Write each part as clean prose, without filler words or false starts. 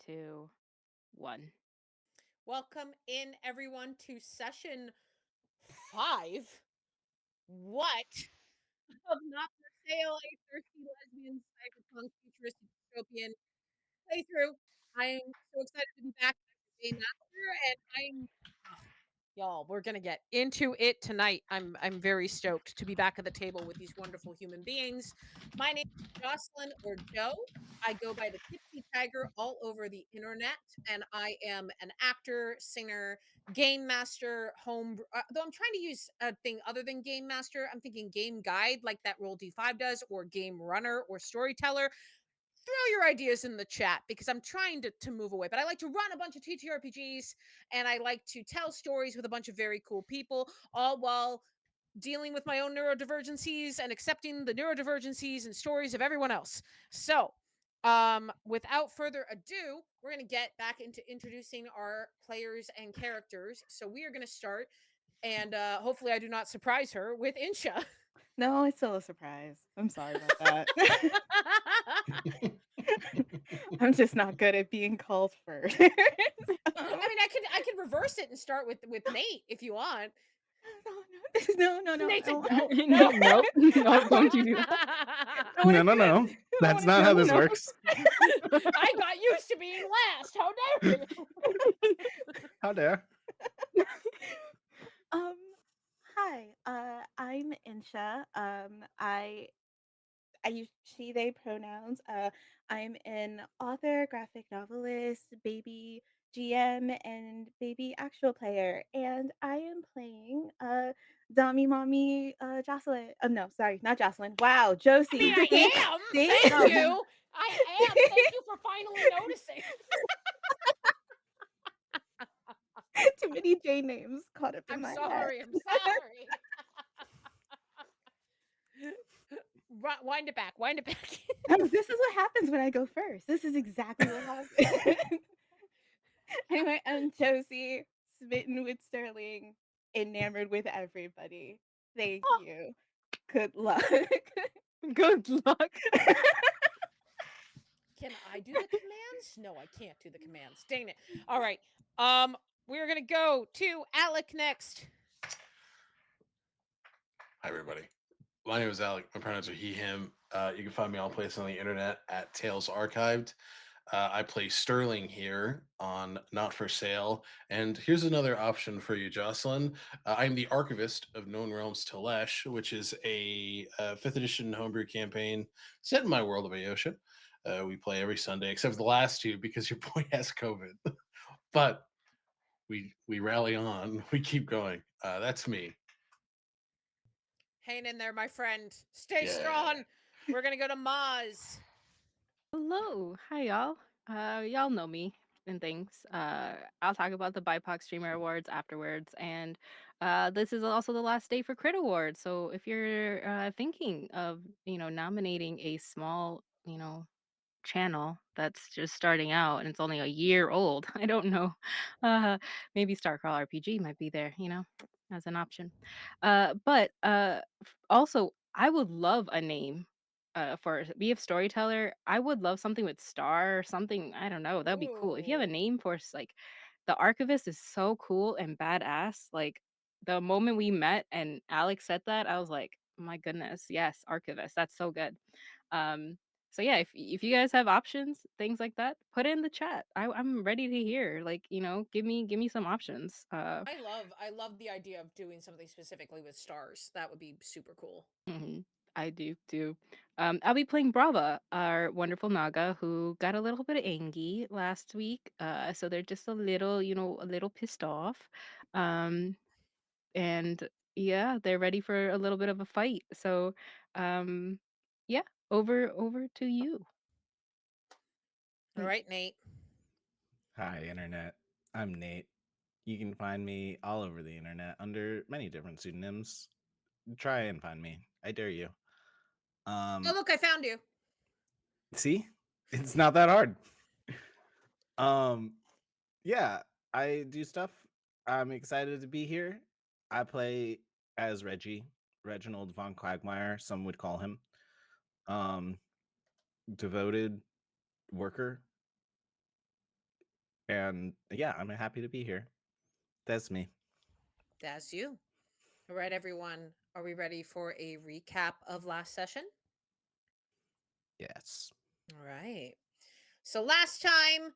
two, one. Welcome in, everyone, to session 5. What? Of Not For Sale, a thirsty lesbian cyberpunk futuristic dystopian playthrough. I am so excited to be back as a game master, and I'm y'all, we're gonna get into it tonight. I'm very stoked to be back at the table with these wonderful human beings. My name is Jocelyn or Joe. I go by the Tipsy Tiger all over the internet, and I am an actor, singer, game master, home. Though I'm trying to use a thing other than game master. I'm thinking game guide, like that Roll D5 does, or game runner, or storyteller. Throw your ideas in the chat because I'm trying to move away. But I like to run a bunch of TTRPGs and I like to tell stories with a bunch of very cool people, all while dealing with my own neurodivergencies and accepting the neurodivergencies and stories of everyone else. So, without further ado, we're going to get back into introducing our players and characters. So, we are going to start, and hopefully, I do not surprise her with Insha. No, it's still a surprise. I'm sorry about that. I'm just not good at being called first. I mean, I could reverse it and start with Nate if you want. No. Nate said I no, No, nope, nope, don't you do that. don't No, wanna no, do it. no. I don't That's wanna not how do it. this No. works. I got used to being last. How dare you? How dare? Um, Hi. I'm Insha. I use she, they pronouns. I'm an author, graphic novelist, baby GM, and baby actual player. And I am playing Dummy Mommy Jocelyn. Oh, no, sorry, not Jocelyn. Wow, I mean, Josie. I am. Thank Damn. you. I am. Thank you for finally noticing. Too many J names caught up in I'm my head. sorry. I'm sorry. Wind it back. Wind it back. No, this is what happens when I go first. This is exactly what happens. Anyway, I'm Josie, smitten with Sterling, enamored with everybody. Thank you. Good luck. Good luck. Can I do the commands? No, I can't do the commands. Dang it. All right. We're gonna go to Alec next. Hi, everybody. My name is Alec. My pronouns are he, him. You can find me all places on the internet at Tales Archived. I play Sterling here on Not For Sale. And here's another option for you, Jocelyn. I'm the archivist of Known Realms Telesh, which is a 5th edition homebrew campaign set in my world of Ayosha. We play every Sunday, except for the last two because your boy has COVID. But we rally on. We keep going. That's me. Hang in there, my friend. Stay Yeah. strong. We're gonna go to Maz. Hello, hi y'all. Y'all know me and things. I'll talk about the BIPOC Streamer Awards afterwards, and this is also the last day for Crit Awards. So if you're thinking of, nominating a small, channel that's just starting out and it's only a year old, I don't know. Uh, maybe Starcrawl RPG might be there, as an option. But also, I would love a name for be a storyteller. I would love something with star or something. I don't know. That'd be cool. If you have a Ooh. name for like the archivist is so cool and badass. Like the moment we met and Alex said that, I was like, my goodness, yes, archivist. That's so good. Um, so yeah, if you guys have options, things like that, put it in the chat. I'm ready to hear. Like, give me some options. I love the idea of doing something specifically with stars. That would be super cool. Mhm. I do too. I'll be playing Brava, our wonderful Naga, who got a little bit angry last week. So they're just a little pissed off. Um, and yeah, they're ready for a little bit of a fight. So, um, yeah, over to you. All right, Nate. Hi, Internet. I'm Nate. You can find me all over the internet under many different pseudonyms. Try and find me. I dare you. Oh, Um, look, I found you. see? It's not that hard. Um, yeah, I do stuff. I'm excited to be here. I play as Reggie, Reginald von Quagmire, some would call him. Um, Devoted worker, And yeah, I'm happy to be here. That's me. That's you. All right, everyone. Are we ready for a recap of last session? Yes. All right. So last time,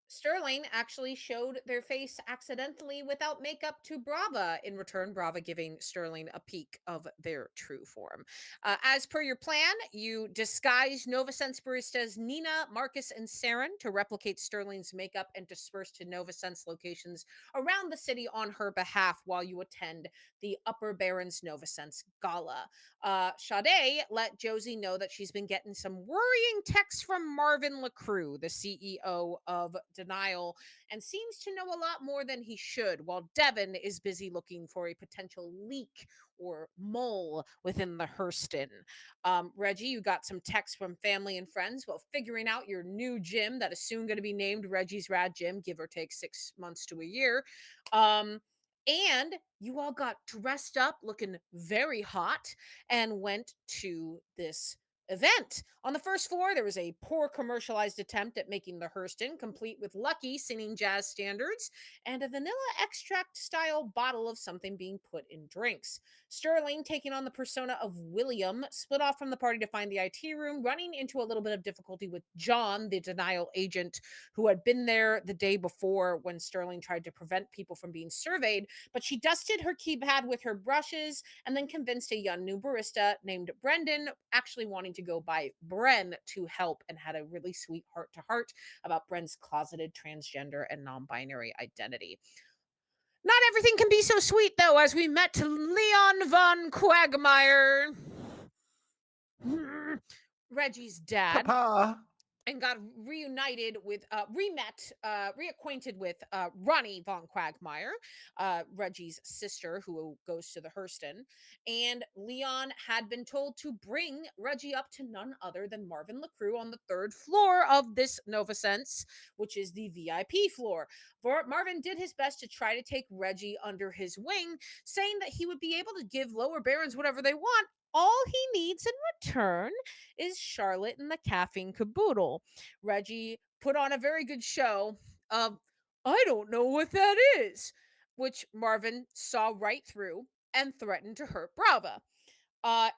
Sterling actually showed their face accidentally without makeup to Brava. In return, Brava giving Sterling a peek of their true form. As per your plan, you disguise Nova Sense baristas Nina, Marcus, and Saren to replicate Sterling's makeup and disperse to Nova Sense locations around the city on her behalf while you attend the Upper Barons Nova Sense Gala. Sade let Josie know that she's been getting some worrying texts from Marvin LaCrue, the CEO of Denial, and seems to know a lot more than he should, while Devin is busy looking for a potential leak or mole within the Hurston. Reggie, you got some texts from family and friends while figuring out your new gym that is soon going to be named Reggie's Rad Gym, give or take 6 months to a year. And you all got dressed up looking very hot and went to this event. On the first floor, there was a poor commercialized attempt at making the Hurston, complete with Lucky singing jazz standards and a vanilla extract style bottle of something being put in drinks. Sterling, taking on the persona of William, split off from the party to find the IT room, running into a little bit of difficulty with John, the denial agent, who had been there the day before when Sterling tried to prevent people from being surveyed. But she dusted her keypad with her brushes and then convinced a young new barista named Brendan, actually wanting to go by Bren, to help, and had a really sweet heart to heart about Bren's closeted transgender and non binary identity. Not everything can be so sweet, though, as we met Leon von Quagmire, Reggie's dad, Papa. and got reunited with, reacquainted with Ronnie von Quagmire, Reggie's sister, who goes to the Hurston. And Leon had been told to bring Reggie up to none other than Marvin LaCrue on the third floor of this Nova Sense, which is the VIP floor. Marvin did his best to try to take Reggie under his wing, saying that he would be able to give lower barons whatever they want. All he needs in return is Charlotte and the caffeine caboodle. Reggie put on a very good show of, I don't know what that is, which Marvin saw right through and threatened to hurt Brava.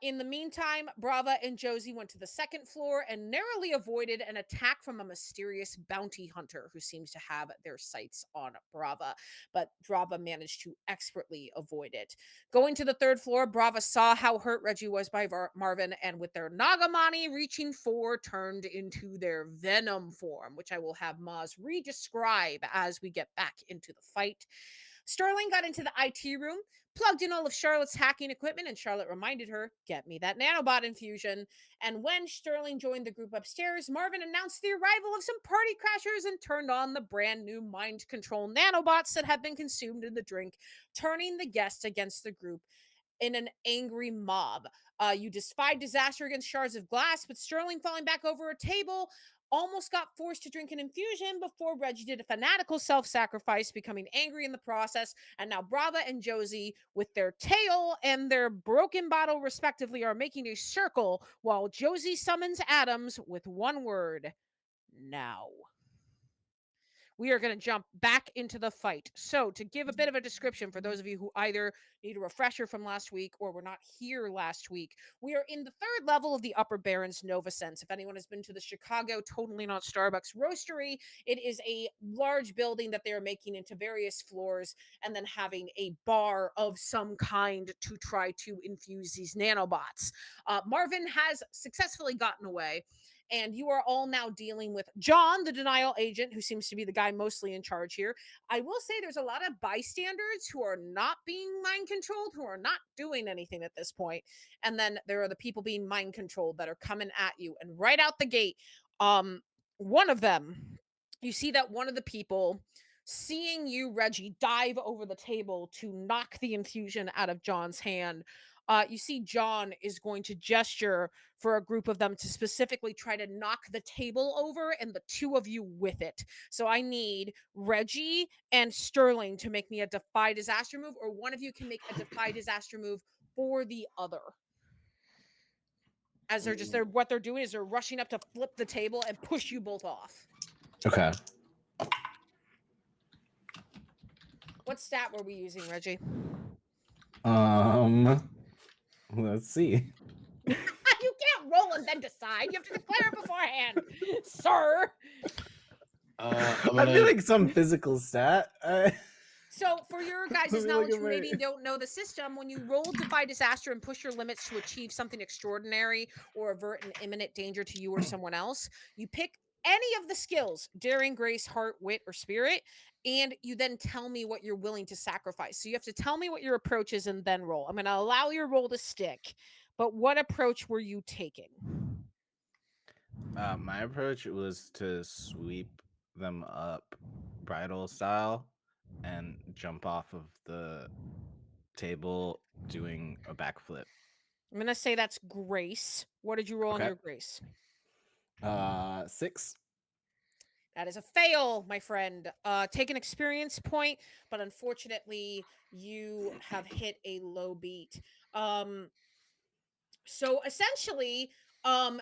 In the meantime, Brava and Josie went to the second floor and narrowly avoided an attack from a mysterious bounty hunter who seems to have their sights on Brava, but Brava managed to expertly avoid it. Going to the third floor, Brava saw how hurt Reggie was by Marvin, and with their Nagamani reaching for, turned into their Venom form, which I will have Maz re-describe as we get back into the fight. Sterling got into the IT room, plugged in all of Charlotte's hacking equipment, and Charlotte reminded her, get me that nanobot infusion. And when Sterling joined the group upstairs, Marvin announced the arrival of some party crashers and turned on the brand new mind control nanobots that had been consumed in the drink, turning the guests against the group in an angry mob. You defied disaster against shards of glass, but Sterling, falling back over a table, almost got forced to drink an infusion before Reggie did a fanatical self sacrifice, becoming angry in the process. And now Brava and Josie, with their tail and their broken bottle respectively, are making a circle while Josie summons Adams with one word: now. We are going to jump back into the fight. So, to give a bit of a description for those of you who either need a refresher from last week or were not here last week, we are in the third level of the Upper Barons Nova Sense. If anyone has been to the Chicago Totally Not Starbucks Roastery, it is a large building that they are making into various floors and then having a bar of some kind to try to infuse these nanobots. Marvin has successfully gotten away, and you are all now dealing with John, the denial agent, who seems to be the guy mostly in charge here. I will say there's a lot of bystanders who are not being mind controlled, who are not doing anything at this point. And then there are the people being mind controlled that are coming at you. And right out the gate, one of them, you see that one of the people, seeing you, Reggie, dive over the table to knock the infusion out of John's hand, you see John is going to gesture for a group of them to specifically try to knock the table over, and the two of you with it. So I need Reggie and Sterling to make me a defy disaster move, or one of you can make a defy disaster move for the other. As they're what they're doing is they're rushing up to flip the table and push you both off. Okay. What stat were we using, Reggie? Um, let's see. You can't roll and then decide. You have to declare it beforehand, sir. I'm I feel gonna. like some physical stat. So, for your Let guys' me look knowledge at who maybe my. don't know the system, when you roll Defy Disaster and push your limits to achieve something extraordinary or avert an imminent danger to you or someone else, you pick any of the skills: daring, grace, heart, wit, or spirit, and you then tell me what you're willing to sacrifice. So, you have to tell me what your approach is and then roll. I'm going to allow your roll to stick, but what approach were you taking? My approach was to sweep them up bridal style and jump off of the table doing a backflip. I'm going to say that's grace. What did you roll on Okay. your grace? 6. That is a fail, my friend. Take an experience point, but unfortunately, you have hit a low beat. Um, so essentially,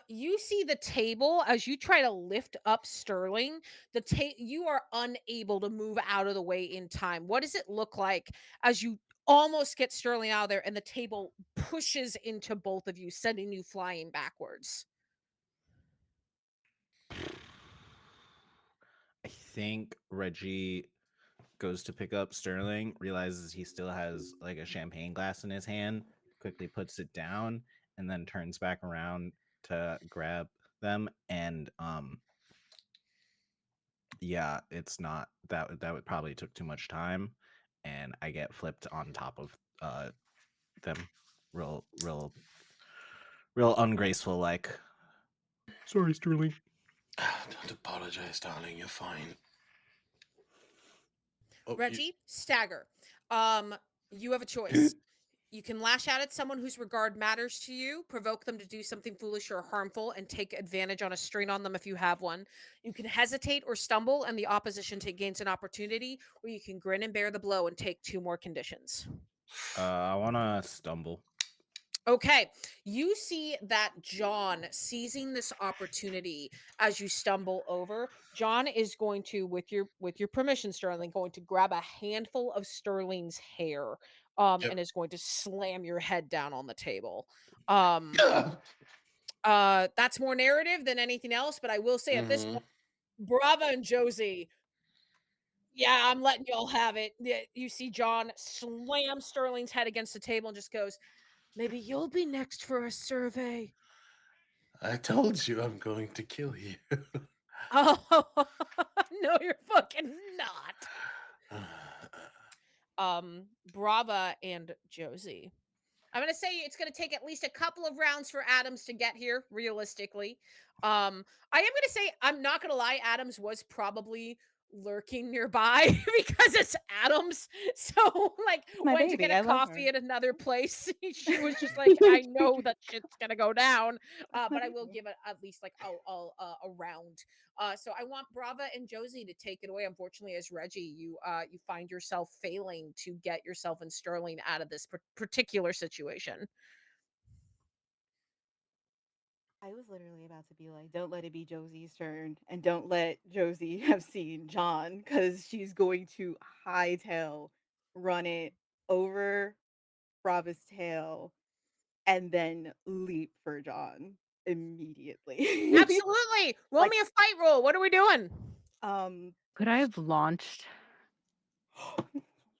you see the table as you try to lift up Sterling. You are unable to move out of the way in time. What does it look like as you almost get Sterling out of there, and the table pushes into both of you, sending you flying backwards? I think Reggie goes to pick up Sterling, realizes he still has like a champagne glass in his hand, quickly puts it down, and then turns back around to grab them. And yeah, it's not that would probably took too much time, and I get flipped on top of them, real real ungraceful. Like, sorry, Sterling. Don't apologize, darling. You're fine. Oh, you. Reggie, stagger. Um, you have a choice. You can lash out at someone whose regard matters to you, provoke them to do something foolish or harmful, and take advantage on a strain on them if you have one. You can hesitate or stumble, and the opposition gains an opportunity, or you can grin and bear the blow and take two more conditions. I wanna stumble. Okay, you see that John seizing this opportunity as you stumble over. John is going to, with your permission, Sterling, going to grab a handful of Sterling's hair, Yep. and is going to slam your head down on the table. Um, Yeah. that's more narrative than anything else, but I will say at this Mm-hmm. point, Brava and Josie, yeah, I'm letting y'all have it. Yeah, you see John slam Sterling's head against the table and just goes, "Maybe you'll be next for a survey." I told you I'm going to kill you. Oh, no, you're fucking not. Brava and Josie. I'm gonna say it's gonna take at least a couple of rounds for Adams to get here, realistically. I am gonna say I'm not gonna lie, Adams was probably lurking nearby because it's Adams. So like It's my went to get baby. a I love her. coffee at another place. She was just like, I know that shit's gonna go down. That's my But I will baby. give it at least like a round. So I want Brava and Josie to take it away. Unfortunately, as Reggie, you find yourself failing to get yourself and Sterling out of this particular situation. I was literally about to be like, don't let it be Josie's turn, and don't let Josie have seen John, because she's going to hightail run it over Brava's tail and then leap for John immediately. Absolutely. Roll Like, me a fight roll. What are we doing? um, Could I have launched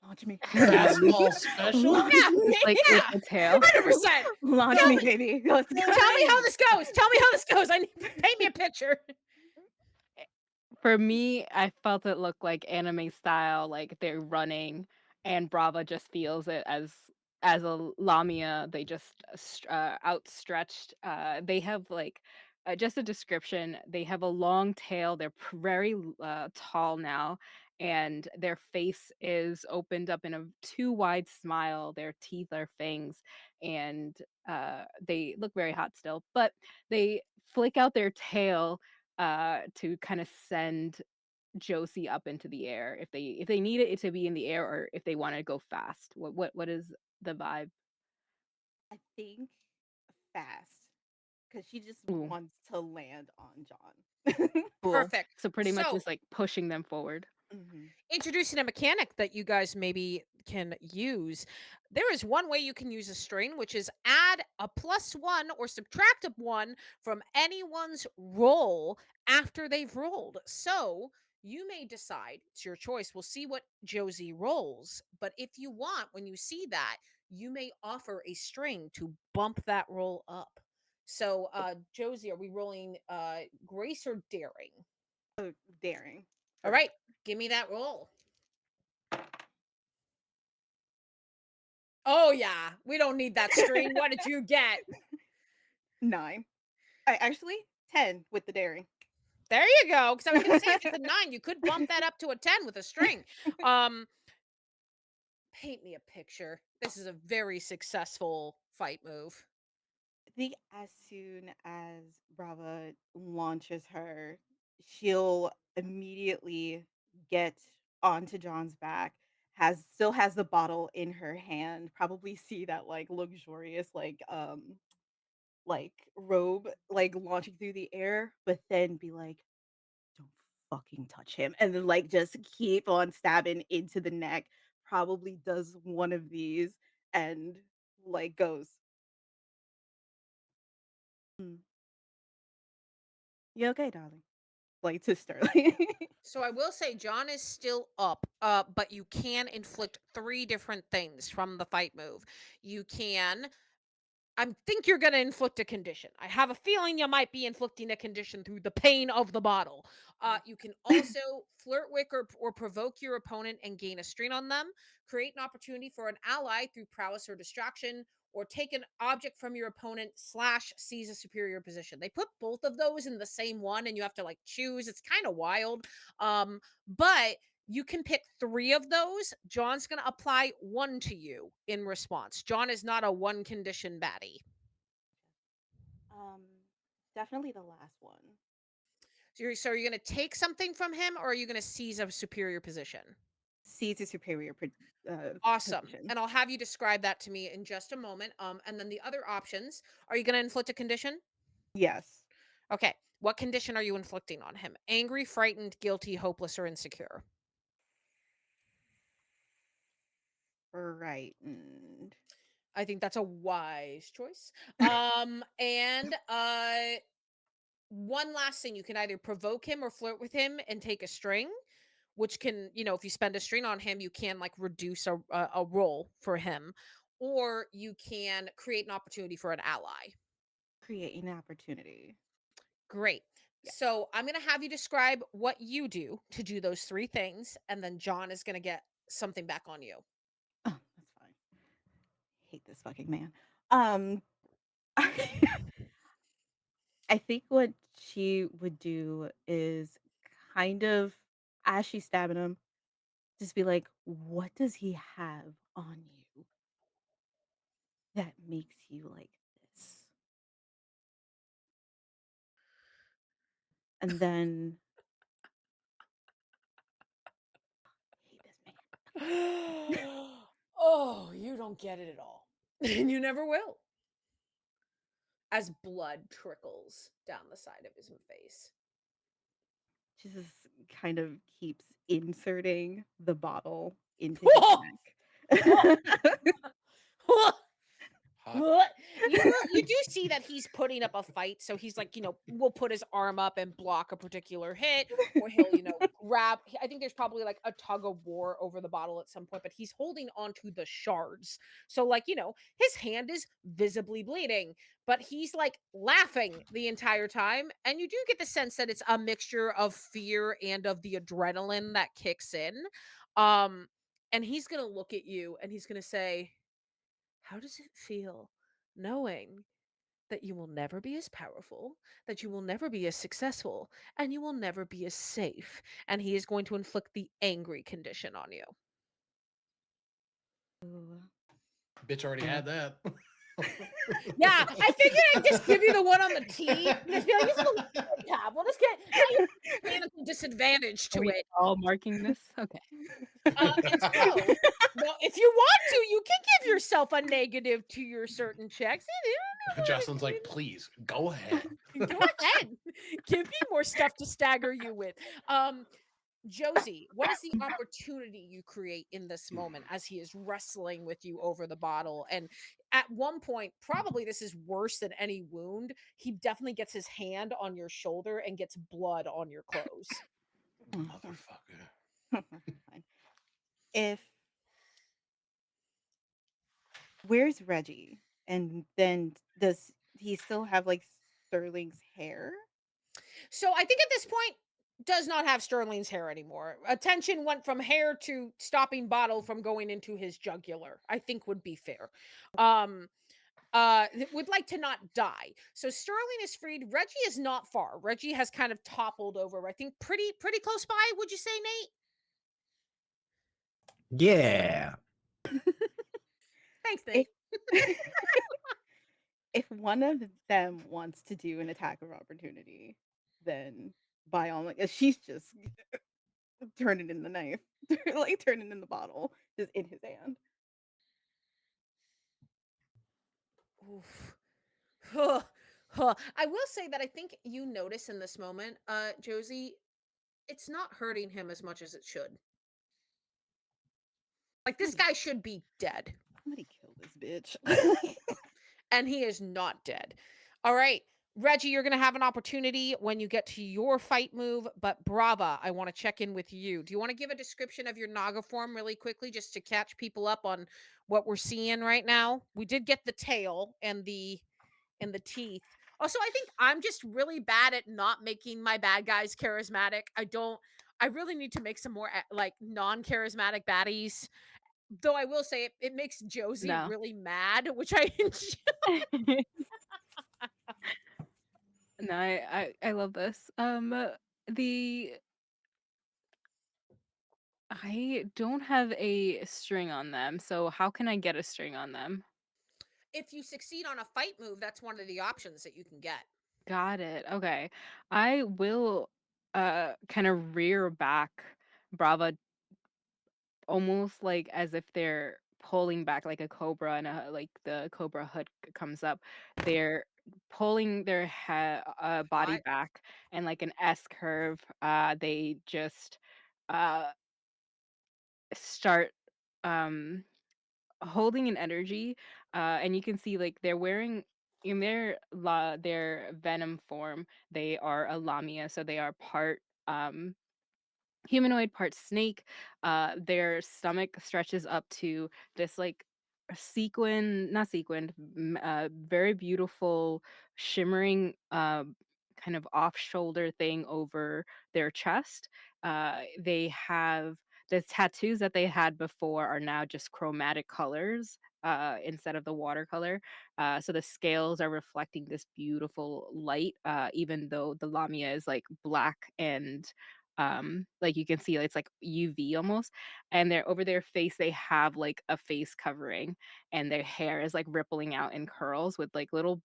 launch me, John Fastball special? launch Yeah, me, like with yeah, the tail? 100%. launch Tell me, me, baby. Let's go. tell me how this goes. Tell me how this goes. I need paint me a picture. For me, I felt it looked like anime style, like they're running, and Brava just feels it as a Lamia. They just outstretched. They have like just a description. They have a long tail. They're very tall now, and their face is opened up in a too wide smile. Their teeth are fangs, and they look very hot still. But they flick out their tail to kind of send Josie up into the air if they need it to be in the air or if they want to go fast. What is the vibe? I think fast, because she just Ooh, wants to land on John. cool. Perfect. So pretty much So just like pushing them forward. Mhm. Introducing a mechanic that you guys maybe can use. There is one way you can use a string, which is add a +1 or subtract a 1 from anyone's roll after they've rolled. So you may decide, it's your choice. We'll see what Josie rolls. But if you want, when you see that, you may offer a string to bump that roll up. So, Josie, are we rolling grace or daring? Oh, daring All for right, give me that roll. Oh, yeah. We don't need that string. What did you get? 9. I actually 10 with the daring. There you go. Because I was gonna say if it's a 9, you could bump that up to a 10 with a string. Um, paint me a picture. This is a very successful fight move. I think as soon as Brava launches her, she'll immediately get onto John's back, has the bottle in her hand, probably see that, like, luxurious, like, robe, like, launching through the air, but then be like, "Don't fucking touch him," and then, like, just keep on stabbing into the neck, probably does one of these and, like, goes, "Mm, you okay, darling?" Like, to Sterling. So I will say John is still up, but you can inflict 3 different things from the fight move. You can I think you're gonna inflict a condition. I have a feeling you might be inflicting a condition through the pain of the bottle. Mm. You can also flirt with or provoke your opponent and gain a strain on them, create an opportunity for an ally through prowess or distraction, or take an object from your opponent slash seize a superior position. They put both of those in the same one, and you have to like choose. It's kind of wild. But you can pick 3 of those. John's going to apply 1 to you in response. John is not a one condition baddie. Um, Definitely the last one. So are you going to take something from him or are you going to seize a superior position? C's a superior Awesome. position. And I'll have you describe that to me in just a moment. And then the other options, are you going to inflict a condition? Yes. Okay. What condition are you inflicting on him? Angry, frightened, guilty, hopeless, or insecure? Frightened. I think that's a wise choice. And one last thing, you can either provoke him or flirt with him and take a string, which can, if you spend a string on him, you can like reduce a roll for him, or you can create an opportunity for an ally. Create an opportunity. Great. Yeah. So I'm going to have you describe what you do to do those 3 things, and then John is going to get something back on you. Oh, that's fine. Hate this fucking man. Um, I think what she would do is kind of, as she's stabbing him, just be like, "What does he have on you that makes you like this?" And then hate this man. Oh, you don't get it at all. And you never will. As blood trickles down the side of his face. She just kind of keeps inserting the bottle into his neck. Hot. What? You do see that he's putting up a fight, so he's like, will put his arm up and block a particular hit, or he'll, grab. I think there's probably like a tug of war over the bottle at some point, but he's holding onto the shards. So, like, his hand is visibly bleeding, but he's like laughing the entire time. And you do get the sense that it's a mixture of fear and of the adrenaline that kicks in. Um, and he's gonna look at you and he's gonna say, how does it feel knowing that you will never be as powerful, that you will never be as successful, and you will never be as safe? And he is going to inflict the angry condition on you. Ooh. Bitch already Uh, had that. Yeah, I figured I'd just give you the one on the T. Just be like, this is the one we have. We'll just get now you have mechanical disadvantage Are to we it. all marking this? Okay. And so, well, if you want to, you can give yourself a negative to your certain checks. Jocelyn's like, please go ahead. Go ahead. Give me more stuff to stagger you with. Um, Josie, what is the opportunity you create in this moment as he is wrestling with you over the bottle? And at one point, probably this is worse than any wound. He definitely gets his hand on your shoulder and gets blood on your clothes. Motherfucker. Fine. If Where's Reggie? And then does he still have, like, Sterling's hair? So I think at this point, does not have Sterling's hair anymore. Attention went from hair to stopping bottle from going into his jugular. I think would be fair. Um, would like to not die. So Sterling is freed. Reggie is not far. Reggie has kind of toppled over. I think pretty close by. Would you say, Nate? Yeah. Thanks, If Nate. if one of them wants to do an attack of opportunity, then by all she's just turning in the knife, like, turning in the bottle, just in his hand. Oof. Huh, huh. I will say that I think you notice in this moment, Josie, it's not hurting him as much as it should. Like this Somebody guy should be dead. somebody kill this bitch. And he is not dead. All right. Reggie, you're going to have an opportunity when you get to your fight move, but Brava, I want to check in with you. Do you want to give a description of your Naga form really quickly just to catch people up on what we're seeing right now? We did get the tail and the teeth. Also, I think I'm just really bad at not making my bad guys charismatic. I really need to make some more like non-charismatic baddies. Though I will say it makes Josie No. really mad, which I enjoy. No, I love this. The I don't have a string on them, so how can I get a string on them? If you succeed on a fight move, that's one of the options that you can get. Got it. Okay. I will kind of rear back Brava almost like as if they're pulling back like a cobra and like the cobra hood comes up. They're pulling their body Hot. back and like an S curve. They just uh start um holding an energy, and you can see like they're wearing in their venom form. They are a lamia, so they are part humanoid, part snake. Their stomach stretches up to this like not sequined, very beautiful, shimmering, kind of off shoulder thing over their chest. They have the tattoos that they had before are now just chromatic colors. Instead of the watercolor, so the scales are reflecting this beautiful light, even though the lamia is like black and like you can see it's like UV almost, and they're over their face they have like a face covering, and their hair is like rippling out in curls with like little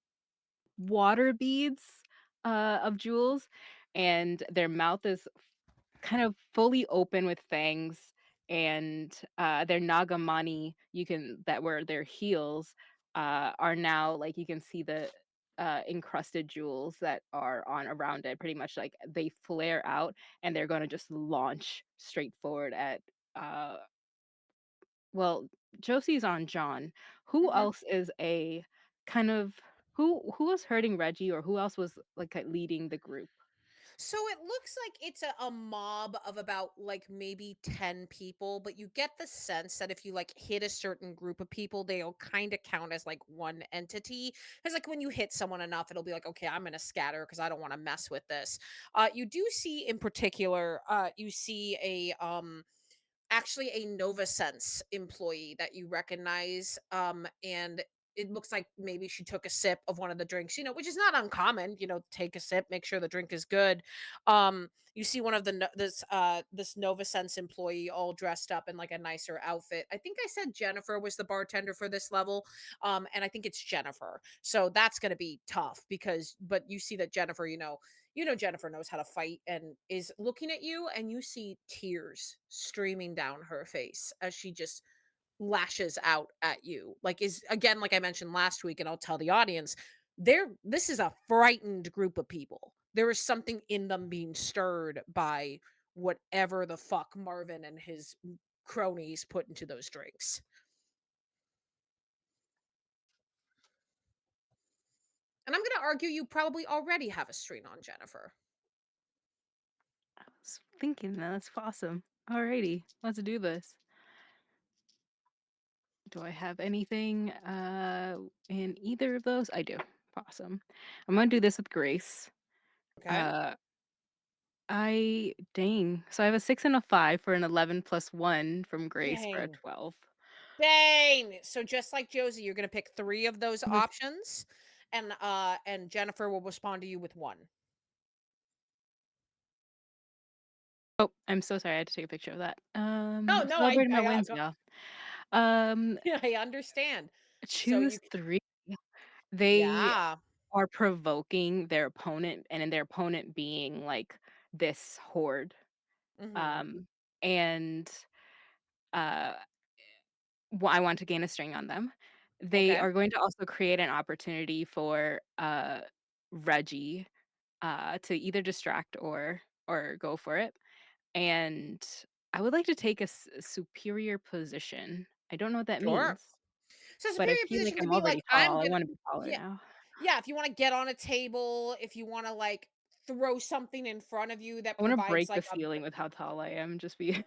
water beads of jewels, and their mouth is kind of fully open with fangs, and their nagamani you can that were their heels are now like you can see the encrusted jewels that are on around it, pretty much like they flare out and they're going to just launch straight forward at uh well, Josie's on John. Who Mhm. else is a kind of who was hurting Reggie, or who else was like leading the group? So it looks like it's a mob of about like maybe 10 people, but you get the sense that if you like hit a certain group of people, they'll kind of count as like one entity. Because like when you hit someone enough, it'll be like, okay, I'm gonna scatter because I don't want to mess with this. You do see in particular, you see a actually a NovaSense employee that you recognize. And it looks like maybe she took a sip of one of the drinks, which is not uncommon. Take a sip, make sure the drink is good. You see one of this NovaSense employee all dressed up in like a nicer outfit. I think I said Jennifer was the bartender for this level, and I think it's Jennifer. So that's going to be tough but you see that Jennifer, Jennifer knows how to fight and is looking at you, and you see tears streaming down her face as she just lashes out at you. Like, is again, like I mentioned last week, and I'll tell the audience, this is a frightened group of people. There is something in them being stirred by whatever the fuck Marvin and his cronies put into those drinks. And I'm going to argue you probably already have a string on Jennifer. I was thinking that. That's awesome. Alrighty, let's do this. Do I have anything in either of those? I do. Awesome. I'm gonna do this with Grace. Okay. Uh dang. So I have a 6 and a 5 for an 11 plus 1 from Grace for a Dang. 12. Dang. So just like Josie, you're going to pick 3 of those This options and Jennifer will respond to you with 1. Oh, I'm so sorry. I had to take a picture of that. No, no, Celebrating my wins, y'all. Um, I understand. So choose 3. They yeah. are provoking their opponent, and in their opponent being like this horde. Mhm. Um, and uh I want to gain a string on them. They Okay. are going to also create an opportunity for Reggie to either distract or go for it. And I would like to take a superior position. I don't know what that Sure. means, So but I superior feel like position could I'm be like already I'm tall. I going to want to be taller yeah. now. Yeah, if you want to get on a table, if you want to like throw something in front of you that I want to provides break the like a ceiling with how tall I am. Just be.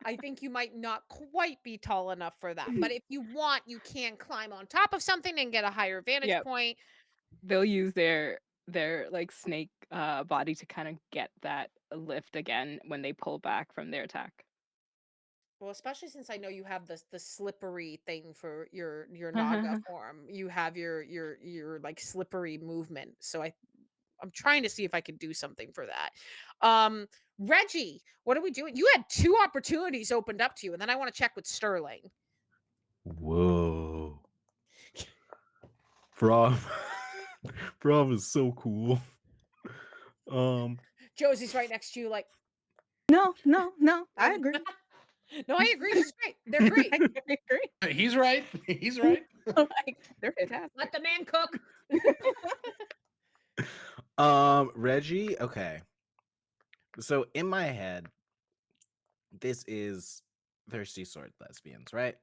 I think you might not quite be tall enough for that. But if you want, you can climb on top of something and get a higher vantage Yep. point. They'll use their like snake body to kind of get that lift again when they pull back from their attack. Well, especially since I know you have the slippery thing for your naga form. You have your like slippery movement. So I'm trying to see if I can do something for that. Um Reggie, what are we doing? You had 2 opportunities opened up to you, and then I want to check with Sterling. Whoa. Prom. Prom is so cool. Um, Josie's right next to you, like, No, no, no. I I'm agree. no, I agree. She's great. They're great. I agree. He's right. He's right. Like, they're Let fantastic. the man cook. Reggie, okay. So in my head, this is Thirsty Sword Lesbians, right?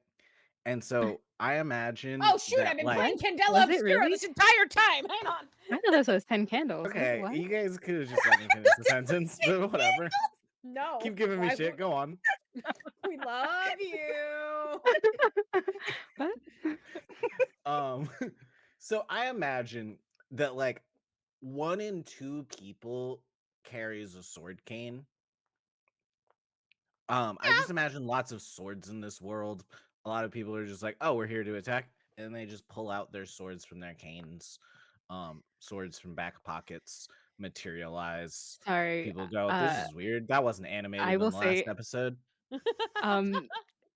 And so I imagine Oh shoot, I've that been What? playing Candela Was it Obscura really? this entire time. Hang on. I thought this was 10 candles. okay, What? you guys could have just let me finish the sentence, but whatever. No. Keep giving me Why shit. would Go on. we love you? What? Um, so I imagine that like 1 in 2 people carries a sword cane. I Yeah. just imagine lots of swords in this world. A lot of people are just like, "Oh, we're here to attack," and they just pull out their swords from their canes. Swords from back pockets materialize. Sorry. People go, "This is weird. That wasn't I animated in will the last say, episode." um,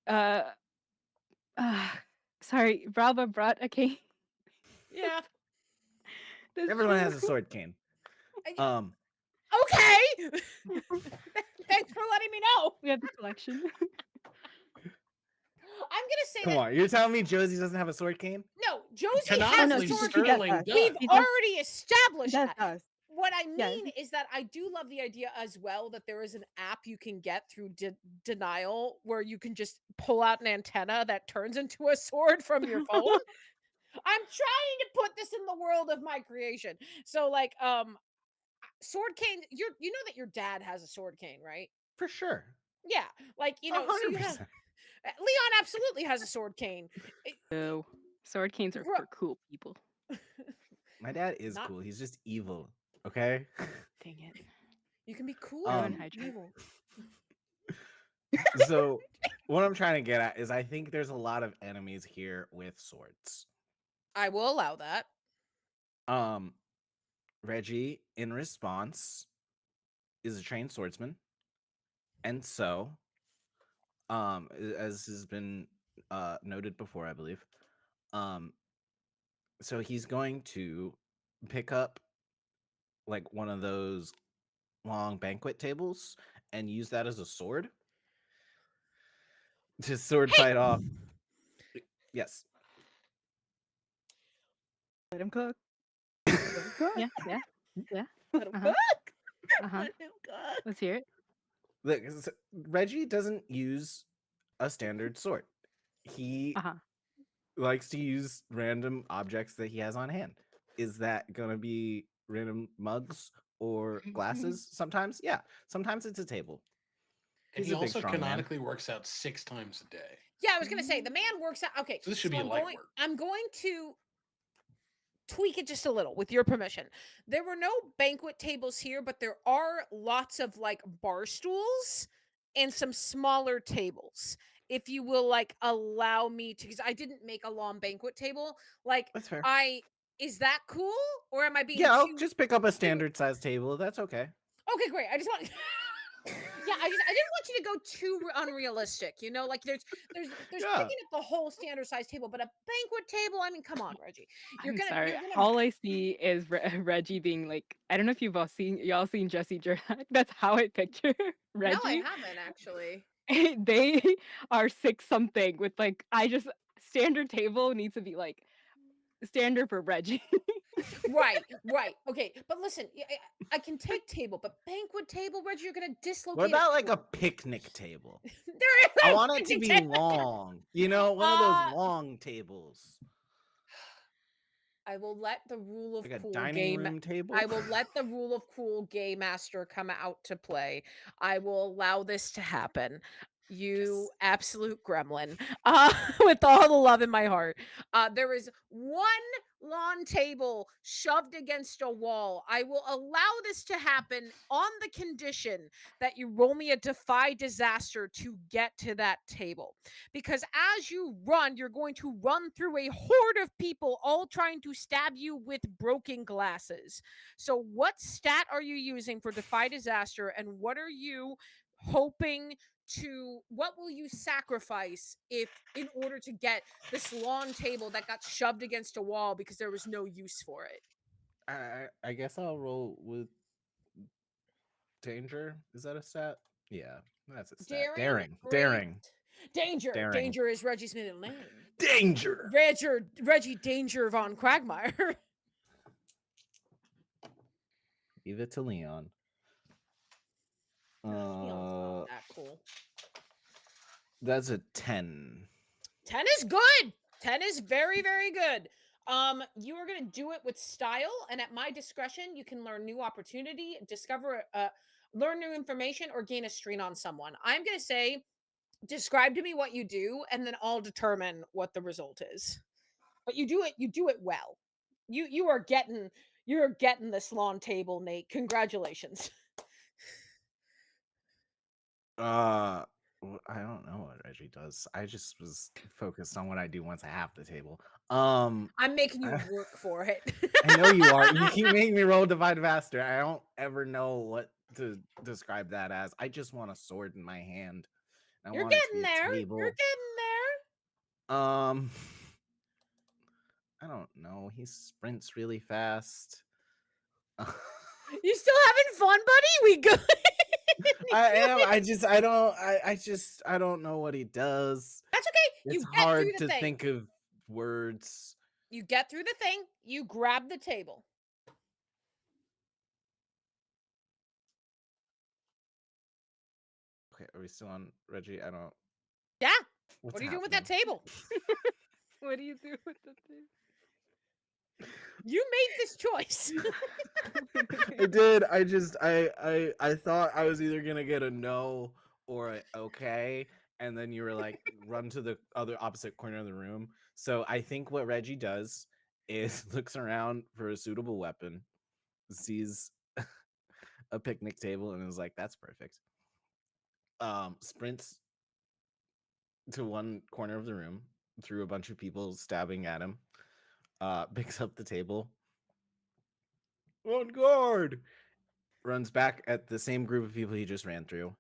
uh, uh sorry, Brava brought a cane. Yeah. That's Everyone true. has a sword cane. I- Um, Okay. Thanks for letting me know. We have the collection. I'm gonna say come that on, you're telling me Josie doesn't have a sword cane? no, Josie Oh has a no, Canonically, she sword she does cane. Sterling does. We've does. She does already she established does that. does. What I Yes. mean is that I do love the idea as well that there is an app you can get through denial where you can just pull out an antenna that turns into a sword from your phone. I'm trying to put this in the world of my creation. So like sword cane, you know that your dad has a sword cane, right? For sure. Yeah. Like, A so hundred you have percent. Leon absolutely has a sword cane. It- No. Sword canes are gro- for cool people. My dad is Not cool. He's just evil. Okay. Dang it. you can be cool Ruin um and Hydra. evil. So what I'm trying to get at is I think there's a lot of enemies here with swords. I will allow that. Um Reggie in response is a trained swordsman. And so as has been noted before, I believe. Um so he's going to pick up like one of those long banquet tables and use that as a sword to sword Hey, fight off. Yes. Let him cook. Let him Yeah, cook. yeah, yeah. Let him Uh-huh. cook. Uh-huh. Let him cook. Let's hear it. Look, Reggie doesn't use a standard sword. He Uh-huh. likes to use random objects that he has on hand. Is that gonna be random mugs or glasses? Sometimes, yeah. Sometimes it's a table. And He's he a big, also strong man. canonically works out 6 times a day. Yeah, I was gonna say the man works out. Okay, So this should so be light work. I'm going to tweak it just a little with your permission. There were no banquet tables here, but there are lots of like bar stools and some smaller tables. If you will like allow me to, because I didn't make a long banquet table. Like That's fair. I is that cool or am I being Yeah, I'll too just pick up a too standard size table. That's okay. okay, great. I just want yeah, I didn't want you to go too unrealistic, you know, like there's Yeah. picking up the whole standard size table, but a banquet table, I mean, come on, Reggie. I'm sorry. You're gonna All I see is Reggie being like, I don't know if you've all seen y'all seen Jesse Jerk. That's how I picture No, I Reggie. haven't actually. They are six something with like I just standard table needs to be like standard for Reggie. Right, right. Okay, but listen, I can take table, but banquet table, Reggie, you're gonna What dislocate a about like a foot. picnic table? There is I no want it to picnic be table. long. You know, one of those Uh, long tables. I will let the rule of Like a cool dining game room table. I will let the rule of cool game master come out to play. I will allow this to happen. You Yes. absolute gremlin. With all the love in my heart. There is one lawn table shoved against a wall. I will allow this to happen on the condition that you roll me a defy disaster to get to that table, because as you run, you're going to run through a horde of people all trying to stab you with broken glasses. So, what stat are you using for Defy Disaster, and what are you hoping to? What will you sacrifice if, in order to get this lawn table that got shoved against a wall because there was no use for it? I guess I'll roll with danger. Is that a stat? Yeah, that's a stat. Daring, Daring. great. Daring. Danger. Daring. Danger is Reggie's middle name. Danger. Reggie Danger von Quagmire. Give it to Leon. Leon's not Uh, that cool. that's a 10. 10 is good. 10 is very, very good. You are going to do it with style, and at my discretion, you can learn new opportunity, discover, learn new information, or gain a strain on someone. I'm going to say, describe to me what you do, and then I'll determine what the result is. But you do it well. You are you're getting this lawn table, Nate. Congratulations. Uh, I don't know what Reggie does. I just was focused on what I do once I have the table. I'm making you I, work for it. I know you are. You keep making me roll divide faster. I don't ever know what to describe that as. I just want a sword in my hand. I You're want it to getting be a there. You're table. getting there. Um, I don't know. He sprints really fast. You still having fun, buddy? We good? I You am. good? I don't know what he does. That's okay. It's You get through hard the to thing. think of words. You get through the thing. You grab the table. Okay, are we still on Reggie? I don't. Yeah. What's What are you doing with that happening? table? What do you do with the You made this choice. I did. I thought I was either gonna get a no or a okay, and then you were like run to the other opposite corner of the room. So I think what Reggie does is looks around for a suitable weapon, sees a picnic table, and is like, "That's perfect." Sprints to one corner of the room through a bunch of people stabbing at him. Picks up the table. On guard! Runs back at the same group of people he just ran through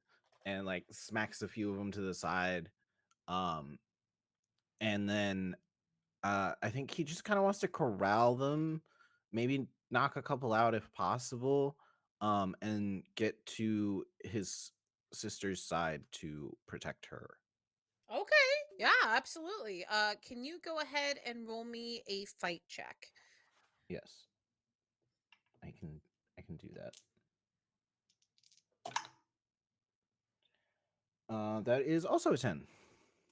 and like smacks a few of them to the side. Um, and then I think he just kind of wants to corral them, maybe knock a couple out if possible, and get to his sister's side to protect her. Okay. Yeah, absolutely. Can you go ahead and roll me a fight check? Yes, I can. I can do that. That is also a 10.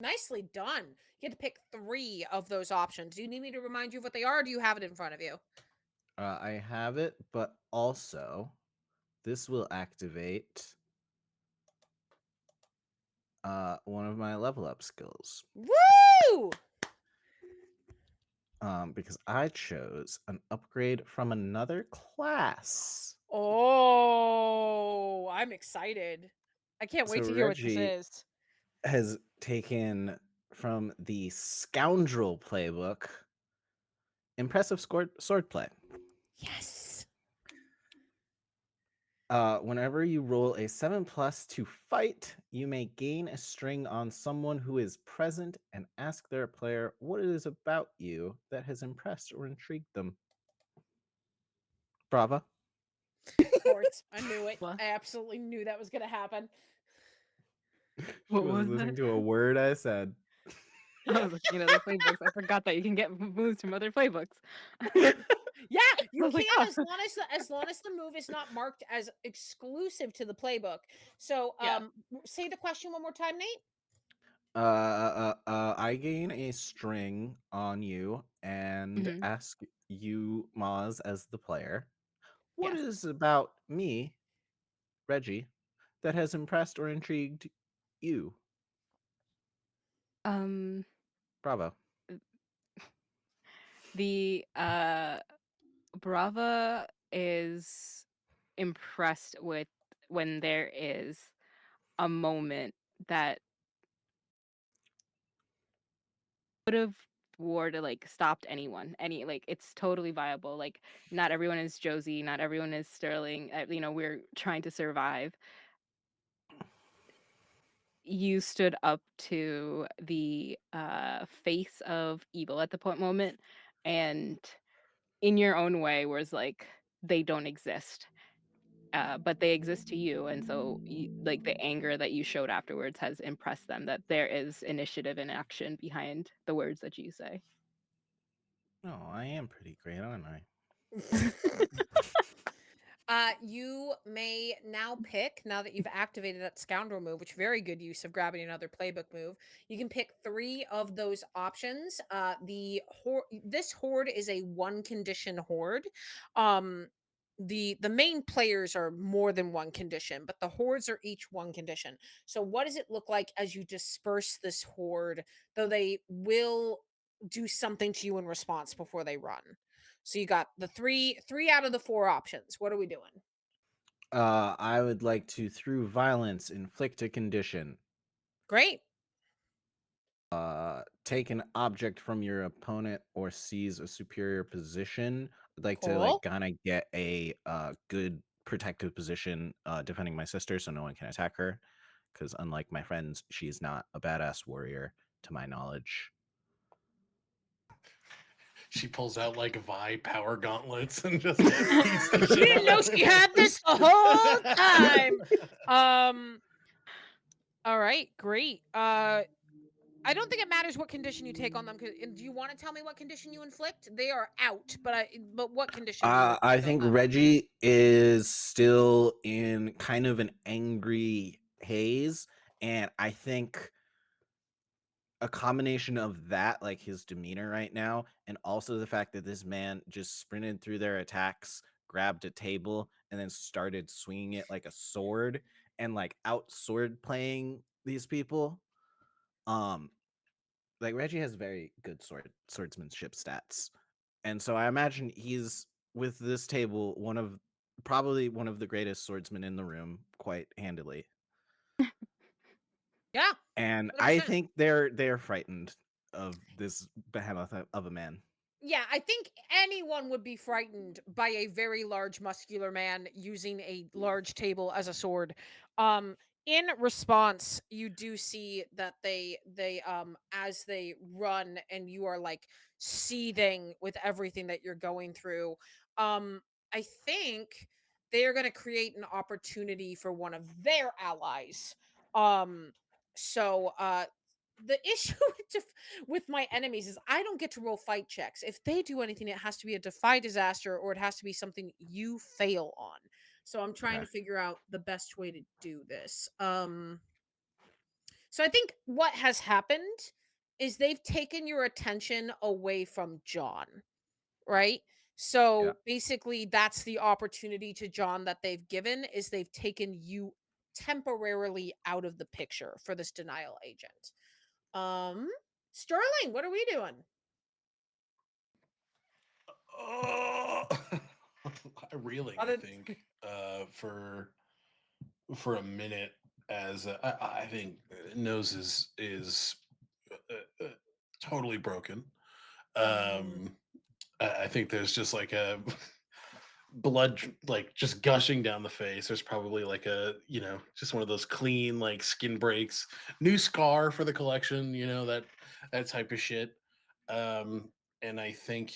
Nicely done. You get to pick 3 of those options. Do you need me to remind you of what they are, or do you have it in front of you? I have it, but also this will activate one of my level up skills. Woo! Because I chose an upgrade from another class. Oh, I'm excited. I can't So wait to hear what this Reggie is. has taken from the Scoundrel playbook impressive swordplay. Yes. Whenever you roll a 7+ to fight, you may gain a string on someone who is present and ask their player what it is about you that has impressed or intrigued them. Brava. Of course. I knew it. What? I absolutely knew that was going to happen. She What wasn't was that? listening to a word I said. I was looking at other playbooks. I forgot that you can get moves from other playbooks. I Yeah, you was like, can oh, as long as the move is not marked as exclusive to the playbook. So, yeah. say the question one more time, Nate. I gain a string on you and Hmm. ask you, Maz, as the player, what Yes. is about me, Reggie, that has impressed or intrigued you? Um, Bravo. the Brava is impressed with when there is a moment that could have war to like stopped anyone. Like it's totally viable. Like not everyone is Josie, not everyone is Sterling. We're trying to survive. You stood up to the face of evil at the point moment, and in your own way, was like they don't exist. But they exist to you, and so like the anger that you showed afterwards has impressed them that there is initiative and action behind the words that you say. Oh, I am pretty great, aren't I? You may now pick, now that you've activated that scoundrel move, which very good use of grabbing another playbook move. You can pick 3 of those options. This horde is a one condition horde. Um, the main players are more than one condition, but the hordes are each one condition. So what does it look like as you disperse this horde, though they will do something to you in response before they run? So you got the three out of the 4 options. What are we doing? I would like to, through violence, inflict a condition. Great. Take an object from your opponent or seize a superior position. I'd like to Cool. kind of get a good protective position defending my sister so no one can attack her. Because unlike my friends, she's not a badass warrior to my knowledge. She pulls out like Vi power gauntlets and just beats the She shit didn't out know of she had this the whole time. Um, all right, great. I don't think it matters what condition you take on them. Do you want to tell me what condition you inflict? They are out, but what condition do you I inflict on think them? Reggie is still in kind of an angry haze, and I think a combination of that, like his demeanor right now, and also the fact that this man just sprinted through their attacks, grabbed a table, and then started swinging it like a sword, and like out sword playing these people. Um, like Reggie has very good swordsmanship stats, and so I imagine he's with this table probably one of the greatest swordsmen in the room, quite handily. Yeah, And I 100%. think they're frightened of this behemoth of a man. Yeah, I think anyone would be frightened by a very large muscular man using a large table as a sword. Um in response, you do see that they as they run and you are like seething with everything that you're going through. I think they are going to create an opportunity for one of their allies. Um so the issue with my enemies is I don't get to roll fight checks. If they do anything, it has to be a defy disaster or it has to be something you fail on. So I'm trying Okay. to figure out the best way to do this. So I think what has happened is they've taken your attention away from John, right? Yeah. So basically that's the opportunity to John that they've given is they've taken you temporarily out of the picture for this denial agent. Um Sterling, what are we doing? Oh, reeling, I Other think, for a minute, as I think nose is uh, uh, totally broken. Mm, Um, I think there's just like a blood like just gushing down the face. There's probably like a just one of those clean like skin breaks, new scar for the collection. That type of shit. Um, and I think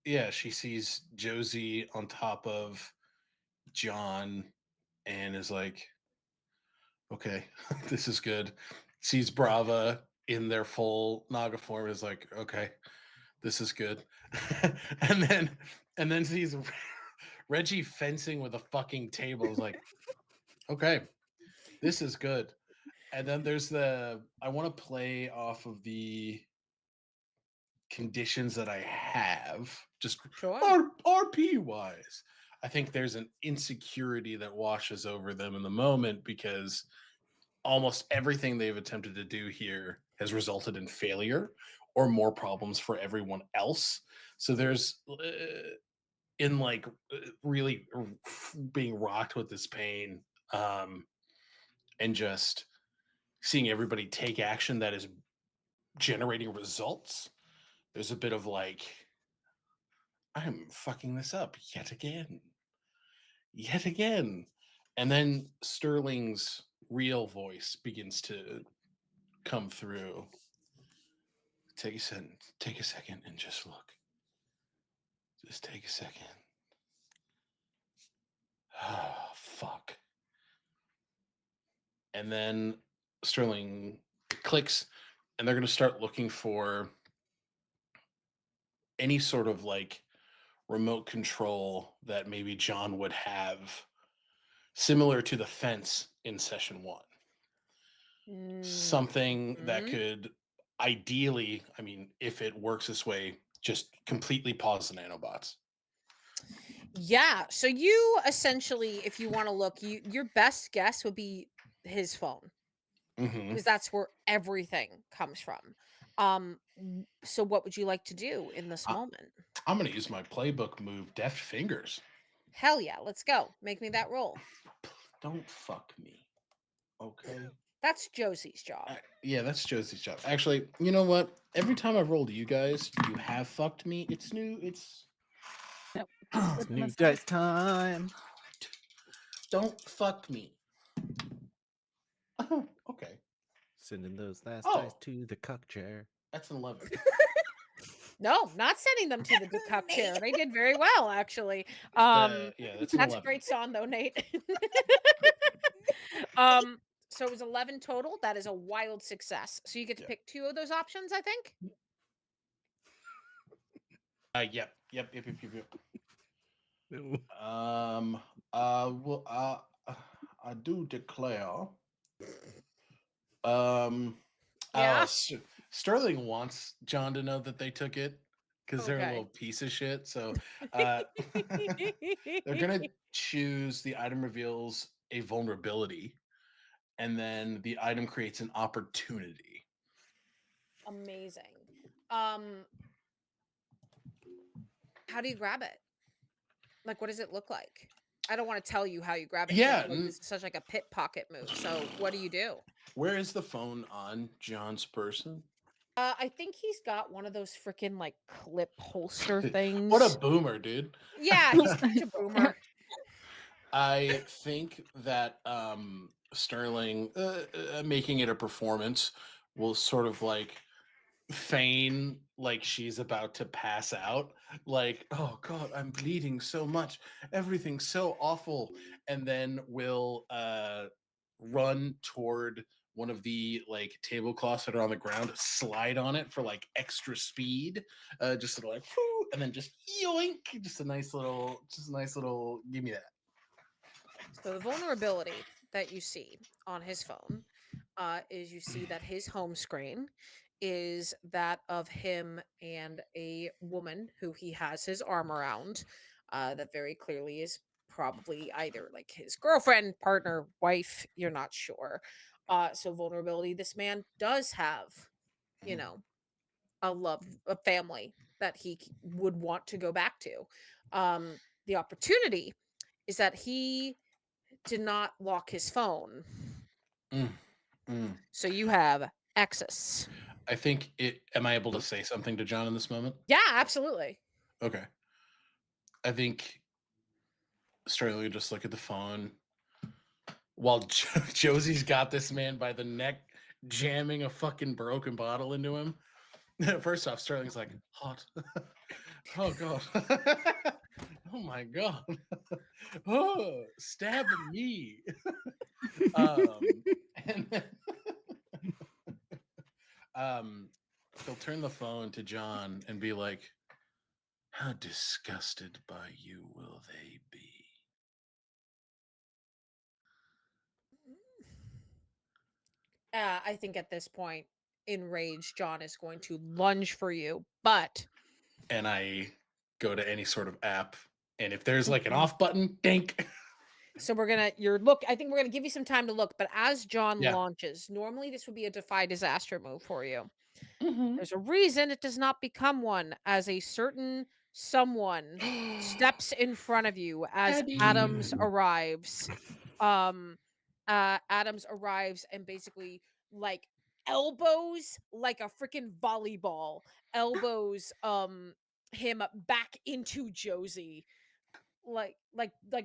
yeah, she sees Josie on top of John and is like, okay, this is good. Sees Brava in their full Naga form is like, okay, this is good. and then and then sees Reggie fencing with a fucking table. Is like, okay, this is good. And then there's I want to play off of the conditions that I have, just sure. RP wise. I think there's an insecurity that washes over them in the moment because almost everything they've attempted to do here has resulted in failure or more problems for everyone else. So there's in like really being rocked with this pain, um, and just seeing everybody take action that is generating results. There's a bit of like, I'm fucking this up yet again. And then Sterling's real voice begins to come through. Take a second and just look. Just take a second. Oh, fuck. And then Sterling clicks, and they're going to start looking for any sort of like remote control that maybe John would have, similar to the fence in session one. Something that Mhm. could ideally, I mean, if it works this way, just completely pause the nanobots. Yeah, so you essentially, if you wanna look, your best guess would be his phone, Mm-hmm. because that's where everything comes from. So what would you like to do in this I, moment? I'm going to use my playbook move, Deft Fingers. Hell yeah, let's go. Make me that roll. Don't fuck me, okay? That's Josie's job. Yeah, that's Josie's job. Actually, you know what? Every time I've rolled you guys, you have fucked me. It's new. It's Nope, keep It's flipping new us off. dice time. don't fuck me. Okay. Sending those last dice Oh, to the cuck chair. that's an 11. No, not sending them to the cup chair. Nate. They did very well, actually. Um, Yeah, that's an that's a 11. great song though, Nate. Um, so it was 11 total. That is a wild success. So you get to Yeah. pick two of those options, I think. Yep. No. Um, well, I do declare. Um, Yeah. Sterling wants John to know that they took it because they're a Okay. little piece of shit. So, uh, they're gonna choose the item reveals a vulnerability, and then the item creates an opportunity. Amazing. Um, how do you grab it? Like, what does it look like? I don't want to tell you how you grab it because I Yeah. feel like this is such like a pit pocket move. So what do you do? Where is the phone on John's person? I think he's got one of those freaking like clip holster What a things. boomer, dude. Yeah, he's such a boomer. I think that Sterling making it a performance will sort of like feign like she's about to pass out, like, oh god, I'm bleeding so much, everything's so awful, and then will run toward one of the like tablecloths that are on the ground, slide on it for like extra speed, just sort of like whoo, and then just yoink, just a nice little give me that. So the vulnerability that you see on his phone is you see that his home screen is that of him and a woman who he has his arm around, that very clearly is probably either like his girlfriend, partner, wife, you're not sure. So vulnerability, this man does have, you know, a family that would want to go back to. The opportunity is that he did not lock his phone. Mm, mm. So you have access. I think it. Am I able to say something to John in this moment? Yeah, absolutely. Okay. I think Sterling would just look at the phone while Josie's got this man by the neck, jamming a fucking broken bottle into him. First off, Sterling's like, hot. Oh, God. Oh, my God. Oh, stab me. Um, and then um, he'll turn the phone to John and be like, how disgusted by you will they be? I think at this point, enraged, John is going to lunge for you, but And I go to any sort of app, and if there's like an Mhm. off button, dink. So we're gonna you're look I think we're gonna give you some time to look, but as John Yeah. launches, normally this would be a defy disaster move for you. Mm-hmm. There's a reason it does not become one as a certain someone steps in front of you as Eddie. Adams arrives. Um Adams arrives and basically like elbows like a freaking volleyball, elbows him back into Josie, like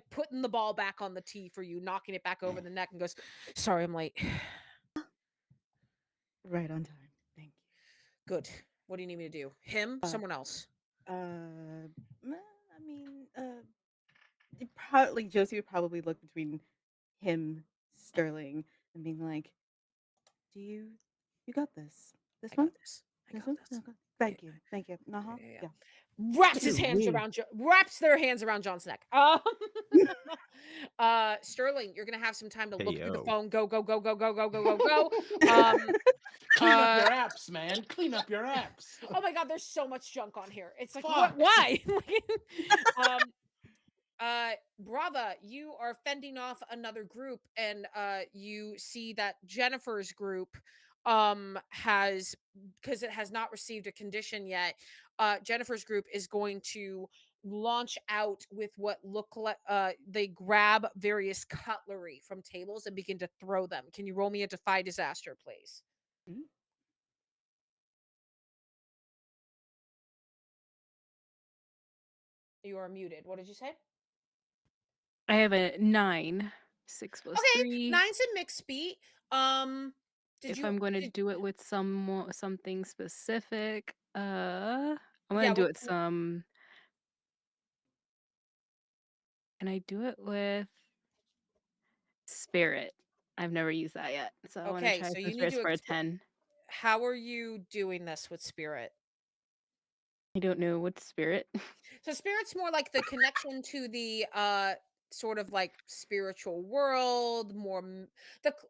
putting the ball back on the tee for you, knocking it back over the net and goes, "Sorry, I'm late." Right on time. Thank you. Good. What do you need me to do? Him? Uh, Someone else? meh, I mean, it probably Josie would probably look between him, Sterling, and being like, "Do you got this? I This got one? this. I This got one? this. Okay. Yeah, Thank you. Thank you. Uh-huh. yeah, yeah. Yeah. Wraps his Excuse hands me. around wraps their hands around John's neck. Sterling, you're gonna have some time to Hey look through the yo. phone. Go, go, go, go, go, go, go, go, go. Um, Clean up uh, your apps, man. Clean up your apps. oh my God, there's so much junk on here. It's like, what? Fuck. Why? um, Brava, you are fending off another group, and you see that Jennifer's group has, because it has not received a condition yet, Jennifer's group is going to launch out with what look like they grab various cutlery from tables and begin to throw them. Can you roll me a defy disaster, please? Mm, You are muted. What did you say? I have a 9. 6 plus Okay, 3. nine's a mixed beat. Um, did If you I'm gonna did do it with something specific, I'm gonna yeah, do what it some can I do it with spirit? I've never used that yet, so I wanna okay, try so some you need spirits to for a 10. how are you doing this with spirit? I don't know what's spirit. So spirit's more like the connection to the sort of like spiritual world,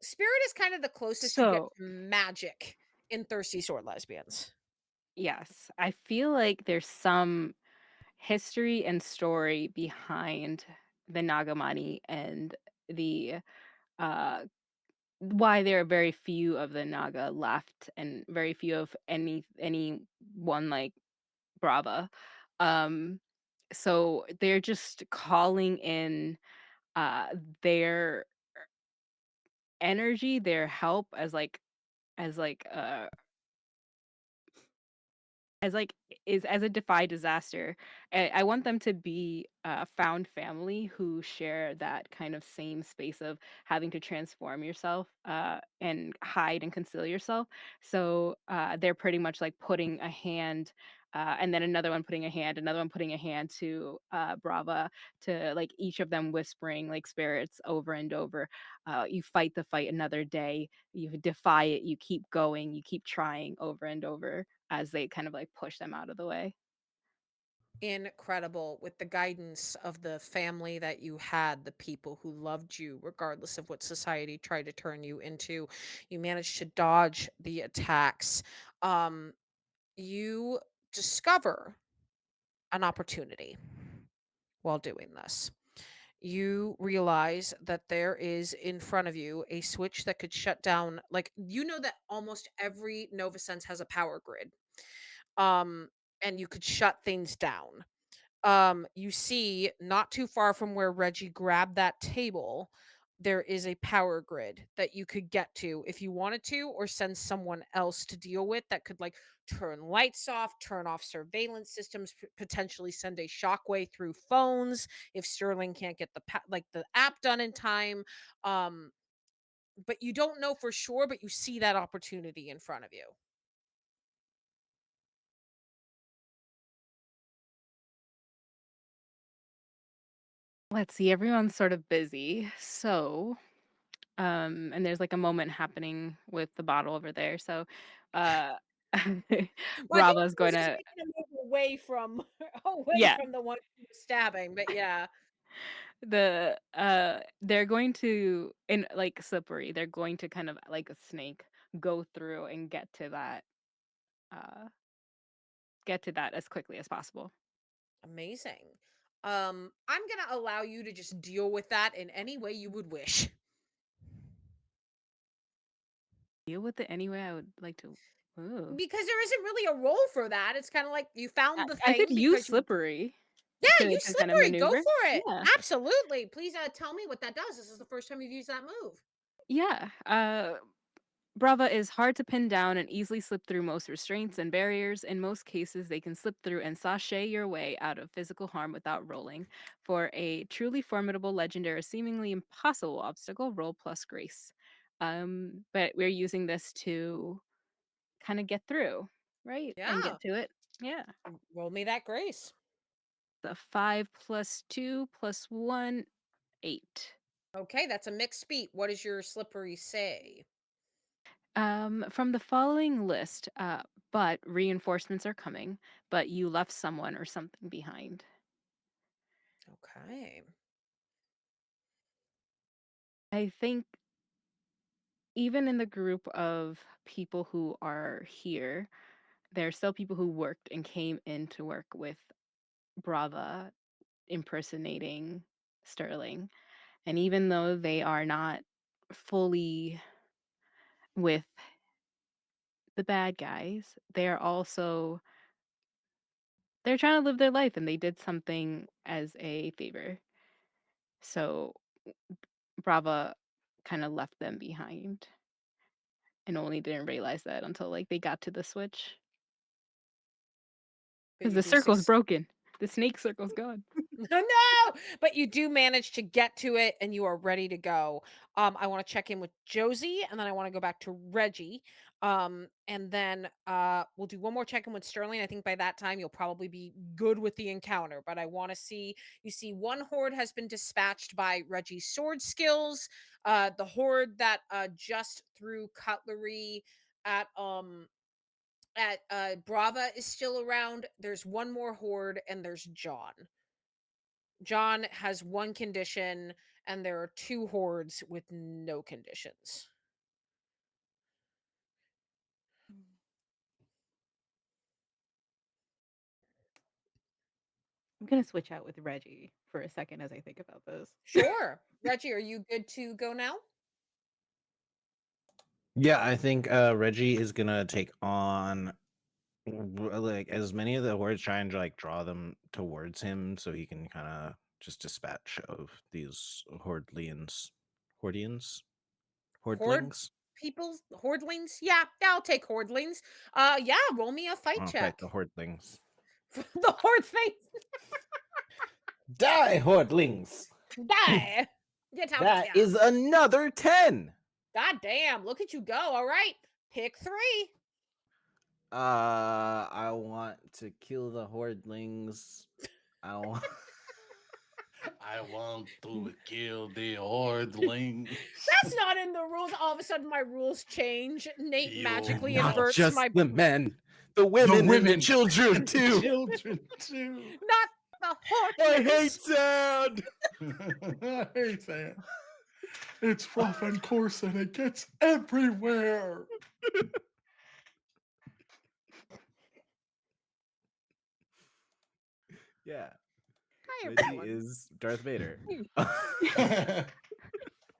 spirit is kind of the closest you get So, to magic in Thirsty Sword Lesbians. yes, I feel like there's some history and story behind the Nagamani and the, uh why there are very few of the Naga left and very few of any one like Brava. Um, so they're just calling in uh their energy, their help as like as like is as a defy disaster. I want them to be a found family who share that kind of same space of having to transform yourself and hide and conceal yourself. So they're pretty much like putting a hand and then another one putting a hand, another one putting a hand to Brava, to like each of them whispering like spirits over and over. You fight the fight another day, you defy it, you keep going, you keep trying over and over as they kind of like push them out of the way. Incredible. With the guidance of the family that you had, the people who loved you, regardless of what society tried to turn you into, you managed to dodge the attacks. Um, you discover an opportunity while doing this. You realize that there is in front of you a switch that could shut down, like, you know that almost every Nova Sense has a power grid. Um, and you could shut things down. You see not too far from where Reggie grabbed that table, there is a power grid that you could get to if you wanted to, or send someone else to deal with that could, like, turn lights off, turn off surveillance systems, potentially send a shockwave through phones if Sterling can't get the app done in time. Um, but you don't know for sure, but you see that opportunity in front of you. Let's see, everyone's sort of busy. So, and there's like a moment happening with the bottle over there. So, uh, Well, I think Bravo's he was going just to, making a move away from away yeah, from the one who was stabbing, but yeah. they're going to, in like slippery, they're going to kind of like a snake go through and uh, get to that as quickly as possible. Amazing. I'm gonna allow you to just deal with that in any way you would wish. Deal with it anyway. I would like to. Ooh. Because there isn't really a role for that. It's kind of like you found the I could thing use because you. slippery Yeah, you to kind of slippery. Go maneuver. for it. Yeah. Absolutely. Please tell me what that does. This is the first time you've used that move. Yeah. Brava is hard to pin down and easily slip through most restraints and barriers. In most cases, they can slip through and sashay your way out of physical harm without rolling. For a truly formidable, legendary, seemingly impossible obstacle, roll plus grace. But we're using this to kind of get through, right? And Yeah. get to it. Yeah. Roll me that grace. The 5 plus 2 plus 1, 8. Okay, that's a mixed beat. What does your slippery say? From the following list, but reinforcements are coming, but you left someone or something behind. Okay. I think even in the group of people who are here, there are still people who worked and came in to work with Brava impersonating Sterling. And even though they are not fully with the bad guys, they're also they're trying to live their life and they did something as a favor. So Brava kind of left them behind and only didn't realize that until like they got to the switch But because you the do circle's succeed. broken. The snake circle's gone. No, but you do manage to get to it and you are ready to go. I want to check in with Josie and then I want to go back to Reggie. And then we'll do one more check in with Sterling. I think by that time you'll probably be good with the encounter, but I want to see you see one horde has been dispatched by Reggie's sword skills. The horde that just threw cutlery at Brava is still around. There's one more horde and there's John. John has one condition, and there are two hordes with no conditions. I'm gonna switch out with Reggie for a second as I think about this. Sure. Reggie, are you good to go now? Yeah, I think Reggie is gonna take on like as many of the hordes, try and like draw them towards him so he can kind of just dispatch of these hordians, Horde hordlings. hordelings? Yeah, I'll take hordelings. Yeah, roll me a fight Okay, the check. hordlings. The horde thing. Die, hordlings! Die. Get out of That here. is another 10. God damn, look at you go. All right. Pick three. I want to kill the hordlings. I want. I want to kill the hordling. That's not in the rules. All of a sudden my rules change. Nate You magically Not must. inverts just my the men. The The women and the women children and the too. children too. Not the I hate horses. sound. I hate that. It's rough and coarse and it gets everywhere. Yeah, Hi, Reggie everyone. is Darth Vader. All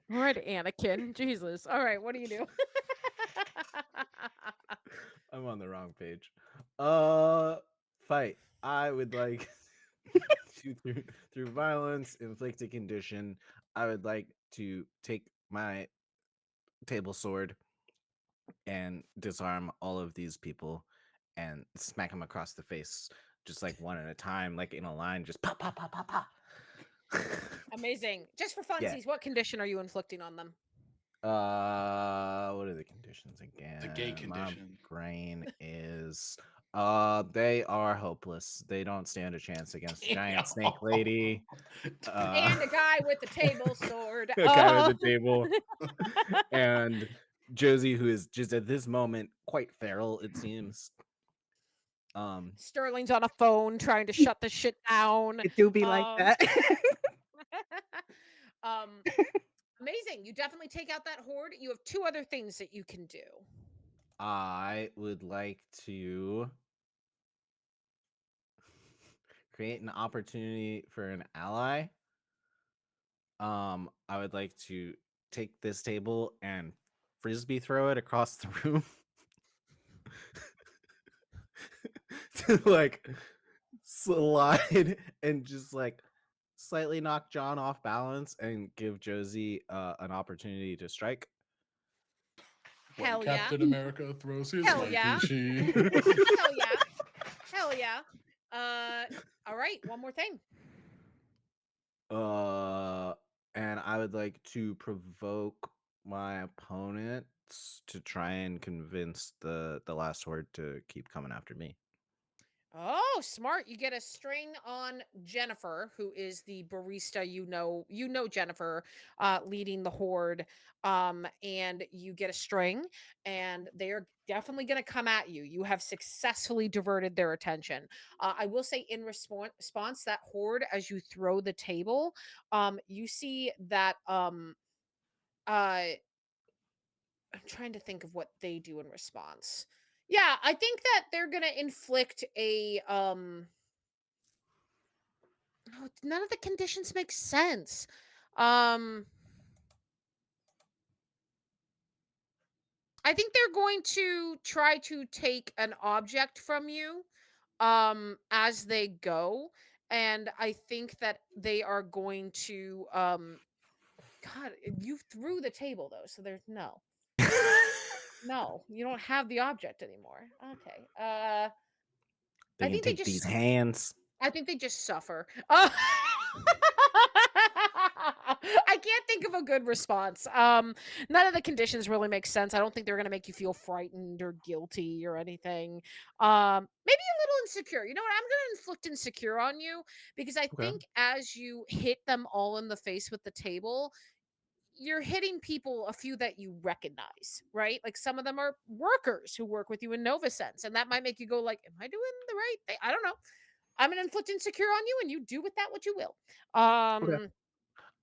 right, Anakin. Jesus. All right, what do you do? I'm on the wrong page. Fight. I would like to through violence, inflict a condition. I would like to take my table sword and disarm all of these people and smack them across the face, just like one at a time, like in a line, just pop, pop, pop, pop, pop. Amazing. Just for Yeah. funsies, what condition are you inflicting on them? What are the conditions The gay again? My condition. brain is they are hopeless. They don't stand a chance against a giant snake lady. And a guy with the table sword. A guy with a table. And Josie, who is just at this moment quite feral, it seems. Sterling's on a phone trying to shut the shit down. It do be like Um, that. um, amazing. You definitely take out that horde. You have two other things that you can do. I would like to create an opportunity for an ally. I would like to take this table and frisbee throw it across the room to like slide and just like slightly knock John off balance and give Josie an opportunity to strike. When Hell yeah. Captain America throws his Hell mighty yeah. sheet. Hell yeah. Hell yeah. All right, one more thing. Uh, and I would like to provoke my opponents to try and convince the last horde to keep coming after me. Oh, smart. You get a string on Jennifer, who is the barista. You know Jennifer leading the horde. And you get a string, and they're definitely going to come at you. You have successfully diverted their attention. I will say, in response, that horde, as you throw the table, you see that uh I'm trying to think of what they do in response. Yeah, I think that they're going to inflict a no, none of the conditions make sense. Um, I think they're going to try to take an object from you as they go, and I think that they are going to God, you threw the table though, so there's no, you don't have the object anymore. Okay. They I can think they take these just hands. I think they just suffer. I can't think of a good response. None of the conditions really make sense. I don't think they're going to make you feel frightened or guilty or anything. Maybe a little insecure. You know what? I'm going to inflict insecure on you because I Okay. think as you hit them all in the face with the table, you're hitting people, a few that you recognize, right? Like some of them are workers who work with you in Nova Sense, and that might make you go like, "Am I doing the right thing?" I don't know. I'm gonna inflict insecure on you, and you do with that what you will. Okay.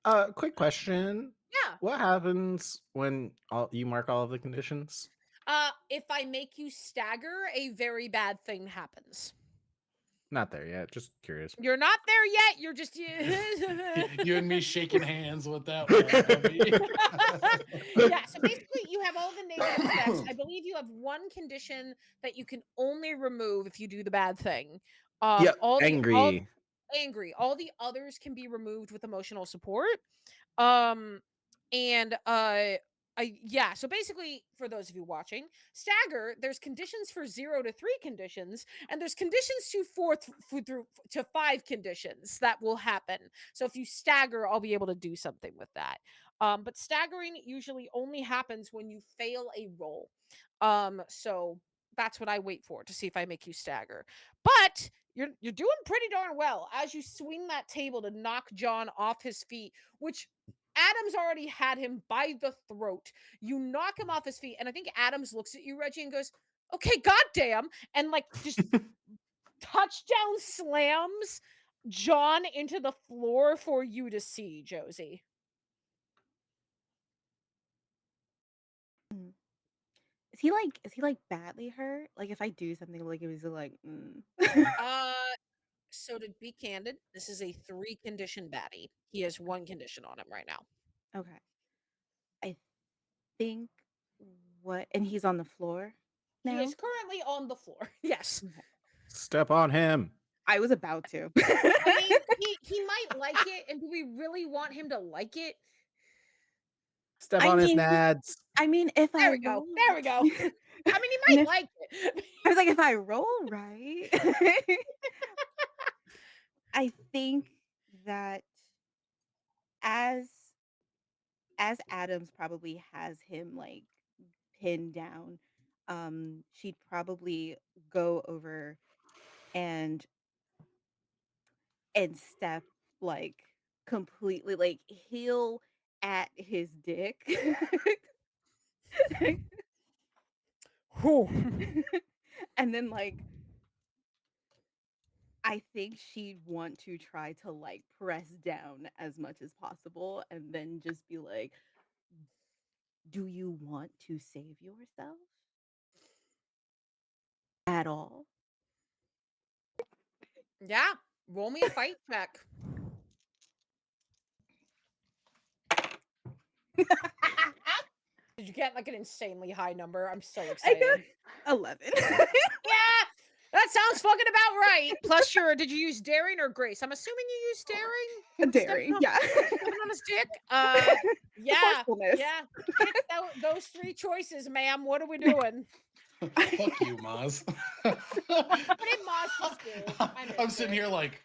Um, Quick question. yeah. What happens when you mark all of the conditions? If I make you stagger, a very bad thing happens. Not there yet. Just curious. You're not there yet. You're just You and me shaking hands with that one, Abby. yeah. So basically, you have all the negative effects. I believe you have one condition that you can only remove if you do the bad thing. Yep. All Angry. angry. All the others can be removed with emotional support. Um, and yeah, so basically, for those of you watching, stagger, there's conditions for 0 to 3 conditions, and there's conditions to through to 5 conditions that will happen. So if you stagger, I'll be able to do something with that. But staggering usually only happens when you fail a roll. So that's what I wait for to see if I make you stagger. But you're doing pretty darn well as you swing that table to knock John off his feet, which Adams already had him by the throat. You knock him off his feet, and I think Adams looks at you, Reggie, and goes, okay, goddamn, and like just touchdown slams John into the floor for you to see, Josie. Mm. Is he like badly hurt? Like if I do something like it was like Uh, so to be candid, this is a 3 condition baddie. He has 1 condition on him right now. Okay. I think what and he's on the floor He is now? currently on the floor. Yes. Okay. Step on him. I was about to. I mean, he might like it, and do we really want him to like it? Step I on his mean nads. I mean, if I There we go. roll There we go. I mean, he and might if like it. I was like, if I roll right, I think that as Adams probably has him like pinned down, she'd probably go over and step like completely like heel at his dick. Whew. And then like I think she'd want to try to like press down as much as possible and then just be like, "Do you want to save yourself at all?" Yeah. Roll me a fight check. Did you get like an insanely high number? I'm so I excited. got 11. Yeah, that sounds fucking about right. Plus, sure, did you use daring or grace? I'm assuming you used daring with Daring, yeah. stepping on his dick. The Yeah, forcefulness. yeah. Pick those 3 choices, ma'am. What are we doing? Fuck you, Maz. What did Moz just do? I I'm missed sitting it. here like,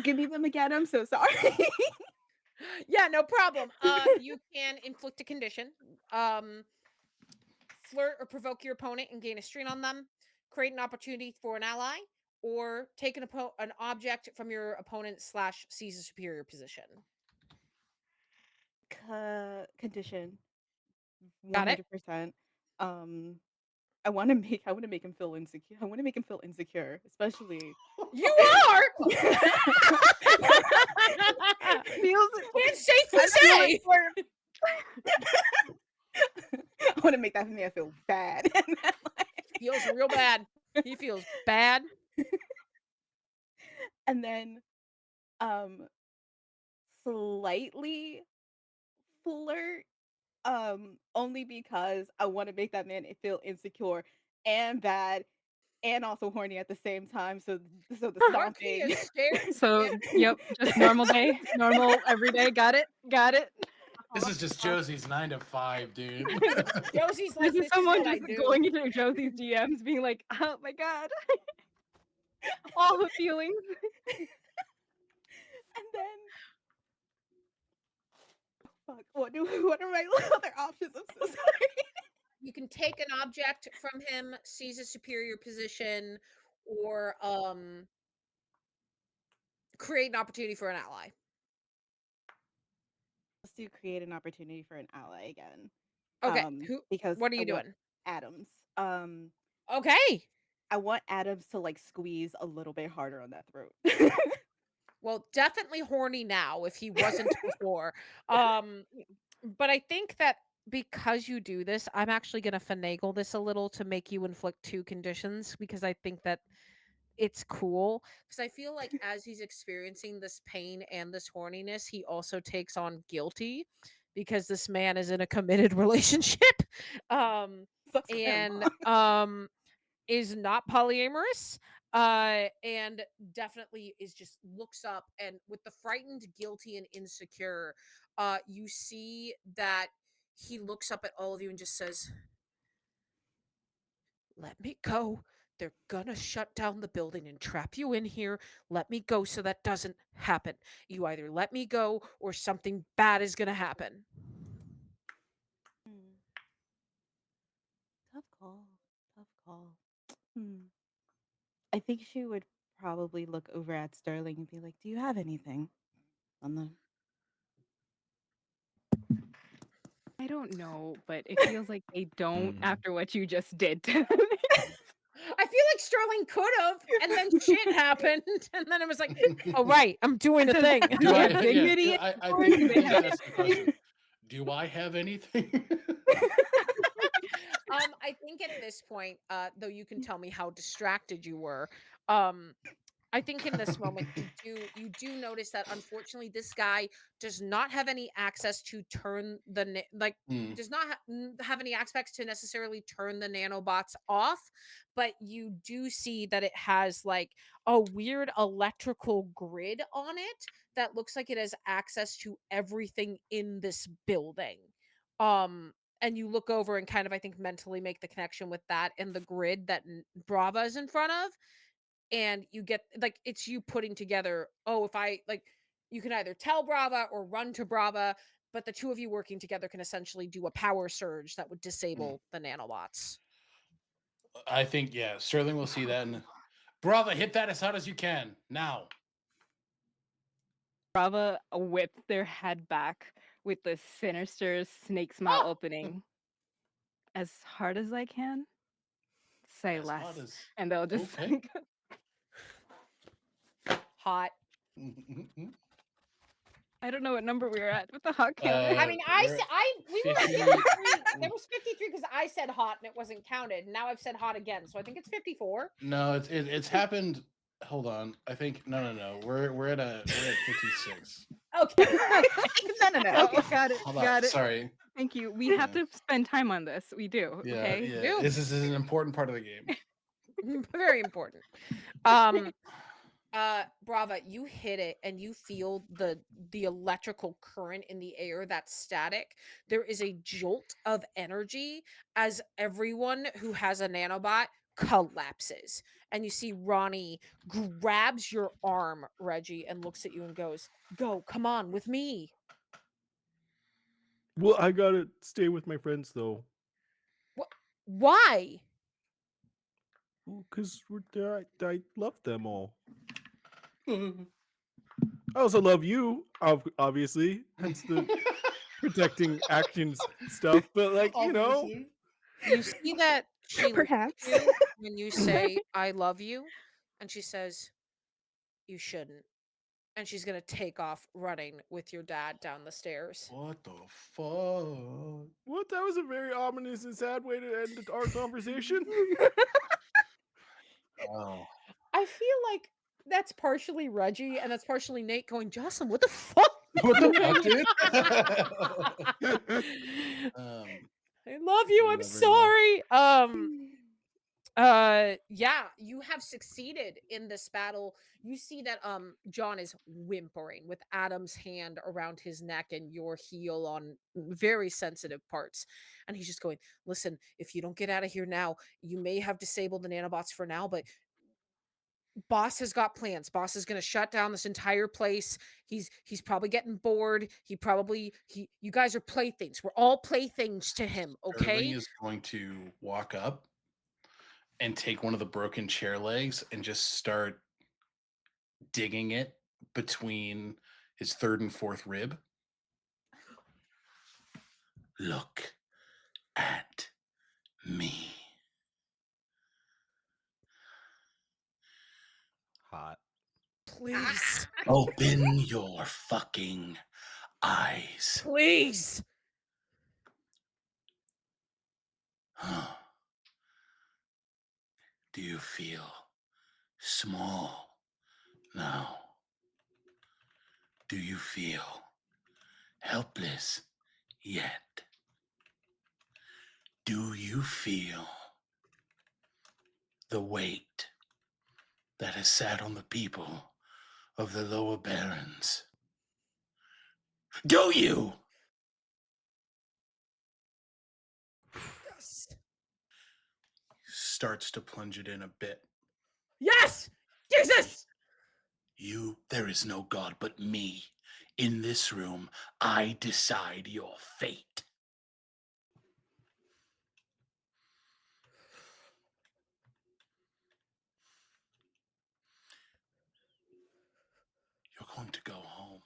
Give me them again. I'm so sorry. Yeah, no problem. You can inflict a condition. Um, Flirt or provoke your opponent and gain a strain on them, create an opportunity for an ally, or take an object from your opponent slash seize a superior position. Condition Got it? 100%. Um, I want to make him feel insecure. I want to make him feel insecure, especially You are! feels Can't safely I feel like say! we're I want to make that man feel bad. And then, Feels real bad. He feels bad. and then um slightly flirt only because I want to make that man feel insecure and bad and also horny at the same time. So the Mark, he stomping. is scared So, stiff. yep, just normal day, normal everyday. Got it. Got it. this is just Josie's 9 to 5, dude. Josie's This like, is this is someone what I just do. going into Josie's DMs, being like, "Oh my god, all the feelings." And then fuck, what are my other options? I'm so sorry. You can take an object from him, seize a superior position, or create an opportunity for an ally. Let's do create an opportunity for an ally again. Okay, who Because what are I you want doing? Adams. Um, Okay. I want Adams to like squeeze a little bit harder on that throat. Well, definitely horny now if he wasn't before. Um, but I think that because you do this, I'm actually going to finagle this a little to make you inflict 2 conditions because I think that it's cool. Because I feel like as he's experiencing this pain and this horniness, he also takes on guilty because this man is in a committed relationship. Um, Sucks for him, and huh? is not polyamorous and definitely is just looks up and with the frightened, guilty, and insecure, you see that he looks up at all of you and just says, let me go. They're gonna shut down the building and trap you in here. Let me go so that doesn't happen. You either let me go or something bad is gonna happen. Hmm, tough call. Tough call. Hmm. I think she would probably look over at Sterling and be like, "Do you have anything on the?" I don't know, but it feels like they don't Mhm. after what you just did to me. I feel like Sterling could have, and then shit happened, and then it was like, "Oh right, I'm doing the Does thing." does Do he I? have Yeah, dignity I anymore? think Do we they need have to ask the anything? question. Do I have anything? I think at this point, though you can tell me how distracted you were, um, I think in this moment you do notice that unfortunately this guy does not have any access to turn the Hmm. does not have any aspects to necessarily turn the nanobots off, but you do see that it has like a weird electrical grid on it that looks like it has access to everything in this building. Um and you look over and kind of I think mentally make the connection with that and the grid that Brava is in front of, and you get like it's you putting together, oh, if I like you can either tell Brava or run to Brava, but the two of you working together can essentially do a power surge that would Hmm. disable the nanobots. I think yeah, Sterling will see that. And Brava, hit that as hard as you can now. Brava whipped their head back with this sinister snake's mouth Oh, opening. As hard as I can? Say As hard less. as And they'll just okay. like hot. I don't know what number we were at with the hot count. I mean, We're at I we were at 50. 53. There was 53 because I said hot and it wasn't counted. And now I've said hot again. So I think it's 54. No, it's happened. Hold on. I think no. We're at 56. Okay. No, no, no. Okay, got it, Hold on. got it. Sorry. Thank you. We have Yeah. to spend time on this. We do, Yeah, okay? yeah. Do. This is an important part of the game. Very important. Um Brava, you hit it and you feel the electrical current in the air, that static. There is a jolt of energy as everyone who has a nanobot collapses. And you see Ronnie grabs your arm, Reggie, and looks at you and goes, "Go, come on with me." Well, I gotta stay with my friends though, Wh- Why? because I love them all. I also love you, obviously. Hence the protecting actions stuff. But like, Obviously. You see that she looks at Perhaps. you when you say, "I love you," and she says, "You shouldn't." And she's gonna take off running with your dad down the stairs. What the fuck? what? That was a very ominous and sad way to end our conversation. Oh. I feel like that's partially Reggie and that's partially Nate going, "Jocelyn, what the fuck?" What the fuck, dude? um, I love you. you I'm never know. sorry. Yeah, you have succeeded in this battle. You see that John is whimpering with Adam's hand around his neck and your heel on very sensitive parts. And he's just going, "Listen, if you don't get out of here now, you may have disabled the nanobots for now, but Boss has got plans. Boss is going to shut down this entire place. He's probably getting bored. He you guys are playthings. We're all playthings to him, Sterling okay?" is going to walk up and take one of the broken chair legs and just start digging it between his third and fourth rib. Look at me. Hot. Please. Open your fucking eyes. Please. Do you feel small now? Do you feel helpless yet? Do you feel the weight that has sat on the people of the lower barons? Do you? Yes. Starts to plunge it in a bit. Yes. Jesus. There is no God but me. In this room, I decide your fate. You're going to go home.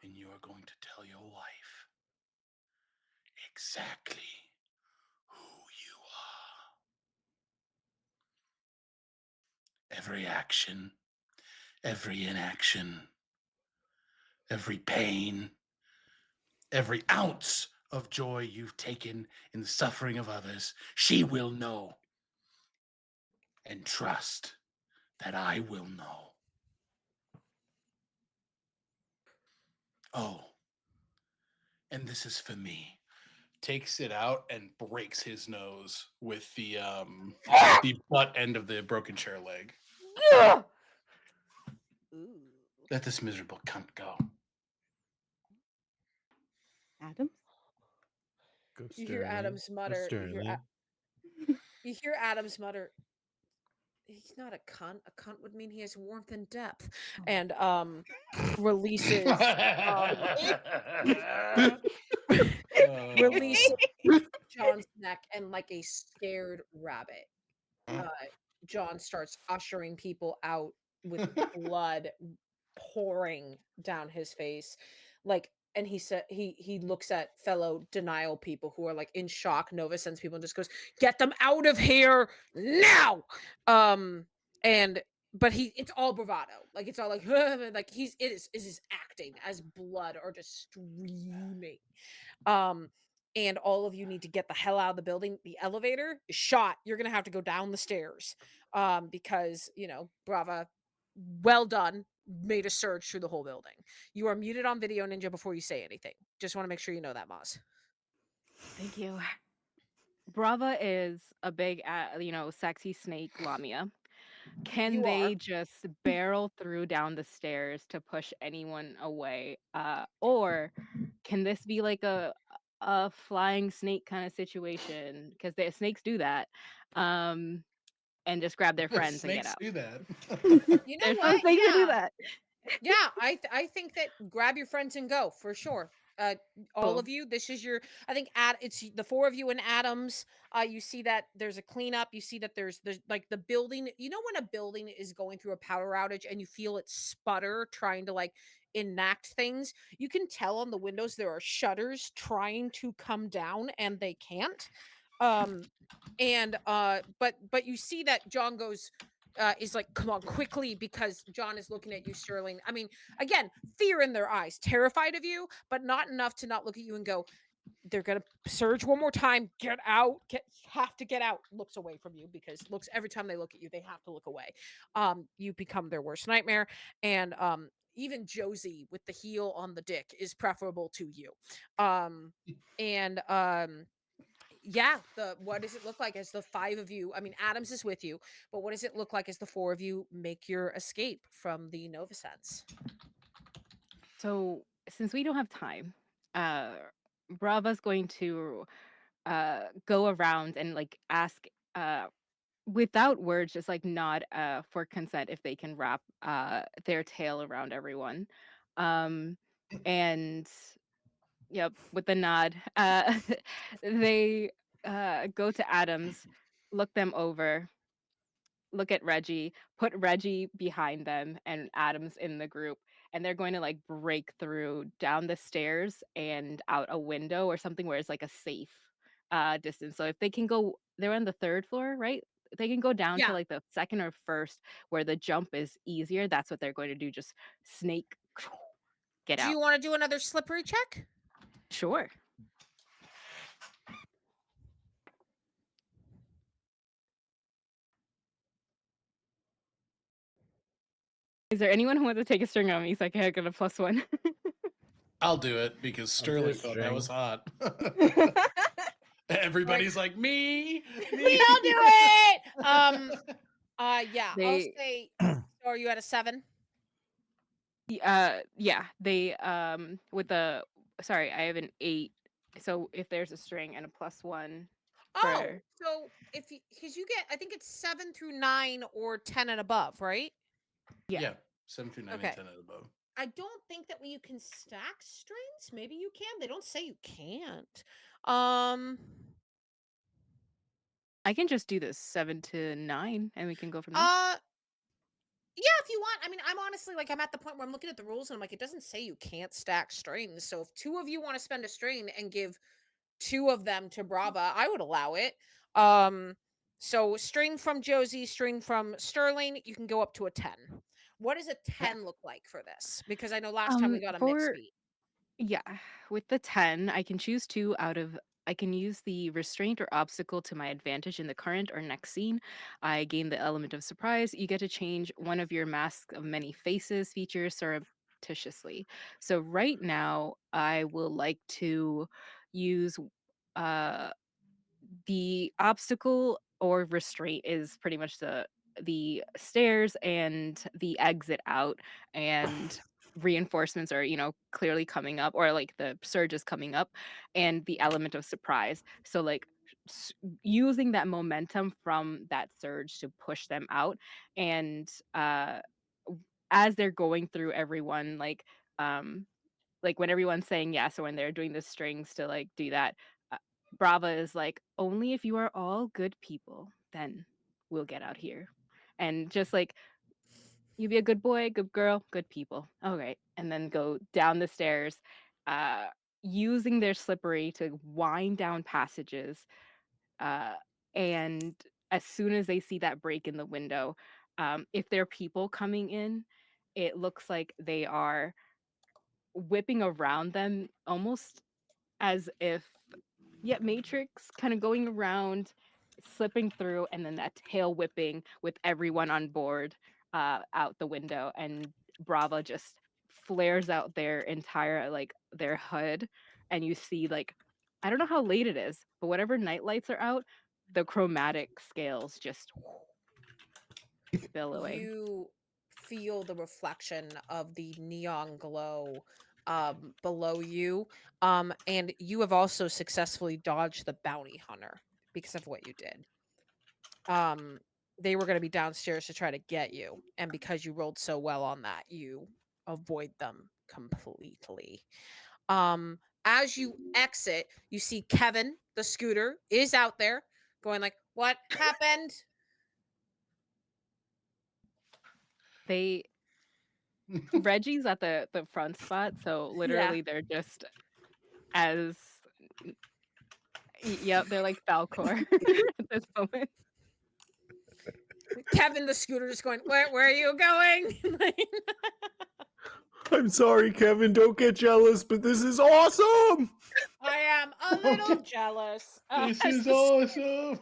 And you are going to tell your wife exactly who you are. Every action, every inaction, every pain, every ounce of joy you've taken in the suffering of others, she will know. And trust that I will know. Oh, and this is for me. Takes it out and breaks his nose with the butt end of the broken chair leg. Ooh. Let this miserable cunt go. Adams? Go You hear Sterling. Adams Go mutter. Sterling. You hear Adams mutter. He's not a cunt. A cunt would mean he has warmth and depth. And releases releases John's neck and like a scared rabbit. uh, John starts ushering people out with blood pouring down his face. Like, and he said he looks at fellow denial people who are like in shock, Nova sends people and just goes, "Get them out of here now!" And but it's all bravado. Like it's all like like it is acting as blood are just streaming. Um, and all of you need to get the hell out of the building. The elevator is shot. You're gonna have to go down the stairs. Because Brava, well done, made a surge through the whole building. You are muted on Video Ninja before you say anything. Just want to make sure you know that, Moz. Thank you. Brava is a big, sexy snake Lamia. Can You are. they just barrel through down the stairs to push anyone away? Or can this be like a flying snake kind of situation? Because the snakes do that, um, and just grab their friends and get Snakes out. do that. You know There's some what? snakes that do Yeah. that. Yeah, I think that grab your friends and go for sure. All Cool. of you. This is your. I think it's the four of you and Adams. You see that there's a cleanup. You see that there's like the building. You know when a building is going through a power outage and you feel it sputter trying to like enact things. You can tell on the windows there are shutters trying to come down and they can't. Um, but you see that John goes. Is like, come on quickly because John is looking at you, Sterling. I mean, again, fear in their eyes, terrified of you, but not enough to not look at you and go, they're gonna surge one more time. Get out. Have to get out. Looks away from you because looks every time they look at you, they have to look away. You become their worst nightmare, and even Josie with the heel on the dick is preferable to you. Um, and yeah, the what does it look like as the five of you? I mean, Adams is with you, but what does it look like as the four of you make your escape from the Nova Sense? So since we don't have time, uh, Brava's going to go around and like ask uh without words, just like nod for consent if they can wrap their tail around everyone. Um and yep, with the nod. They go to Adams, look them over, look at Reggie, put Reggie behind them and Adams in the group, and they're going to like break through down the stairs and out a window or something where it's like a safe distance. So if they can go, they're on the third floor, right? They can go down to Yeah. like the second or first where the jump is easier. That's what they're going to do. Just snake, get Do out. you want to do another slippery check? Sure. Is there anyone who wants to take a string on me so I can get a plus one? I'll do it because I'll do a Sterling thought that was string. hot. All right, Everybody's like, me, we me. all do it. Yeah, I'll They say. So are you at a 7? Yeah, they with the sorry, I have an 8. So if there's a string and a plus 1 Oh, for so if you because you get, I think it's 7 through 9 or 10 and above, right? yeah. Yeah, 7 through 9 and Okay. 10 and above. I don't think that you can stack strings. Maybe you can. They don't say you can't. Um. I can just do this 7 to 9 and we can go from there. Uh. Yeah, if you want. I mean, I'm honestly like I'm at the point where I'm looking at the rules and I'm like, it doesn't say you can't stack strings. So if two of you want to spend a string and give 2 of them to Brava, I would allow it. Um, so string from Josie, string from Sterling, you can go up to a 10. What does a Okay. 10 look like for this? Because I know last time we got a mixed For beat. Yeah, with the 10, I can choose 2 out of I can use the restraint or obstacle to my advantage in the current or next scene. I gain the element of surprise. You get to change one of your mask of many faces features surreptitiously. So right now, I will like to use uh the obstacle or restraint is pretty much the stairs and the exit out, and reinforcements are, clearly coming up, or like the surge is coming up, and the element of surprise. So like s- using that momentum from that surge to push them out, and as they're going through everyone, um like, when everyone's saying yes, or when they're doing the strings to, like, do that, uh, Brava is like, "Only if you are all good people, then we'll get out here." And just like, "You be a good boy, good girl, good people. Alright." And then go down the stairs, uh, using their slippery to wind down passages, uh, and as soon as they see that break in the window, if there are people coming in, it looks like they are whipping around them almost as if, yeah, Matrix kinda going around, slipping through, and then that tail whipping with everyone on board, out the window, and Brava just flares out their entire, like, their hood, and you see, like, I don't know how late it is, but whatever night lights are out, the chromatic scales just billowing. You feel the reflection of the neon glow below you, and you have also successfully dodged the bounty hunter because of what you did. um they were going to be downstairs to try to get you, and because you rolled so well on that, you avoid them completely. As you exit, you see Kevin the scooter is out there going like, what happened? They Reggie's at the front spot, so Yeah. literally they're just as yep, they're like Falcor at this moment. Kevin the scooter just going, where are you going? Like, I'm sorry, Kevin. Don't get jealous, but this is awesome. I am a Okay, little jealous. this is awesome.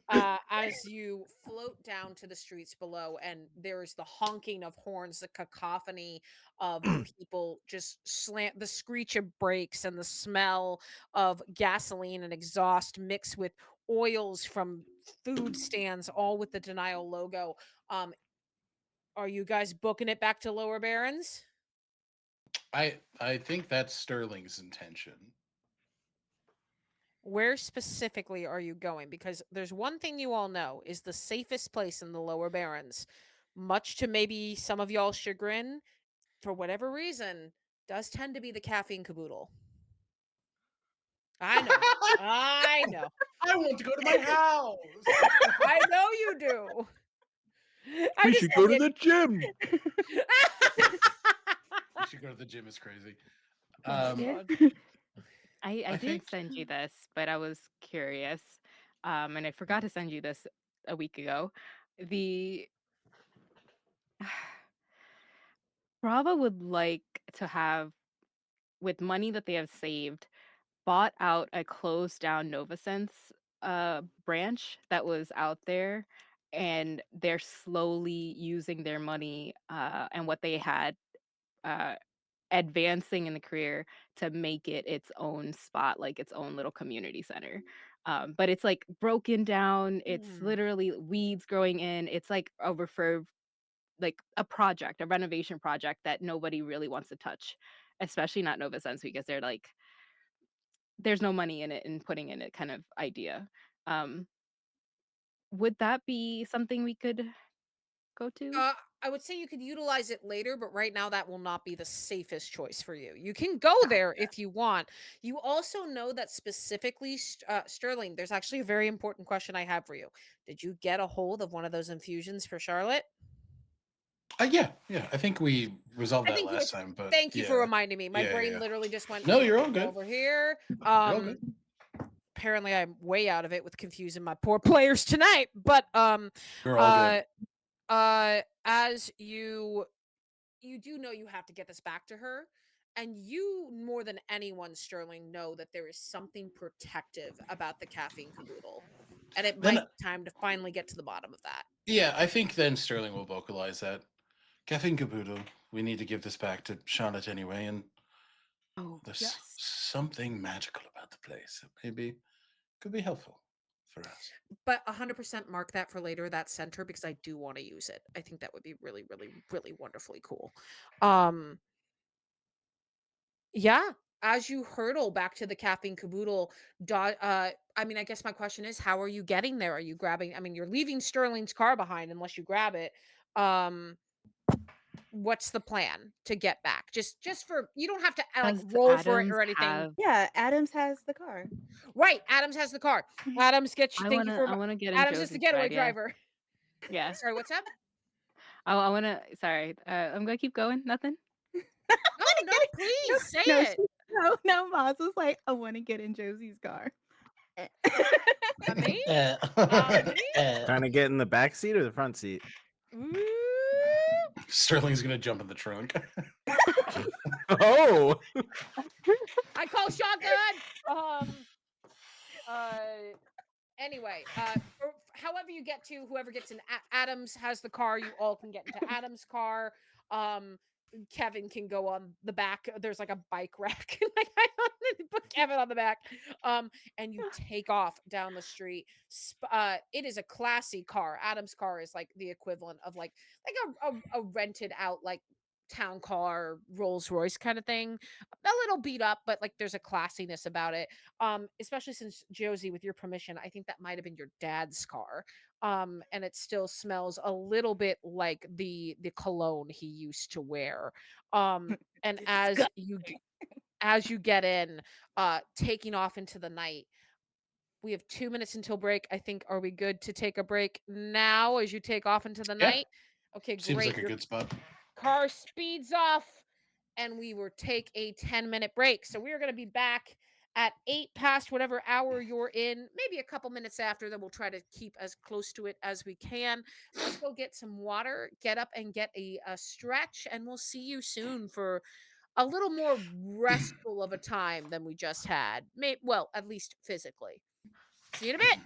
As you float down to the streets below, and there's the honking of horns, the cacophony of people just slant, the screech of brakes, and the smell of gasoline and exhaust mixed with oils from food stands, all with the Denial logo. Um, are you guys booking it back to Lower Barons? I think that's Sterling's intention. Where specifically are you going? Because there's one thing you all know is the safest place in the Lower Barrens, much to maybe some of y'all's chagrin, for whatever reason, does tend to be the caffeine caboodle. I know. I know. I want to go to my house. I know you do. I We just should think go to the gym. it. You should go to the gym. It's crazy. Oh my Um, god. I I didn't think send you this, but I was curious, and I forgot to send you this a week ago. The Brava would like to have, with money that they have saved, bought out a closed down Novasense branch that was out there, and they're slowly using their money and what they had uh, advancing in the career to make it its own spot, like its own little community center. But it's like broken down. It's Mm. literally weeds growing in. It's like like a project, a renovation project that nobody really wants to touch, especially not Nova Sense because they're like, there's no money in it and putting in it kind of idea. Um, would that be something we could go to? I would say you could utilize it later, but right now that will not be the safest choice for you. You can go there Gotcha. if you want. You also know that specifically, Sterling, there's actually a very important question I have for you. Did you get a hold of one of those infusions for Charlotte? yeah, yeah. I think we resolved I that think last it's time, but thank you for yeah, reminding me. My yeah, brain yeah. literally just went No, you're all go good. over here. You're all good. apparently I'm way out of it with confusing my poor players tonight. But You're all good. uh as you do know you have to get this back to her, and you more than anyone, Sterling, know that there is something protective about the caffeine caboodle, and it Then, might be time to finally get to the bottom of that. yeah, I think then Sterling will vocalize that. Caffeine Caboodle, we need to give this back to Charlotte anyway, and Oh, there's yes. something magical about the place that maybe could be helpful for us. But 100% mark that for later, that center, because I do want to use it. I think that would be really, really, really wonderfully cool. Um, yeah. As you hurtle back to the caffeine caboodle, I mean, I guess my question is, how are you getting there? Are you grabbing? I mean, you're leaving Sterling's car behind unless you grab it. Um, what's the plan to get back? Just for you don't have to like Does roll for it Adams or anything. have Yeah, Adams has the car. Right. Adams has the car. Adams gets you. Thank you for I wanna get in Adams is the Josie's getaway ride, yeah. driver. Yeah. Sorry, what's up? I wanna sorry, I'm gonna keep going, nothing? I No, wanna no, get in please say no, it. no, Maz was like, "I wanna get in Josie's car." Eh. Me? Uh, Me? Trying to get in the back seat or the front seat? Ooh. Sterling's gonna jump in the trunk. Oh, I call shotgun. Uh Anyway, or however you get to whoever gets in Adams has the car, you all can get into Adams' car. Um, Kevin can go on the back. There's like a bike rack. Like I put Kevin on the back. And you take off down the street. It is a classy car. Adams' car is like the equivalent of like a rented out like town car Rolls Royce kind of thing. A little beat up, but like there's a classiness about it. Especially since Josie, with your permission, I think that might have been your dad's car. And it still smells a little bit like the cologne he used to wear. And Disgusting. as you get in, taking off into the night, we have 2 minutes until break. I think, are we good to take a break now as you take off into the Yeah, night? Okay, seems great. like a Your good spot. car speeds off and we will take a 10-minute break. So we are going to be back at 8 past whatever hour you're in, maybe a couple minutes after. Then we'll try to keep as close to it as we can. Let's go get some water, get up and get a stretch, and we'll see you soon for a little more restful of a time than we just had. Well, at least physically. See you in a bit.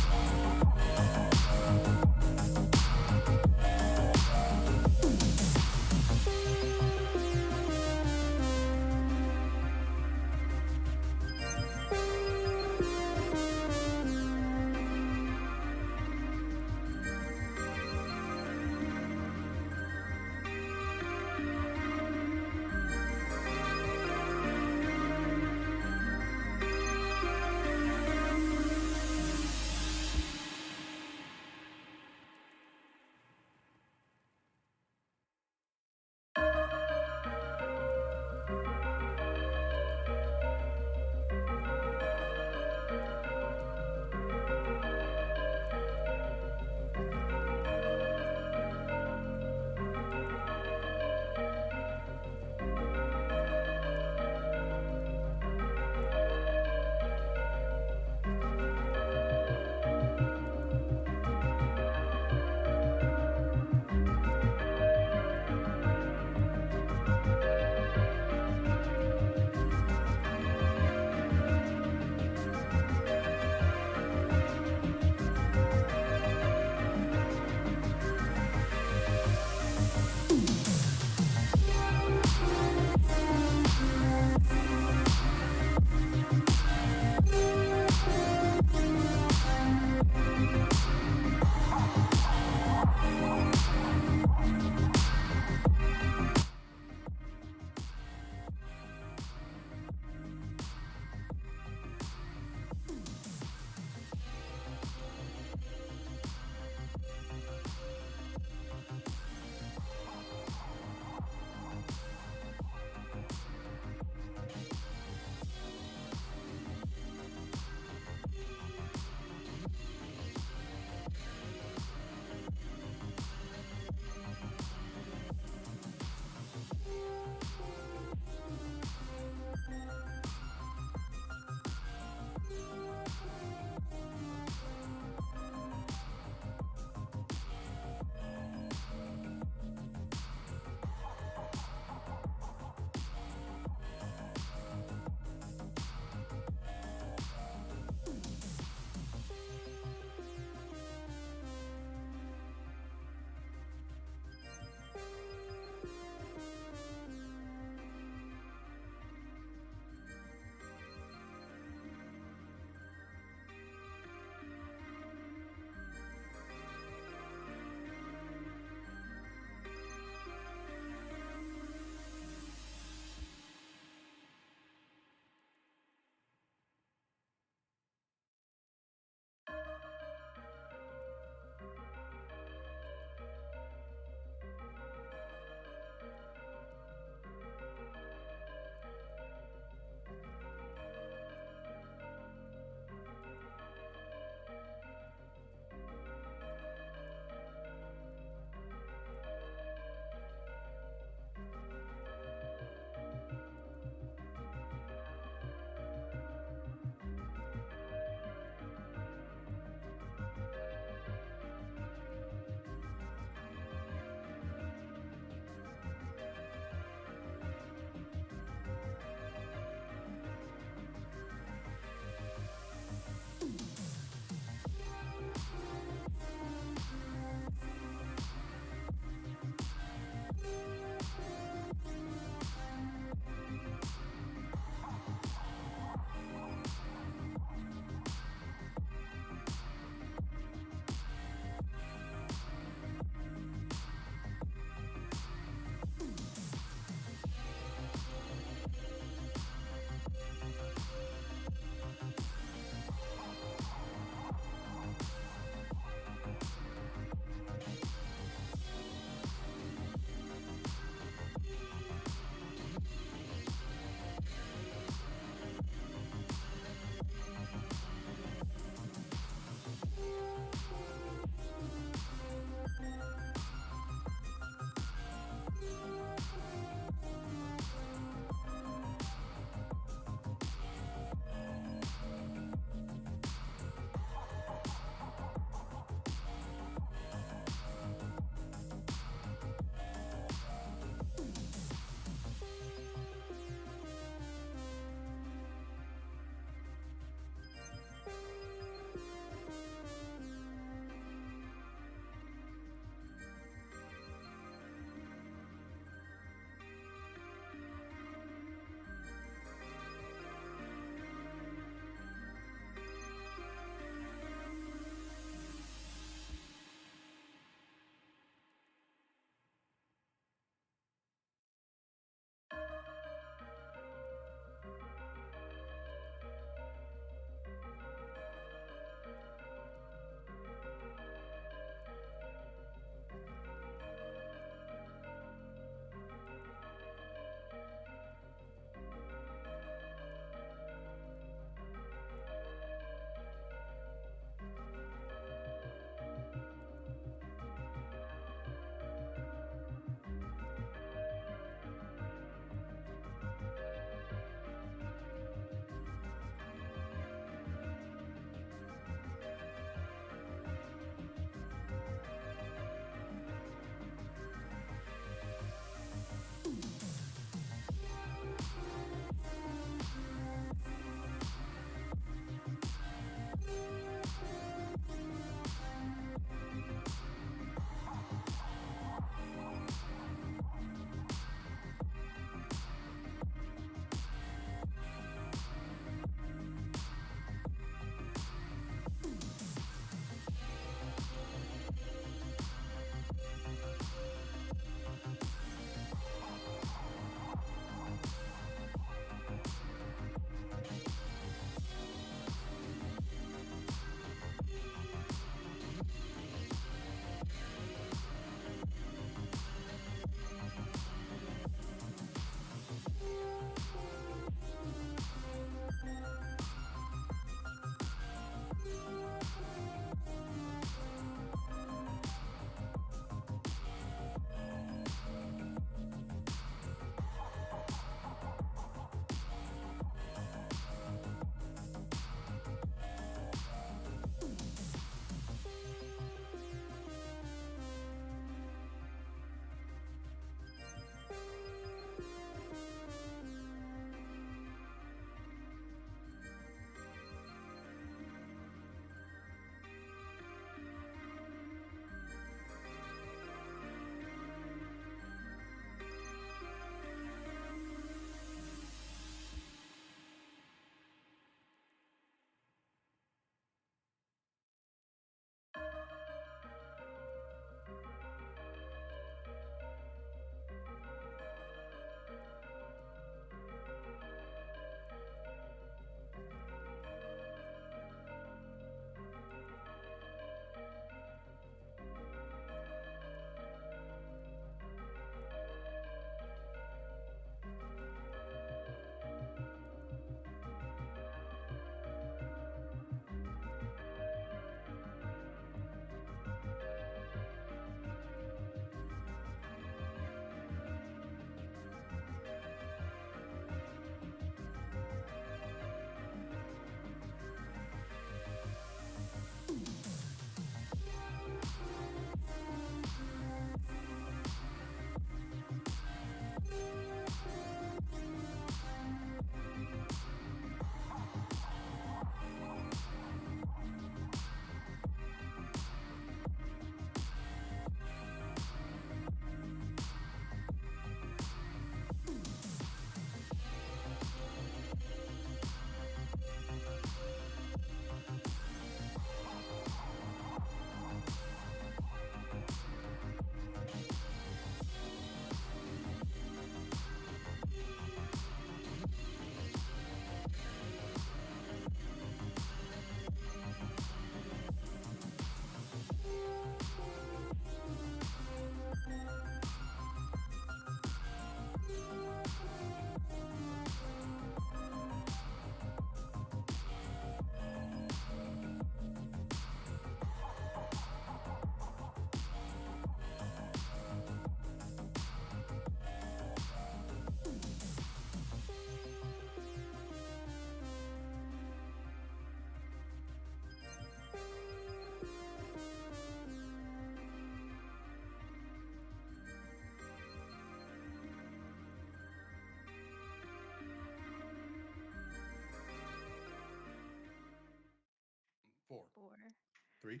Three,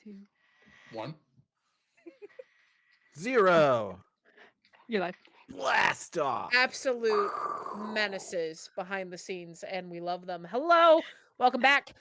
Two. one. 0. You're like, Blast off. Absolute menaces behind the scenes, and we love them. Hello, welcome back.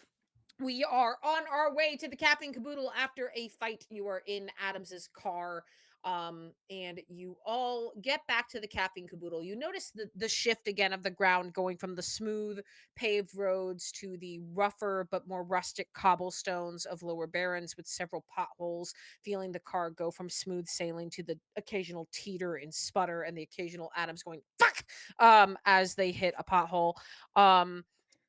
We are on our way to the Caffeine Caboodle after a fight. You are in Adams's car, and you all get back to the Caffeine Caboodle. You notice the shift again of the ground going from the smooth paved roads to the rougher but more rustic cobblestones of Lower Barrens with several potholes, feeling the car go from smooth sailing to the occasional teeter and sputter and the occasional Adams going fuck as they hit a pothole.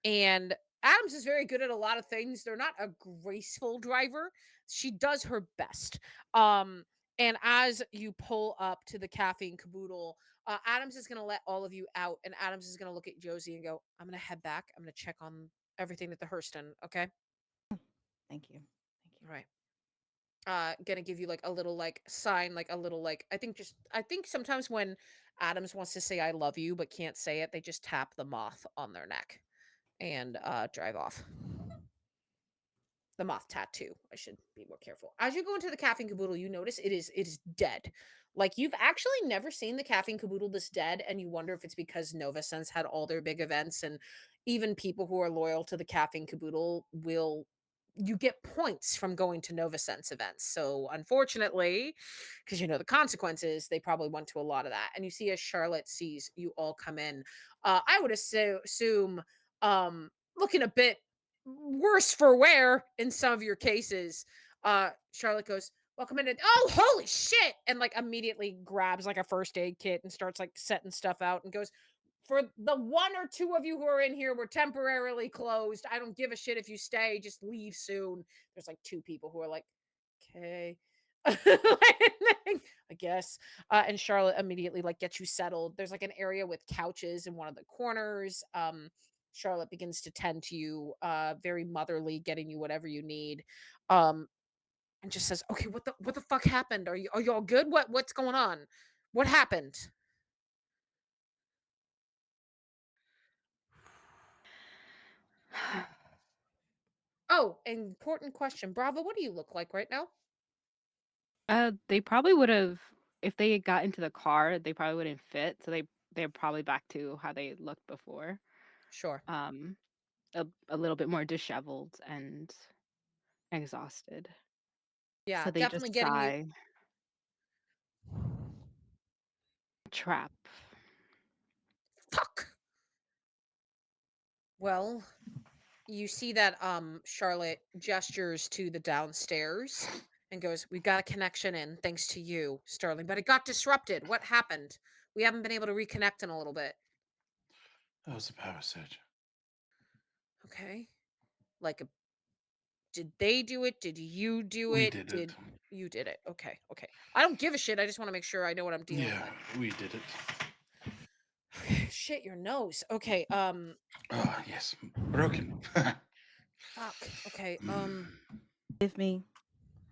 And Adams is very good at a lot of things. They're not a graceful driver. She does her best. And as you pull up to the Caffeine Caboodle, Adams is going to let all of you out, and Adams is going to look at Josie and go, "I'm going to head back. I'm going to check on everything at the Hurston. Okay, Thank you. Thank you. all right." Gonna give you like a little like sign, like a little like I think sometimes when Adams wants to say I love you but can't say it, they just tap the moth on their neck and drive off. The moth tattoo. I should be more careful. As you go into the Caffeine Caboodle, you notice it is dead. Like you've actually never seen the Caffeine Caboodle this dead, and you wonder if it's because Nova Sense had all their big events, and even people who are loyal to the Caffeine Caboodle will you get points from going to Nova Sense events. So unfortunately, because you know the consequences, they probably went to a lot of that. And you see as Charlotte sees you all come in, I would assume looking a bit worse for wear in some of your cases. Charlotte goes, "Welcome in." And, oh, holy shit! And like immediately grabs like a first aid kit and starts like setting stuff out and goes, "For the one or two of you who are in here, we're temporarily closed. I don't give a shit if you stay. Just leave soon." There's like two people who are like, "Okay." I guess. And Charlotte immediately like gets you settled. There's like an area with couches in one of the corners. Charlotte begins to tend to you, very motherly, getting you whatever you need. Um, and just says, "Okay, what the fuck happened? Are you all good? What's going on? What happened?" Oh, important question. Bravo, what do you look like right now? they probably would have if they had got into the car, they probably wouldn't fit. So they're probably back to how they looked before. Sure. Um, a little bit more disheveled and exhausted. Yeah, So they definitely just getting you. sigh, trap. Fuck. Well, you see that Charlotte gestures to the downstairs and goes, "We've got a connection in thanks to you, Sterling, but it got disrupted. What happened? We haven't been able to reconnect in a little bit." That was a power surge. Okay. Like did they do it? Did you do We it? did it. Did you did it? Okay. Okay. I don't give a shit. I just want to make sure I know what I'm dealing Yeah, with. we did it. Okay. Shit your nose. Okay. Oh, yes. Broken. Fuck. Okay. Give me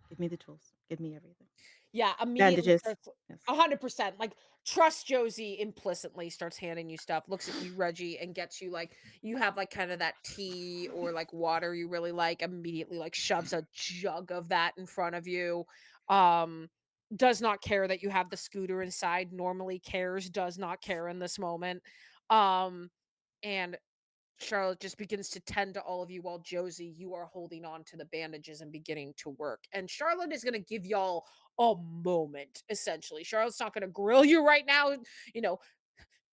give me the tools. Give me everything. Yeah, immediately Bandages. starts Yes. 100%, like, trust Josie implicitly, starts handing you stuff, looks at you, Reggie, and gets you, like you have, like, kinda that tea or, like, water you really like, immediately, like, shoves a jug of that in front of you, um, does not care that you have the scooter inside, normally cares, does not care in this moment, um, and Charlotte just begins to tend to all of you while Josie, you are holding on to the bandages and beginning to work. And Charlotte is going to give y'all a moment, essentially. Charlotte's not going to grill you right now, you know,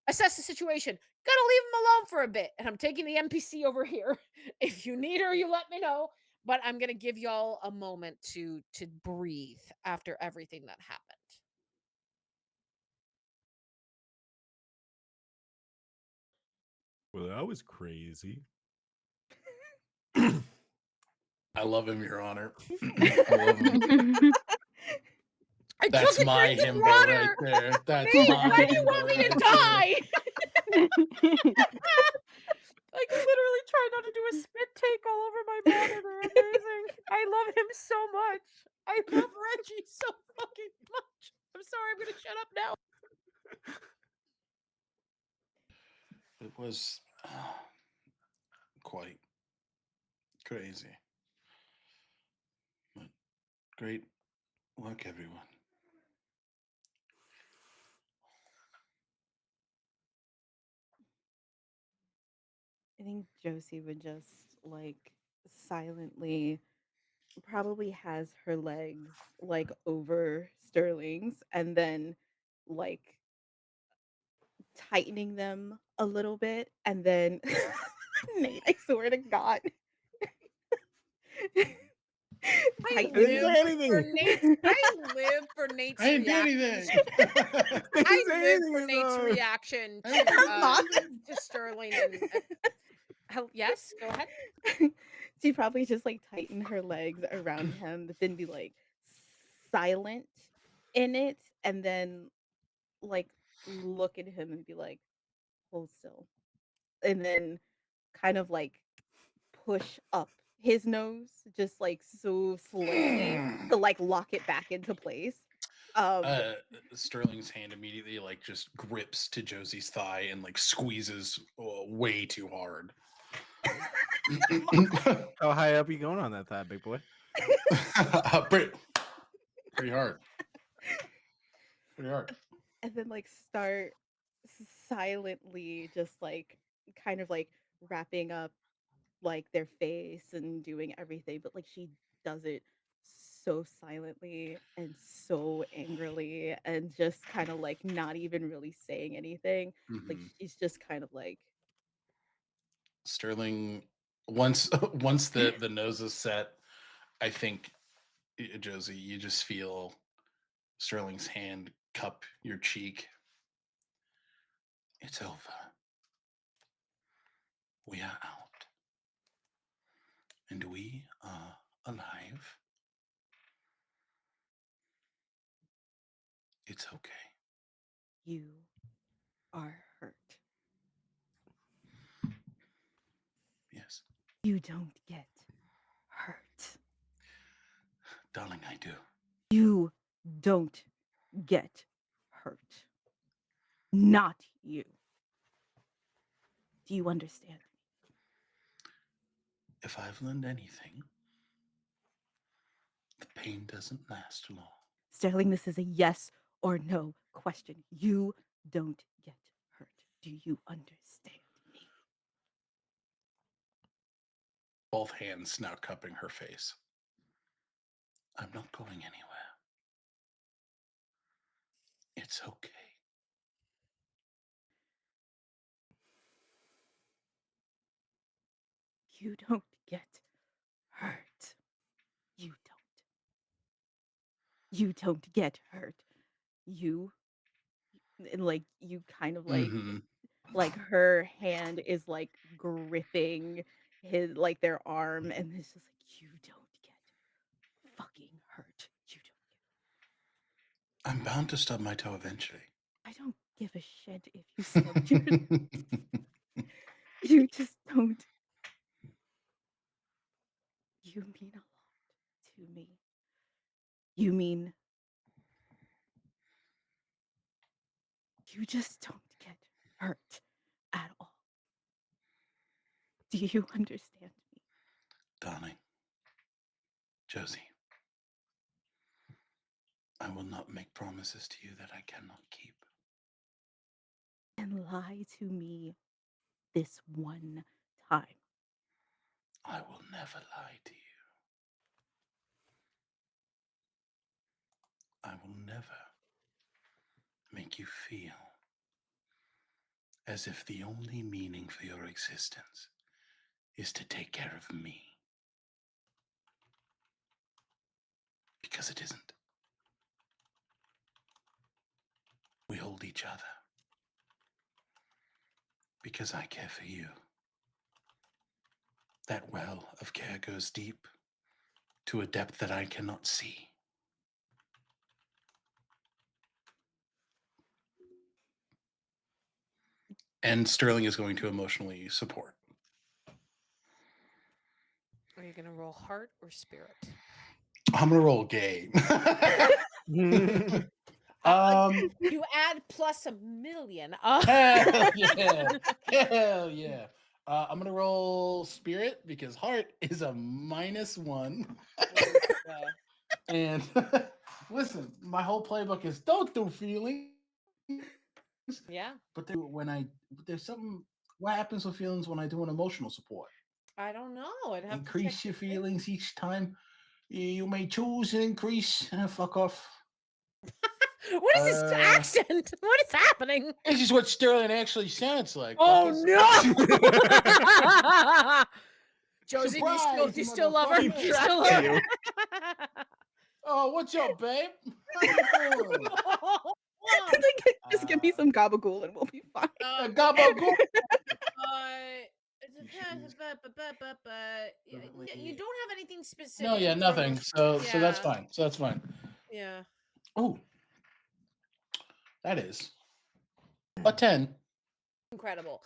assess the situation. Gonna leave him alone for a bit. And I'm taking the NPC over here. If you need her, you let me know. But I'm gonna give y'all a moment to breathe after everything that happened. Well, that was crazy. I love him, Your Honor. I love him. I took That's a my drink of himbo right water. there. That's Me? my Why do you want himbo me to right there. die? Like literally trying not to do a spit take all over my monitor. Amazing. I love him so much. I love Reggie so fucking much. I'm sorry, I'm gonna shut up now. It was quite crazy. Great work, everyone. I think Josie would just like silently probably has her legs like over Sterling's and then like tightening them a little bit and then Nate, I swear to God. I I didn't tightening live say for anything. Nate's I live for I Nate's didn't do reactions. anything. I I didn't say live for anything Nate's though. reaction I didn't do Mom. anything. to Sterling and yes, go ahead. She'd probably just like tighten her legs around him, but then be like silent in it and then like look at him and be like, hold still. And then kind of like push up his nose just like so slightly to like lock it back into place. Um uh, Sterling's hand immediately like just grips to Josie's thigh and like squeezes way too hard. How high up you going on that thigh, big boy? pretty, pretty hard. Pretty hard. and then like start silently just like kind of like wrapping up like their face and doing everything, but like she does it so silently and so angrily and just kind of like not even really saying anything. Like Hmm. she's just kind of like Sterling, once once the nose is set, I think Josie, you just feel Sterling's hand cup your cheek. It's over. We are out, and we are alive. It's okay. you are hurt. Yes, You don't get hurt. darling, I do. You don't get hurt. Not you. Do you understand me? If I've learned anything, the pain doesn't last long. Sterling, this is a yes or no question. You don't get hurt. Do you understand me? Both hands now cupping her face. I'm not going anywhere. It's okay. You don't get hurt. You don't. You don't get hurt. You and like you kind of Mm-hmm. like her hand is like gripping his like their arm and it's just like you don't get fucking hurt. You don't I'm bound to stub my toe eventually. get. I don't give a shit if you stubbed your you just don't. You mean a lot to me. You mean you just don't get hurt at all. Do you understand me? Darling, Josie, I will not make promises to you that I cannot keep. And lie to me this one time. I will never lie to you. I will never make you feel as if the only meaning for your existence is to take care of me. Because it isn't. We hold each other. Because I care for you. That well of care goes deep to a depth that I cannot see. And Sterling is going to emotionally support. Are you going to roll heart or spirit? I'm gonna roll gay. Uh, um, you add plus a million. hell yeah, hell yeah. I'm gonna roll spirit because heart is a -1. What is And listen, my whole playbook is don't do feelings, but Yeah. there's something. What happens with feelings when I do an emotional support? I don't know. I'd have to check Increase the your thing. feelings each time you may choose an increase. Fuck off. What is this Uh, accent? What is happening? this is what Sterling actually sounds like, Oh fuckers. no! Josie, Surprise, do you you still love her? You Do you motherfucker! still trapped love you. her? Oh, what's up, babe? How you doing? Like, just give me Uh, some gabagool and we'll be fine. Okay. gabagool. It You should depends, use but you fluently. don't have anything No, yeah, specifically for nothing. emotion. So that's Yeah, fine. So that's fine. yeah. Oh, that is a 10. Incredible.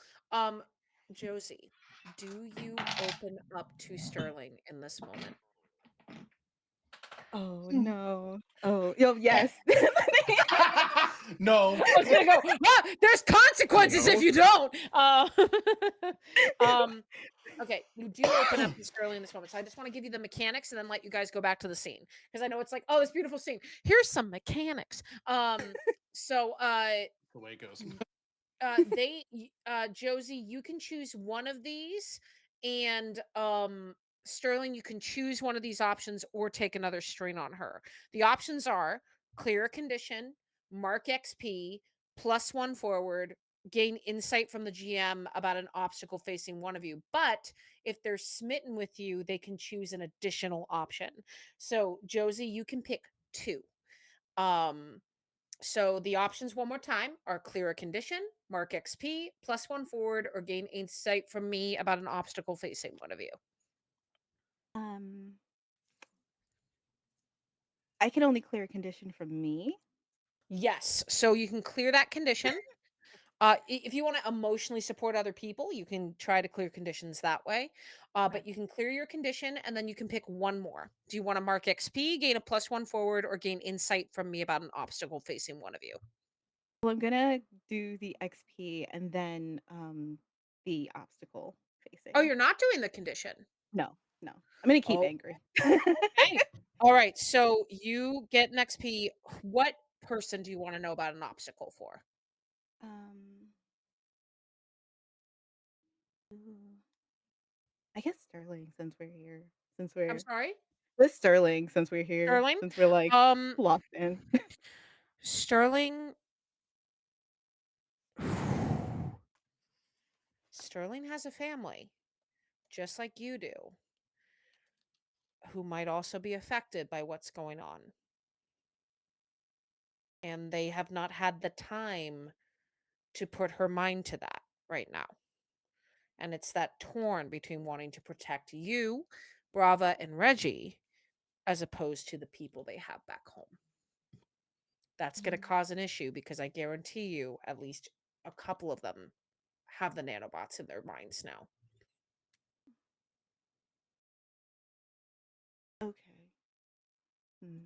Josie, do you open up to Sterling in this moment? Oh, Hmm. no. Oh, yo, Eh. yes. No. I was gonna go. Ah, there's consequences if No. you don't. Um, okay, you do open up to Sterling in this moment, so I just want to give you the mechanics and then let you guys go back to the scene because I know it's like, oh, this beautiful scene. Here's some mechanics. So The way it goes. Josie, you can choose one of these, and Sterling, you can choose one of these options or take another strain on her. The options are clear a condition, mark XP, +1 forward, gain insight from the GM about an obstacle facing one of you. But if they're smitten with you, they can choose an additional option. So Josie, you can pick two. Um so the options one more time are clear a condition, mark XP, +1 forward, or gain insight from me about an obstacle facing one of you. Um, I can only clear a condition from me. Yes. So you can clear that condition. If you want to emotionally support other people, you can try to clear conditions that way. Okay. But you can clear your condition and then you can pick one more. Do you want to mark XP, gain a +1 forward, or gain insight from me about an obstacle facing one of you? Well, I'm gonna do the XP and then, the obstacle Oh, facing. you're not doing the condition. No, no. I'm gonna keep Oh, angry. okay. All right. So you get an XP. What person do you want to know about an obstacle for? Um, ooh, I guess Sterling since we're here, since I'm we're sorry, with Sterling since we're here, Sterling. since we're, like, Um, locked in. Sterling. Sterling has a family, just like you do, who might also be affected by what's going on. And they have not had the time to put her mind to that right now. And it's that torn between wanting to protect you, Brava, and Reggie, as opposed to the people they have back home. That's going to Mm, cause an issue because I guarantee you at least a couple of them have the nanobots in their minds now. okay. Hmm.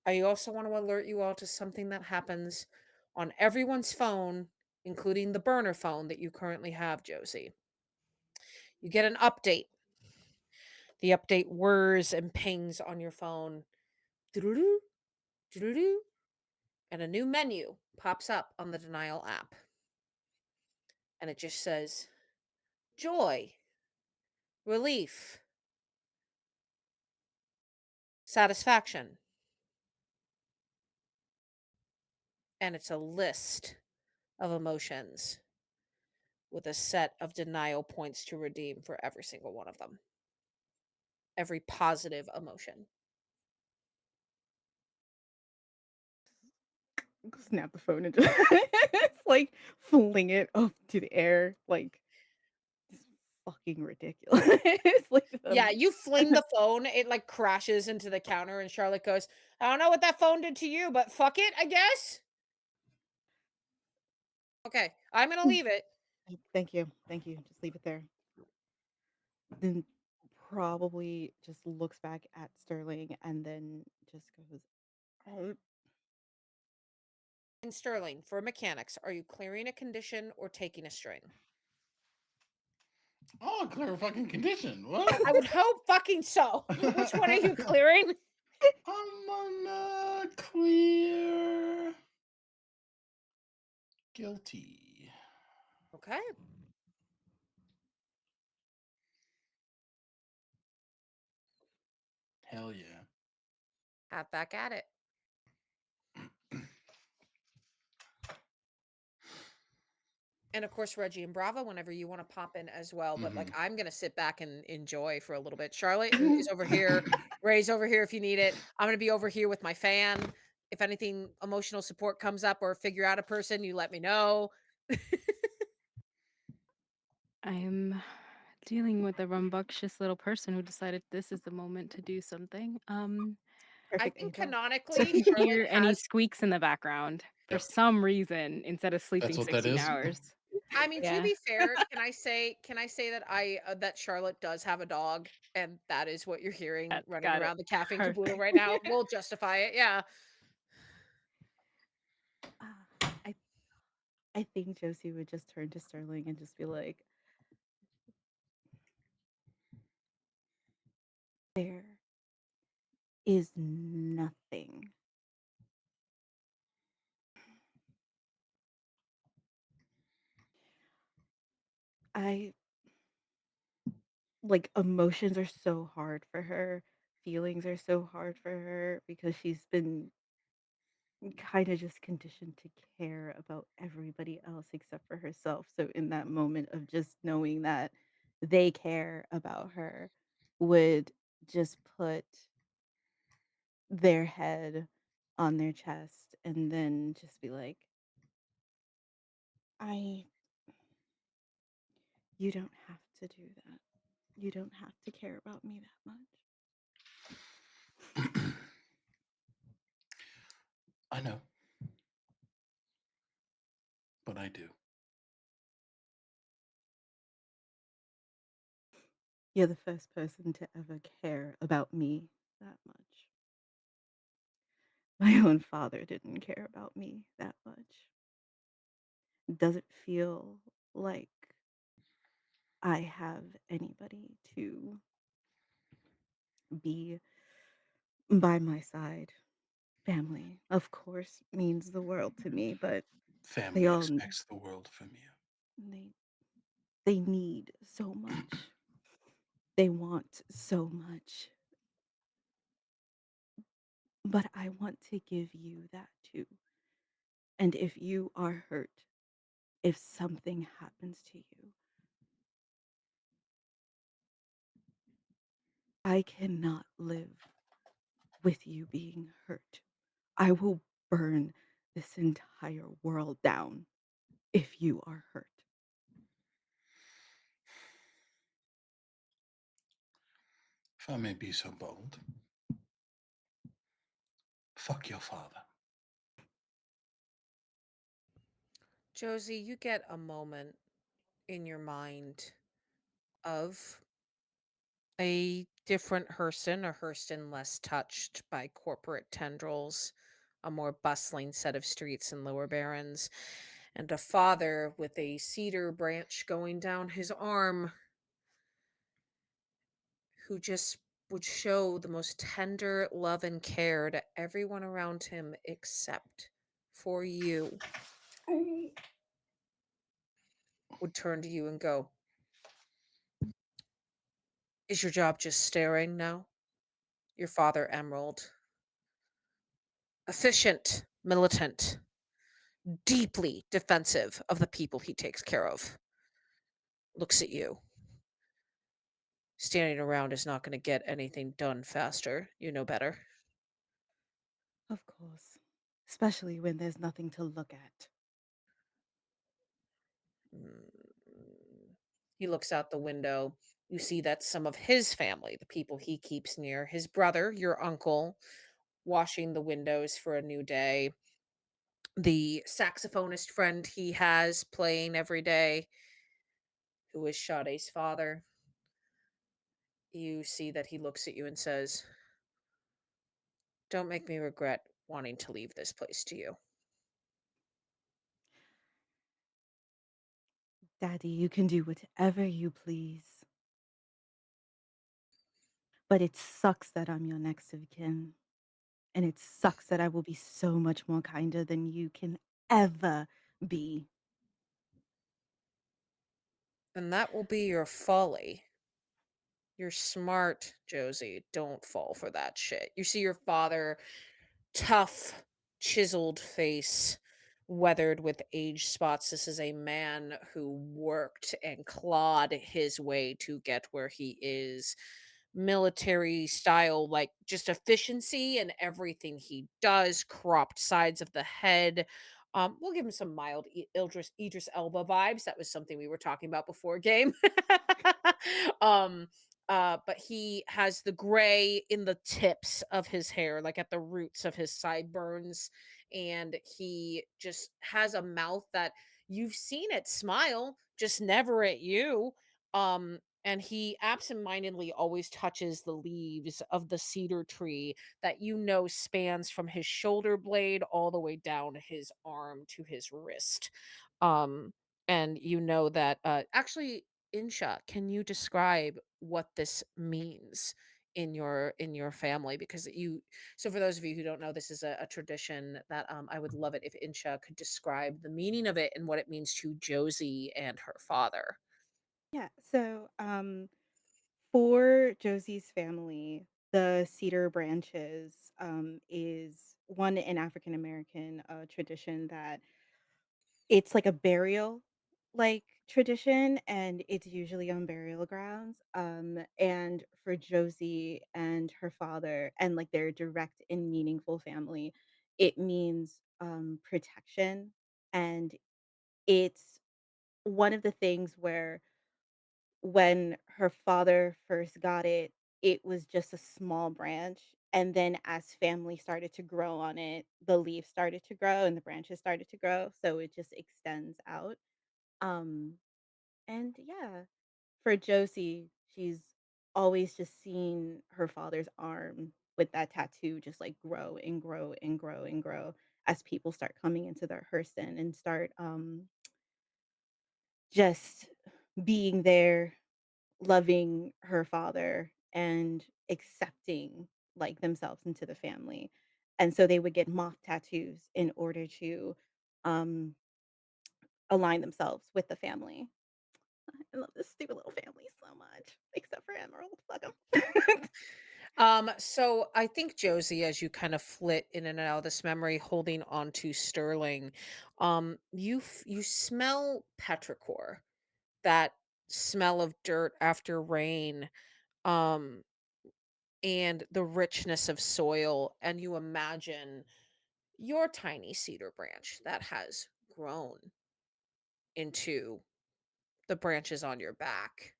I also want to alert you all to something that happens on everyone's phone, including the burner phone that you currently have, Josie. You get an update. The update whirs and pings on your phone. Doo-doo-doo, doo-doo-doo, and a new menu pops up on the Denial app. And it just says joy, relief, satisfaction. And it's a list of emotions with a set of denial points to redeem for every single one of them. Every positive emotion. Snap the phone and just it's like fling it up to the air, like, it's fucking ridiculous. Like, Yeah, you fling the phone, it like crashes into the counter, and Charlotte goes, I don't know what that phone did to you, but fuck it, I guess. Okay, I'm gonna leave it. thank you, just leave it there. Then probably just looks back at Sterling and then just goes, "Oh, And Sterling, for mechanics, are you clearing a condition or taking a string? Oh, clear fucking condition. What? I would hope fucking so. Which one are you clearing? I'm gonna clear guilty. Okay. Hell yeah. Have back at it. And of course, Reggie and Bravo, whenever you want to pop in as well. But like, Hmm. I'm gonna sit back and enjoy for a little bit. Charlotte is over here. Ray's over here if you need it. I'm gonna be over here with my fan. If anything emotional support comes up or figure out a person, you let me know. I'm dealing with a rambunctious little person who decided this is the moment to do something. I Perfect think angel. So canonically, if you Charlotte hear any has. squeaks in the background, for Yep. some reason, instead of That's sleeping what that 16 is. hours, I mean, to yeah, be fair, can I say that that Charlotte does have a dog, and that is what you're hearing that's running got it. around the cafe and caboodle Perfect. right now? We'll justify it. Yeah. Ah, I I think Josie would just turn to Sterling and just be like, "There is nothing I like emotions are so hard for her. Feelings are so hard for her because she's been kind of just conditioned to care about everybody else except for herself. So in that moment of just knowing that they care about her would just put their head on their chest and then just be like, I you don't have to do that. You don't have to care about me that much. I know, but I do. You're the first person to ever care about me that much. My own father didn't care about me that much. Doesn't feel like I have anybody to be by my side. Family, of course, means the world to me, but they Family all expects the world from you. they they need so much. They want so much, but I want to give you that too. And if you are hurt, if something happens to you, I cannot live with you being hurt. I will burn this entire world down if you are hurt. If I may be so bold, fuck your father. Josie, you get a moment in your mind of a different Hurston, a Hurston less touched by corporate tendrils, a more bustling set of streets and lower barrens, and a father with a cedar branch going down his arm who just would show the most tender love and care to everyone around him except for you, would turn to you and go, "Is your job just staring now? Your father, Emerald, efficient, militant, deeply defensive of the people he takes care of, looks at you. Standing around is not going to get anything done faster. You know better." Of course, especially when there's nothing to look at. Mm. He looks out the window. You see that some of his family, the people he keeps near, his brother, your uncle, washing the windows for a new day, the saxophonist friend he has playing every day, who is Sade's father. You see that he looks at you and says, "Don't make me regret wanting to leave this place to you." Daddy, you can do whatever you please, but it sucks that I'm your next of kin. and it sucks that I will be so much more kinder than you can ever be. And that will be your folly. You're smart, Josie. Don't fall for that shit. You see your father, tough, chiseled face, weathered with age spots. This is a man who worked and clawed his way to get where he is. Military style, like just efficiency and everything he does, cropped sides of the head. We'll give him some mild Idris Elba vibes. That was something we were talking about before game. um, but he has the gray in the tips of his hair, like at the roots of his sideburns, and he just has a mouth that you've seen it smile, just never at you. And he absentmindedly always touches the leaves of the cedar tree that you know spans from his shoulder blade all the way down his arm to his wrist. Um, and you know that actually, Insha, can you describe what this means in your family? Because you so for those of you who don't know, this is a tradition that I would love it if Insha could describe the meaning of it and what it means to Josie and her father. Yeah, so, for Josie's family, the cedar branches, is one in African American, tradition that it's like a burial, like, tradition, and it's usually on burial grounds, and for Josie and her father and, like, their direct and meaningful family, it means, protection, and it's one of the things where when her father first got it, it was just a small branch, and then as family started to grow on it, the leaves started to grow and the branches started to grow, so it just extends out. Um, and yeah, for Josie, she's always just seen her father's arm with that tattoo just, like, grow and grow and grow and grow as people start coming into their Hurston and start, just being there loving her father and accepting, like, themselves into the family, and so they would get moth tattoos in order to, um, align themselves with the family. I love this stupid little family so much, except for Emerald, fuck 'em. So I think Josie, as you kind of flit in and out of this memory, holding on to Sterling, you smell petrichor, that smell of dirt after rain, um, and the richness of soil, and you imagine your tiny cedar branch that has grown into the branches on your back,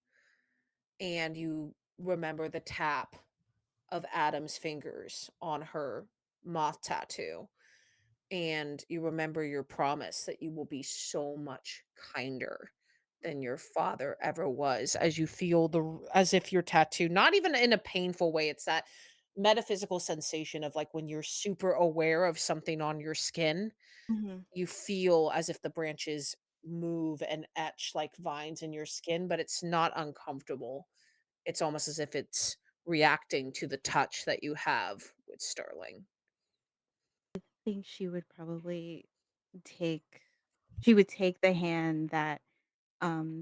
and you remember the tap of Adam's fingers on her moth tattoo, and you remember your promise that you will be so much kinder than your father ever was as you feel as if your tattoo, not even in a painful way, it's that metaphysical sensation of like when you're super aware of something on your skin, Mhm. you feel as if the branches move and etch like vines in your skin, but it's not uncomfortable. It's almost as if it's reacting to the touch that you have with Sterling. Think she would probably take she would take the hand that,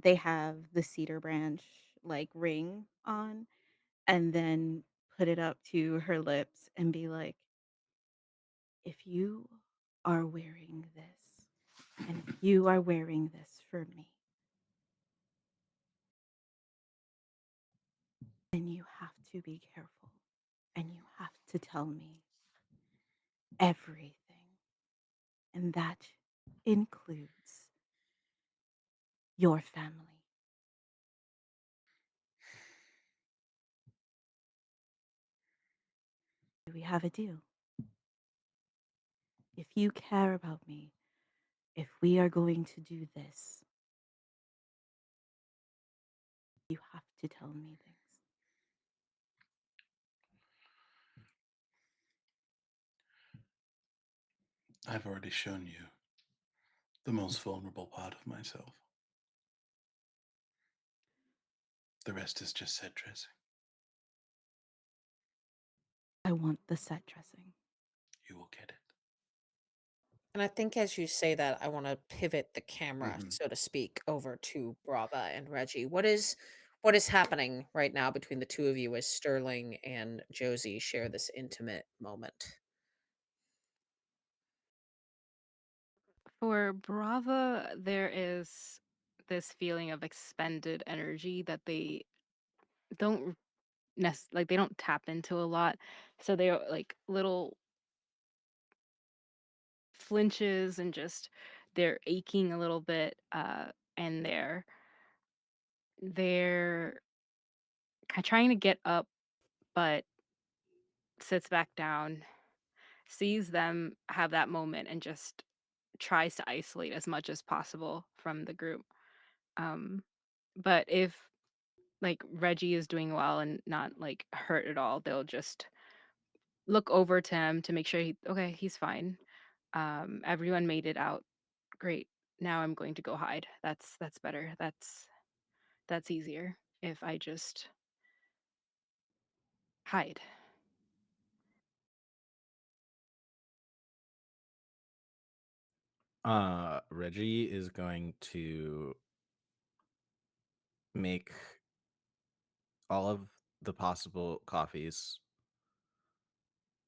they have the cedar branch, like, ring on, and then put it up to her lips and be like, "If you are wearing this, and if you are wearing this for me, then you have to be careful, and you have to tell me everything, and that includes your family. We have a deal. If you care about me, if we are going to do this, you have to tell me things." I've already shown you the most vulnerable part of myself. The rest is just set dressing. I want the set dressing. you will get it. And I think as you say that, I want to pivot the camera, Hmm. so to speak, over to Brava and Reggie. What is happening right now between the two of you as Sterling and Josie share this intimate moment? For Brava, there is this feeling of expended energy that they don't like they don't tap into a lot. So they're like little flinches and just they're aching a little bit and they're trying to get up but sits back down, sees them have that moment and just tries to isolate as much as possible from the group. Um but if like Reggie is doing well and not like hurt at all, they'll just look over to him to make sure he's fine. Everyone made it out. Great. Now I'm going to go hide. That's better. That's easier if I just hide. Reggie is going to make all of the possible coffees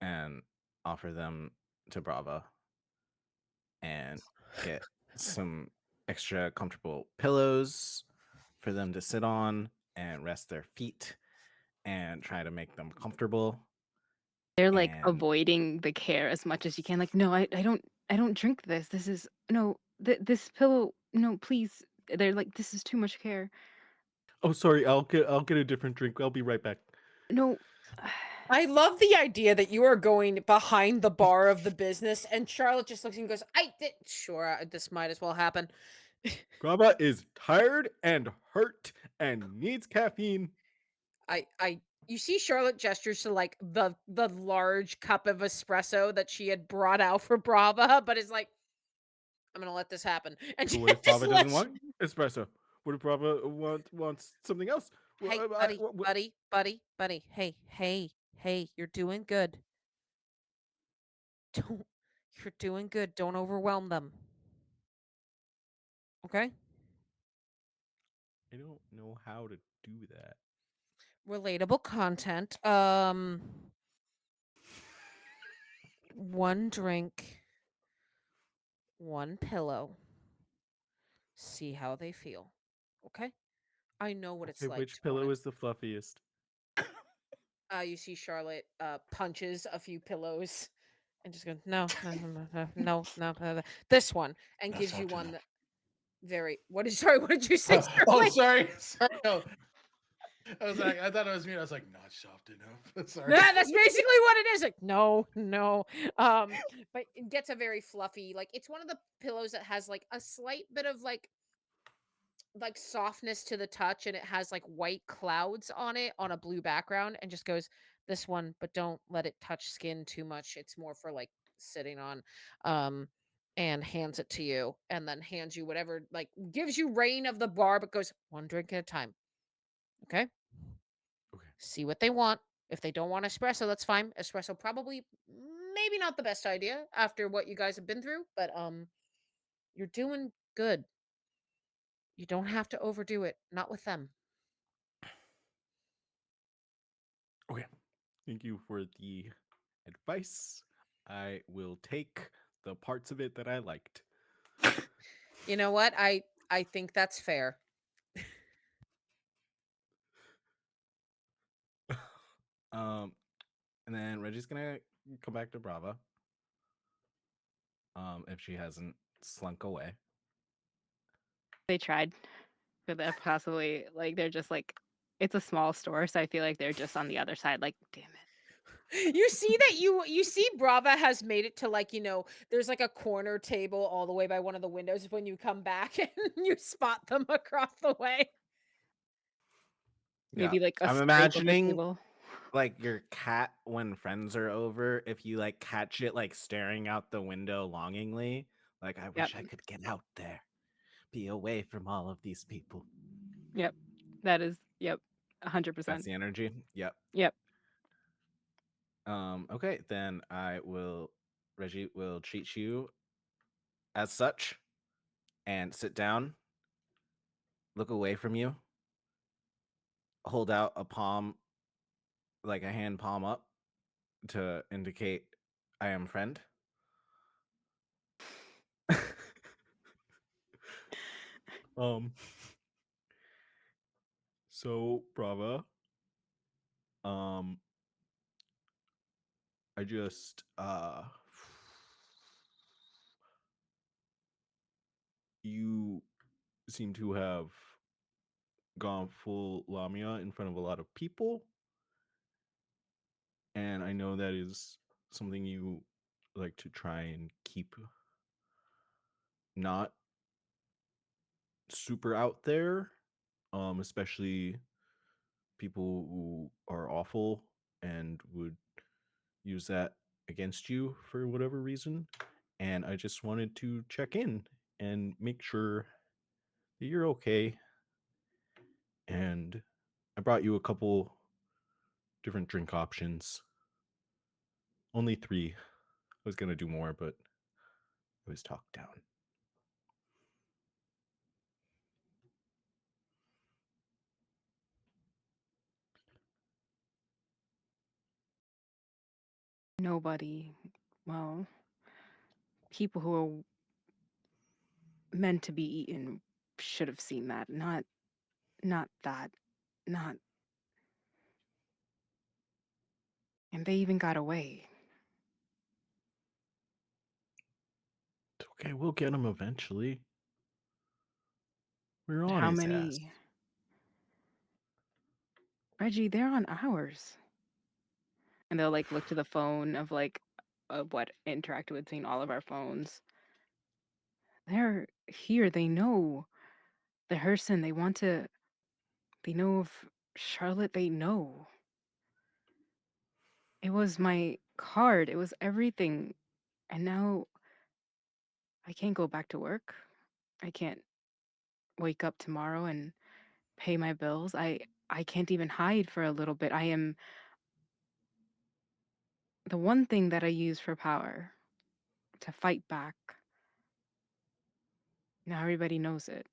and offer them to Brava and get some extra comfortable pillows for them to sit on and rest their feet and try to make them comfortable. They're like And avoiding the care as much as you can. Like, no, I don't drink this. This is no this pillow. No, please. They're like, this is too much care. oh, sorry, I'll get a different drink. I'll be right back. No. I love the idea that you are going behind the bar of the business, and Charlotte just looks and goes, "I did sure this might as well happen." Brava is tired and hurt and needs caffeine. I you see Charlotte gestures to like the large cup of espresso that she had brought out for Brava, but is like, I'm gonna let this happen, and But what if just Brava doesn't let want espresso? What if Brava wants something else? Hey, Well, buddy, buddy, buddy, buddy. Hey, hey, hey, you're doing good. Don't You're doing good. Don't overwhelm them. Okay? I don't know how to do that. Relatable content. One drink, one pillow. See how they feel. Okay? I know what it's Okay, like which to want pillow is the fluffiest? you see Charlotte punches a few pillows and just goes, no, no, no, no, no, no, no, no, no, this one, and Not gives you soft one that enough. very what is sorry, what did you say, Oh, Sterling? sorry. Sorry. No. I was like, I thought it was me. I was like, not soft enough. Sorry. Yeah, that's basically what it is. Like, no, no. But it gets a very fluffy, like it's one of the pillows that has like a slight bit of like softness to the touch, and it has like white clouds on it on a blue background, and just goes, this one, but don't let it touch skin too much. It's more for like sitting on. And hands it to you, and then hands you whatever, like gives you reign of the bar, but goes one drink at a time. Okay. Okay. See what they want. If they don't want espresso, that's fine. Espresso probably maybe not the best idea after what you guys have been through, but you're doing good. You don't have to overdo it, not with them. Okay. Thank you for the advice. I will take the parts of it that I liked. You know what? I think that's fair. um, and then Reggie's gonna come back to Brava. If she hasn't slunk away. They tried for that possibly like they're just like it's a small store, so I feel like they're just on the other side, like, damn it. You see that you see Brava has made it to like, there's like a corner table all the way by one of the windows when you come back and you spot them across the way. Yeah, Maybe like a I'm scrape of the imagining table. like your cat when friends are over. If you like catch it like staring out the window longingly, like I Yep. wish I could get out there, be away from all of these people. Yep. That is yep. That's 100%. the energy. Yep. Yep. Okay, then I will. Reggie will treat you as such and sit down, look away from you, hold out a palm, like a hand palm up to indicate I am friend. um so Brava, um I just you seem to have gone full Lamia in front of a lot of people, and I know that is something you like to try and keep not super out there, especially people who are awful and would use that against you for whatever reason. And I just wanted to check in and make sure that you're okay. And I brought you a couple different drink options. Only three. I was gonna do more, but I was talked down. Nobody, well, people who are meant to be eaten should have seen that. Not that. Not and they even got away. It's okay, we'll get him eventually. We're on How his ass. many? Reggie, they're on ours. And they'll like look to the phone of what interacted between all of our phones. They're here. They know the Herson. They know of Charlotte. They know. It was my card. It was everything. And now I can't go back to work. I can't wake up tomorrow and pay my bills. I can't even hide for a little bit. I am the one thing that I use for power to fight back. Now everybody knows it.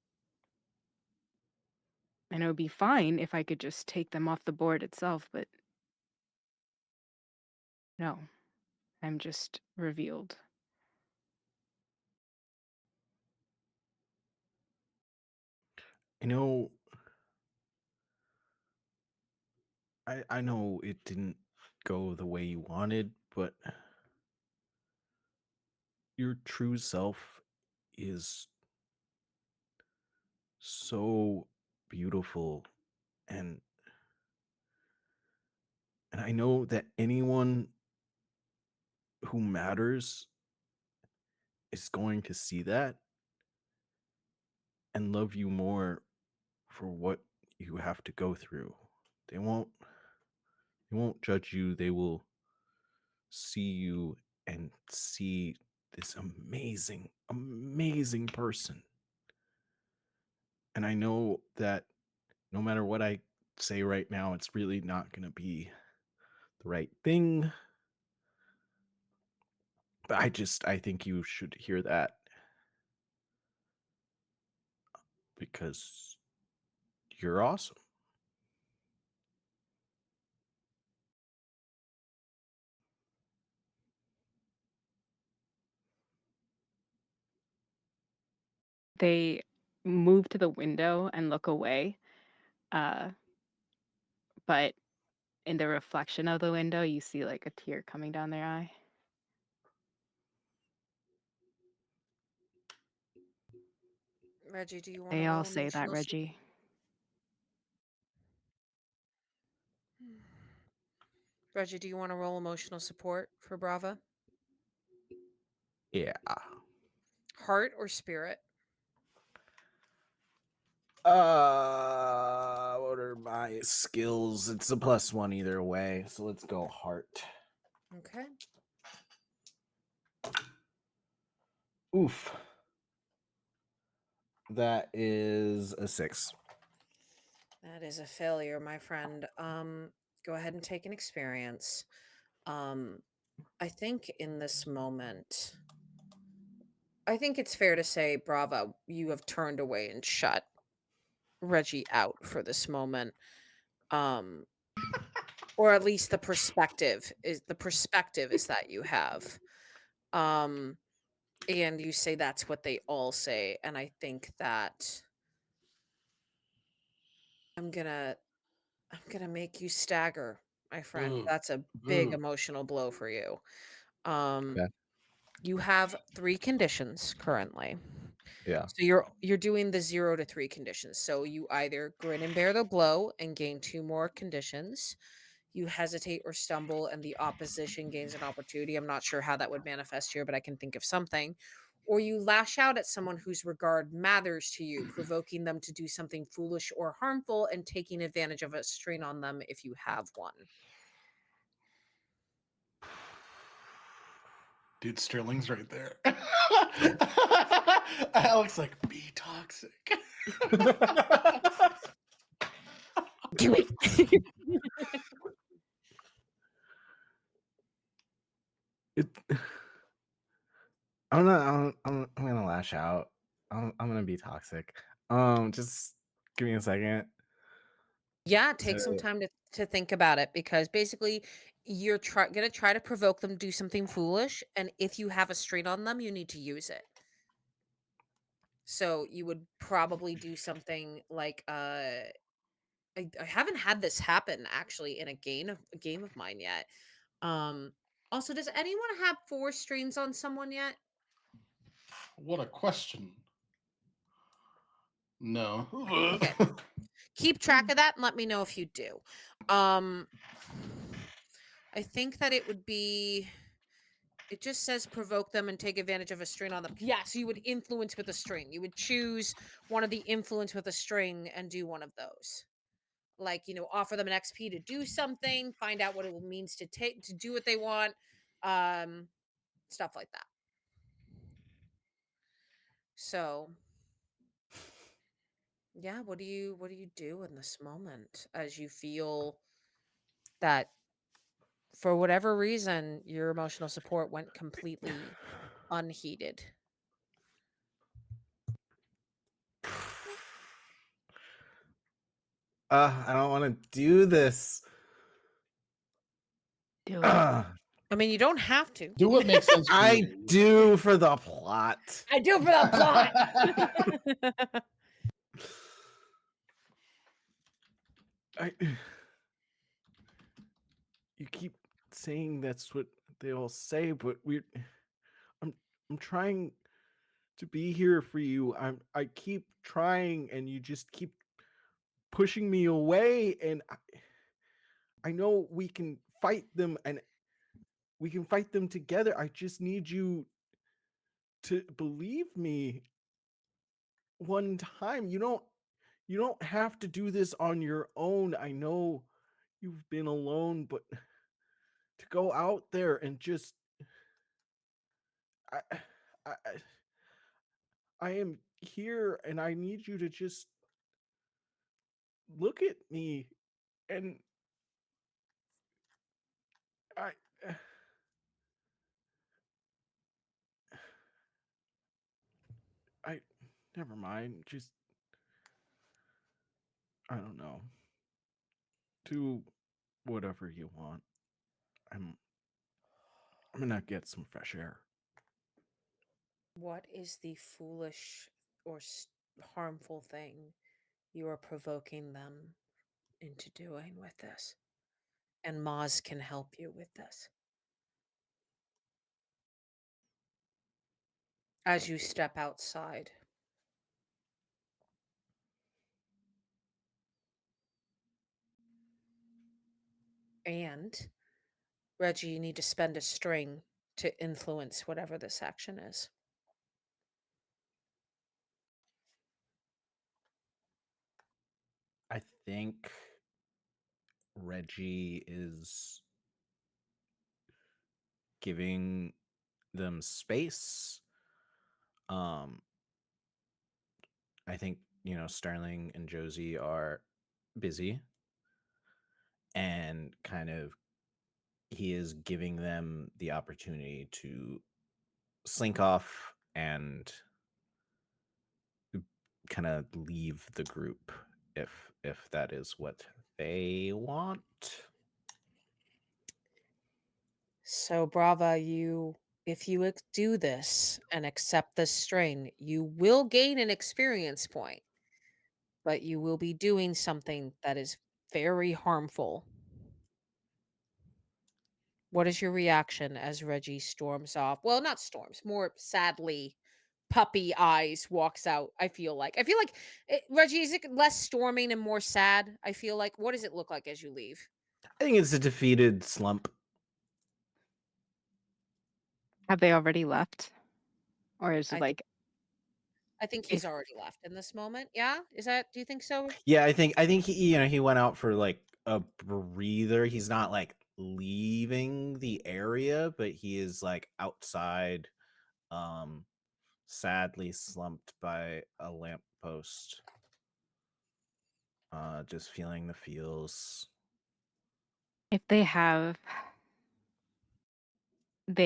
And it would be fine if I could just take them off the board itself, but no, I'm just revealed. You know, I know it didn't go the way you wanted, but your true self is so beautiful, and I know that anyone who matters is going to see that and love you more for what you have to go through. They won't judge you. They will see you and see this amazing, amazing person. And I know that no matter what I say right now, it's really not going to be the right thing. But I think you should hear that because you're awesome. They move to the window and look away. Uh, but in the reflection of the window, you see like a tear coming down their eye. Reggie, do you want to They all roll say that, emotional Reggie. Reggie, do you want to roll emotional support for Brava? Yeah. Heart or spirit? What are my skills? It's a +1 either way, so let's go heart. Okay. Oof. That is a 6. That is a failure, my friend. Go ahead and take an experience. Um, I think in this moment, I think it's fair to say, Bravo, you have turned away and shut Reggie out for this moment. Um, or at least the perspective is that you have. Um, and you say that's what they all say. And I think that I'm gonna I'm gonna make you stagger, my friend. Ooh, That's a big ooh. emotional blow for you. Um, Okay. you have 3 conditions currently. Yeah. So you're doing the 0 to 3 conditions. So you either grin and bear the blow and gain 2 more conditions. You hesitate or stumble and the opposition gains an opportunity. I'm not sure how that would manifest here, but I can think of something. Or you lash out at someone whose regard matters to you, provoking them to do something foolish or harmful and taking advantage of a strain on them if you have one. Dude, Sterling's right there. Alex, like, be toxic. Do it. it, I'm gonna lash out. I'm gonna be toxic. Just give me a second. Yeah, take some To, time to think about it because basically you're gonna try to provoke them to do something foolish, and if you have a string on them, you need to use it. So you would probably do something like I haven't had this happen actually in a game of mine yet. Um Also, does anyone have 4 strings on someone yet? What a question. No. Okay. Keep track of that and let me know if you do. Um I think that it just says provoke them and take advantage of a string on them. Yeah, so you would influence with a string. You would choose one of the influence with a string and do one of those. Like, offer them an XP to do something, find out what it means to do what they want, um, stuff like that. So, yeah, what do you do in this moment as you feel that for whatever reason your emotional support went completely unheeded? I don't want to do this. Do it. Ugh, I mean, you don't have to. Do what makes sense for I you. do for the plot. I do for the plot. I, you keep saying that's what they all say, but I'm I'm trying to be here for you. I keep trying and you just keep pushing me away and I know we can fight them and we can fight them together. I just need you to believe me one time. You don't have to do this on your own. I know you've been alone, but to go out there and just I I I am here and I need you to just look at me and I I never mind. Just I don't know. Do whatever you want. I'm I'm gonna get some fresh air. What is the foolish or harmful thing you are provoking them into doing with this? And Maz can help you with this as you step outside. And Reggie, you need to spend a string to influence whatever this action is. I think Reggie is giving them space. Um, I think, Sterling and Josie are busy and kind of he is giving them the opportunity to slink off and kind of leave the group if that is what they want. So, Brava, if you do this and accept this string, you will gain an experience point, but you will be doing something that is very harmful. What is your reaction as Reggie storms off? Well, not storms, more sadly, puppy eyes walks out. I feel like Reggie, is it less storming and more sad? I feel like. What does it look like as you leave? I think it's a defeated slump. Have they already left? Or is it I think like I think he's if already left in this moment. Yeah, is that? Do you think so? Yeah, I think he he went out for like a breather. He's not like leaving the area, but he is like outside, um sadly slumped by a lamppost, just feeling the feels. if they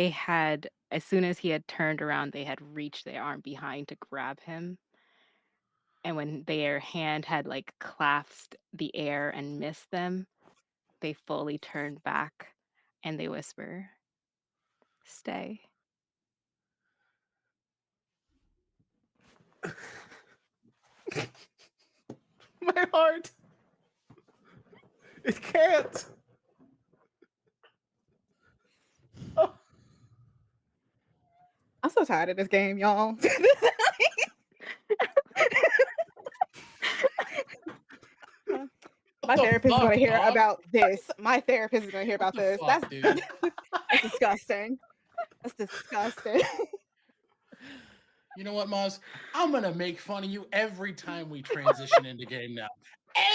had as soon as he had turned around, they had reached their arm behind to grab him, and when their hand had, like, clasped the air and missed them, they fully turned back, and they whisper, "Stay." My heart, it can't. Oh, I'm so tired of this game, y'all. What My the therapist is fuck, gonna hear dog? about this. My therapist is gonna hear What about the this. fuck, dude? That's disgusting. That's disgusting. You know what, Maz? I'm gonna make fun of you every time we transition into game now.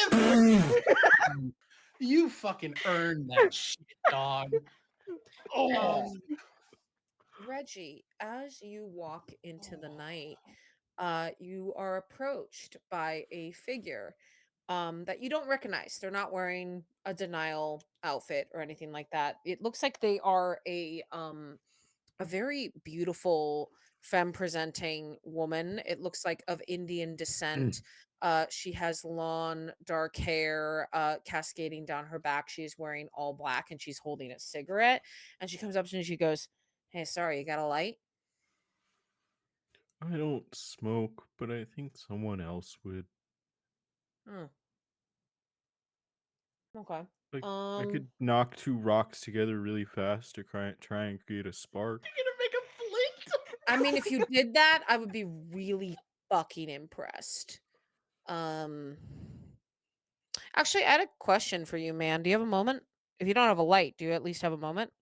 Every time. You fucking earned that shit, dog. Oh, Um, Reggie, as you walk into the night, you are approached by a figure that you don't recognize. They're not wearing a denial outfit or anything like that. It looks like they are a very beautiful femme presenting woman. It looks like of Indian descent. She has long dark hair cascading down her back. She is wearing all black and she's holding a cigarette. And she comes up to me and she goes, "Hey, sorry, you got a light?" I don't smoke, but I think someone else would. Hmm. Okay. Like, I Um, could knock two rocks together really fast to try and create a spark. you're gonna make a flint? I mean, if you did that, I would be really fucking impressed. Um, Actually, I had a question for you, man. Do you have a moment? If you don't have a light, do you at least have a moment?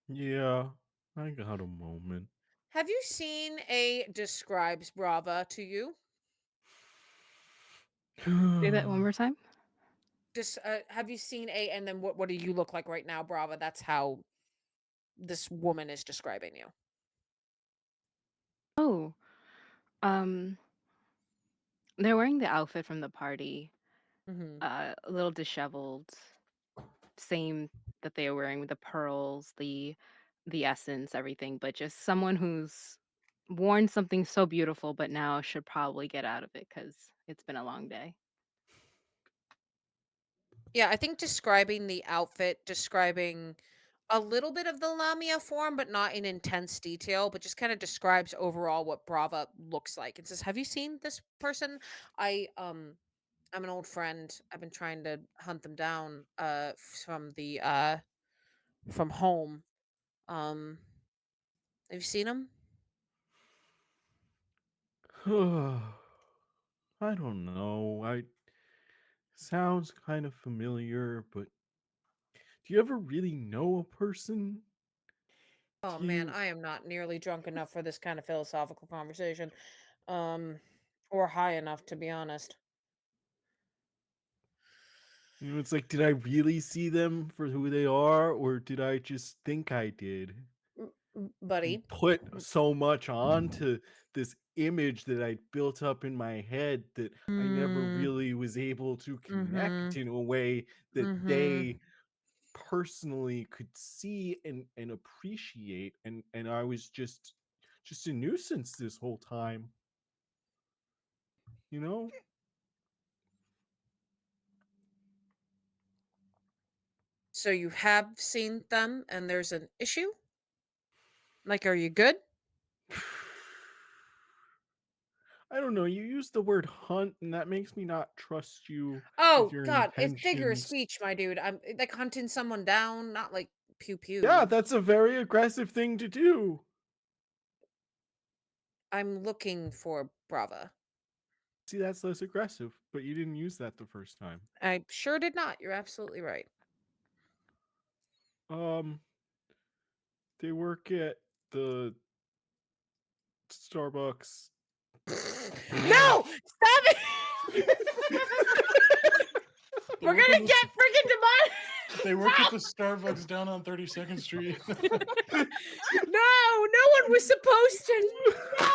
Yeah, I got a moment. Have you seen a describes Brava to you? Say that one more time? Have you seen a and then what do you look like right now, Brava? That's how this woman is describing you. Oh, um, they're wearing the outfit from the party, Hmm. a little disheveled, same that they were wearing with the pearls, the essence, everything, but just someone who's worn something so beautiful, but now should probably get out of it because 'cause it's been a long day. Yeah, I think describing the outfit, describing a little bit of the Lamia form, but not in intense detail, but just kind of describes overall what Brava looks like. It says, "Have you seen this person? I I'm an old friend. I've been trying to hunt them down from home. Um have you seen them?" I don't know. I sounds kind of familiar, but do you ever really know a person? Oh Do man, you? I am not nearly drunk enough for this kind of philosophical conversation. Um or high enough to be honest. You know, it's like, did I really see them for who they are, or did I just think I did? And Buddy. put so much onto this image that I built up in my head that I never Mm, really was able to connect mhm. in a way that they Mhm. personally could see and appreciate, and I was just a nuisance this whole time, you know? So you have seen them and there's an issue? Like, are you good? I don't know, you use the word hunt, and that makes me not trust you with Oh your god, it's figure of intentions. speech, my dude. I'm like hunting someone down, not like pew Yeah, pew. that's a very aggressive thing to do. I'm looking for Brava. See, that's less aggressive, but you didn't use that the first time. I sure did not. You're absolutely right. Um, they work at the Starbucks. No! Stop it! They We're work gonna on the get freaking they work at the demonetized. Starbucks down on 32nd Street. No, no one was supposed to. No!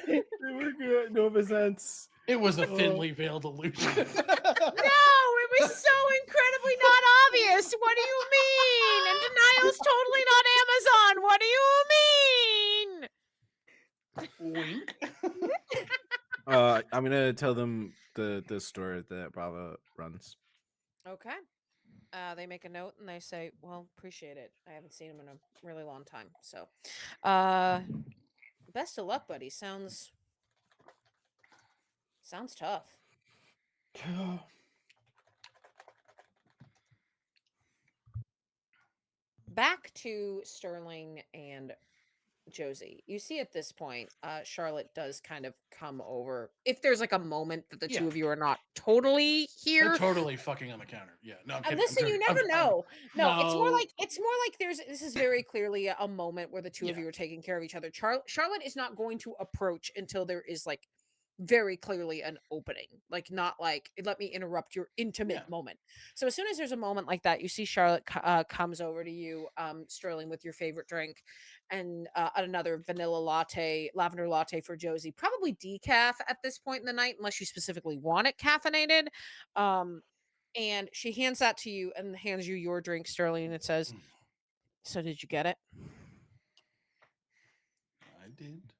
They work at Nova Sense. It was a Uh, thinly veiled illusion. No, it was so incredibly not obvious. What do you mean? And denial's totally not Amazon. What do you mean? Wink. I'm gonna tell them the store that Brava runs. Okay. They make a note and they say, "Well, appreciate it. I haven't seen him in a really long time. So, uh, best of luck, buddy. Sounds tough." Back to Sterling and Josie. You see at this point, Charlotte does kind of come over. If there's like a moment that the Yeah, two of you are not totally they're here, totally fucking on the counter. Yeah, no, I'm kidding. I'm listen, you joking. never know. No, No. it's more like there's this is very clearly a moment where the two of Yeah, you are taking care of each other. Charlotte is not going to approach until there is like very clearly an opening, like not like let me interrupt your intimate yeah. moment. So as soon as there's a moment like that, you see Charlotte comes over to you, Sterling, with your favorite drink, and another vanilla latte, lavender latte for Josie, probably decaf at this point in the night, unless you specifically want it caffeinated. Um, and she hands that to you and hands you your drink, Sterling, and it says, Mm, "So did you get it?" I did.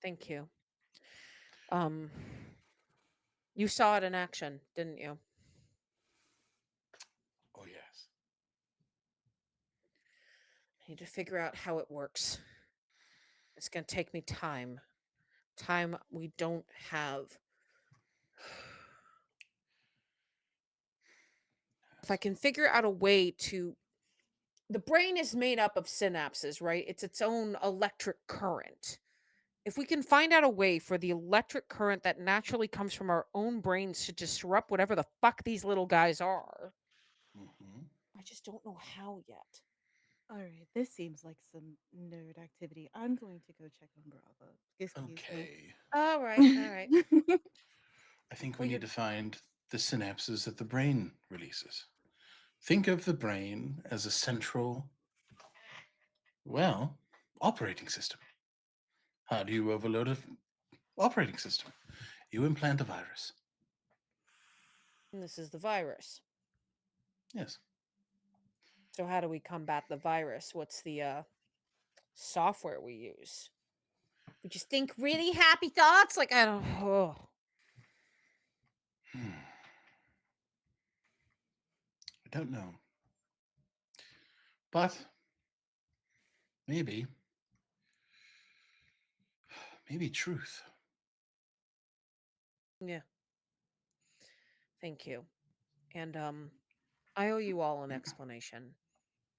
Thank you. Um, you saw it in action, didn't you? Oh yes. I need to figure out how it works. It's gonna take me time. Time we don't have. If I Yes. can figure out a way to the brain is made up of synapses, right? It's its own electric current. If we can find out a way for the electric current that naturally comes from our own brains to disrupt whatever the fuck these little guys are, Hmm. I just don't know how yet. All right, this seems like some nerd activity. I'm going to go check on Bravo. Excuse me. Okay. All right, all right. I think we Well, need you're to find the synapses that the brain releases. Think of the brain as a central, well, operating system. How do you overload an operating system? You implant a virus. this is the virus. Yes. So how do we combat the virus? What's the software we use? We just think really happy thoughts. Like I don't. Oh. Hmm. I don't know. But maybe, maybe truth. Yeah. Thank you. And I owe you all an explanation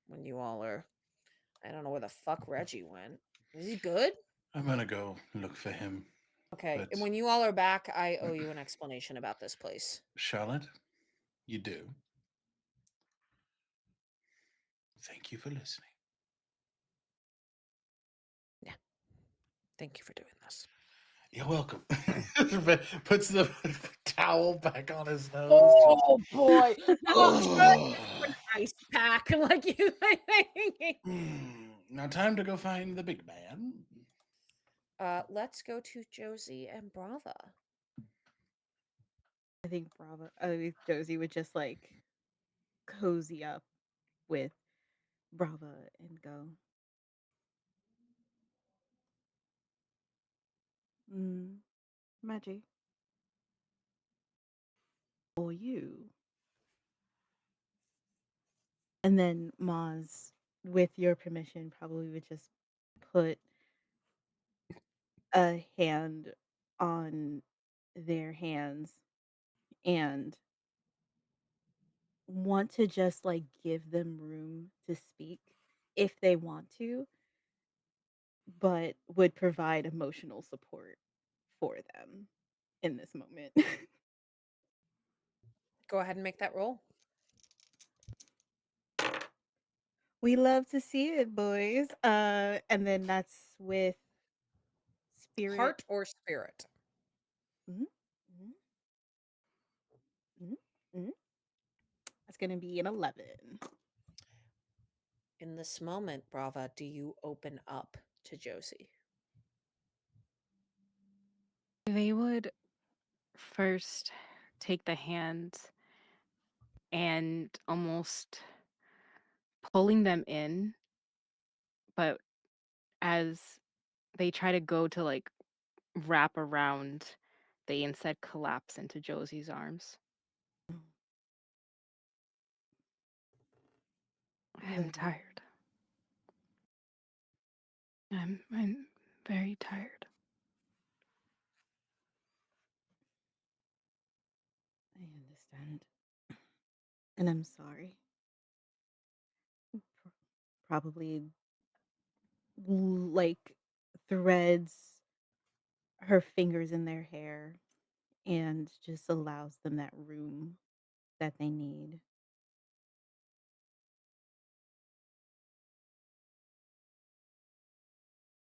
when you all are. I don't know where the fuck Reggie went. Is he good? I'm gonna go look for him. Okay. And But when you all are back, I owe you an explanation about this place. Charlotte, you do. Thank you for listening. Yeah. Thank you for doing this. You're welcome. Puts the towel back on his nose. Oh boy. No, Oh. an ice pack like you. Now, time to go find the big man. Let's go to Josie and Brava. I think Bravo, I mean, Josie would just like cozy up with Brava and go, mm, Reggie, or you. And then Maz, with your permission, probably would just put a hand on their hands and want to just like give them room to speak if they want to, but would provide emotional support for them in this moment. Go ahead and make that roll. We love to see it, boys. And then that's with spirit. Heart or spirit? Mhm, mhm, mhm, mhm. That's gonna be an 11. In this moment, Brava, do you open up to Josie? They would first take the hand and almost pulling them in, but as they try to go to like wrap around, they instead collapse into Josie's arms. I'm Lovely. tired. I'm very tired. I understand. And I'm sorry. Pr- Probably like threads her fingers in their hair and just allows them that room that they need.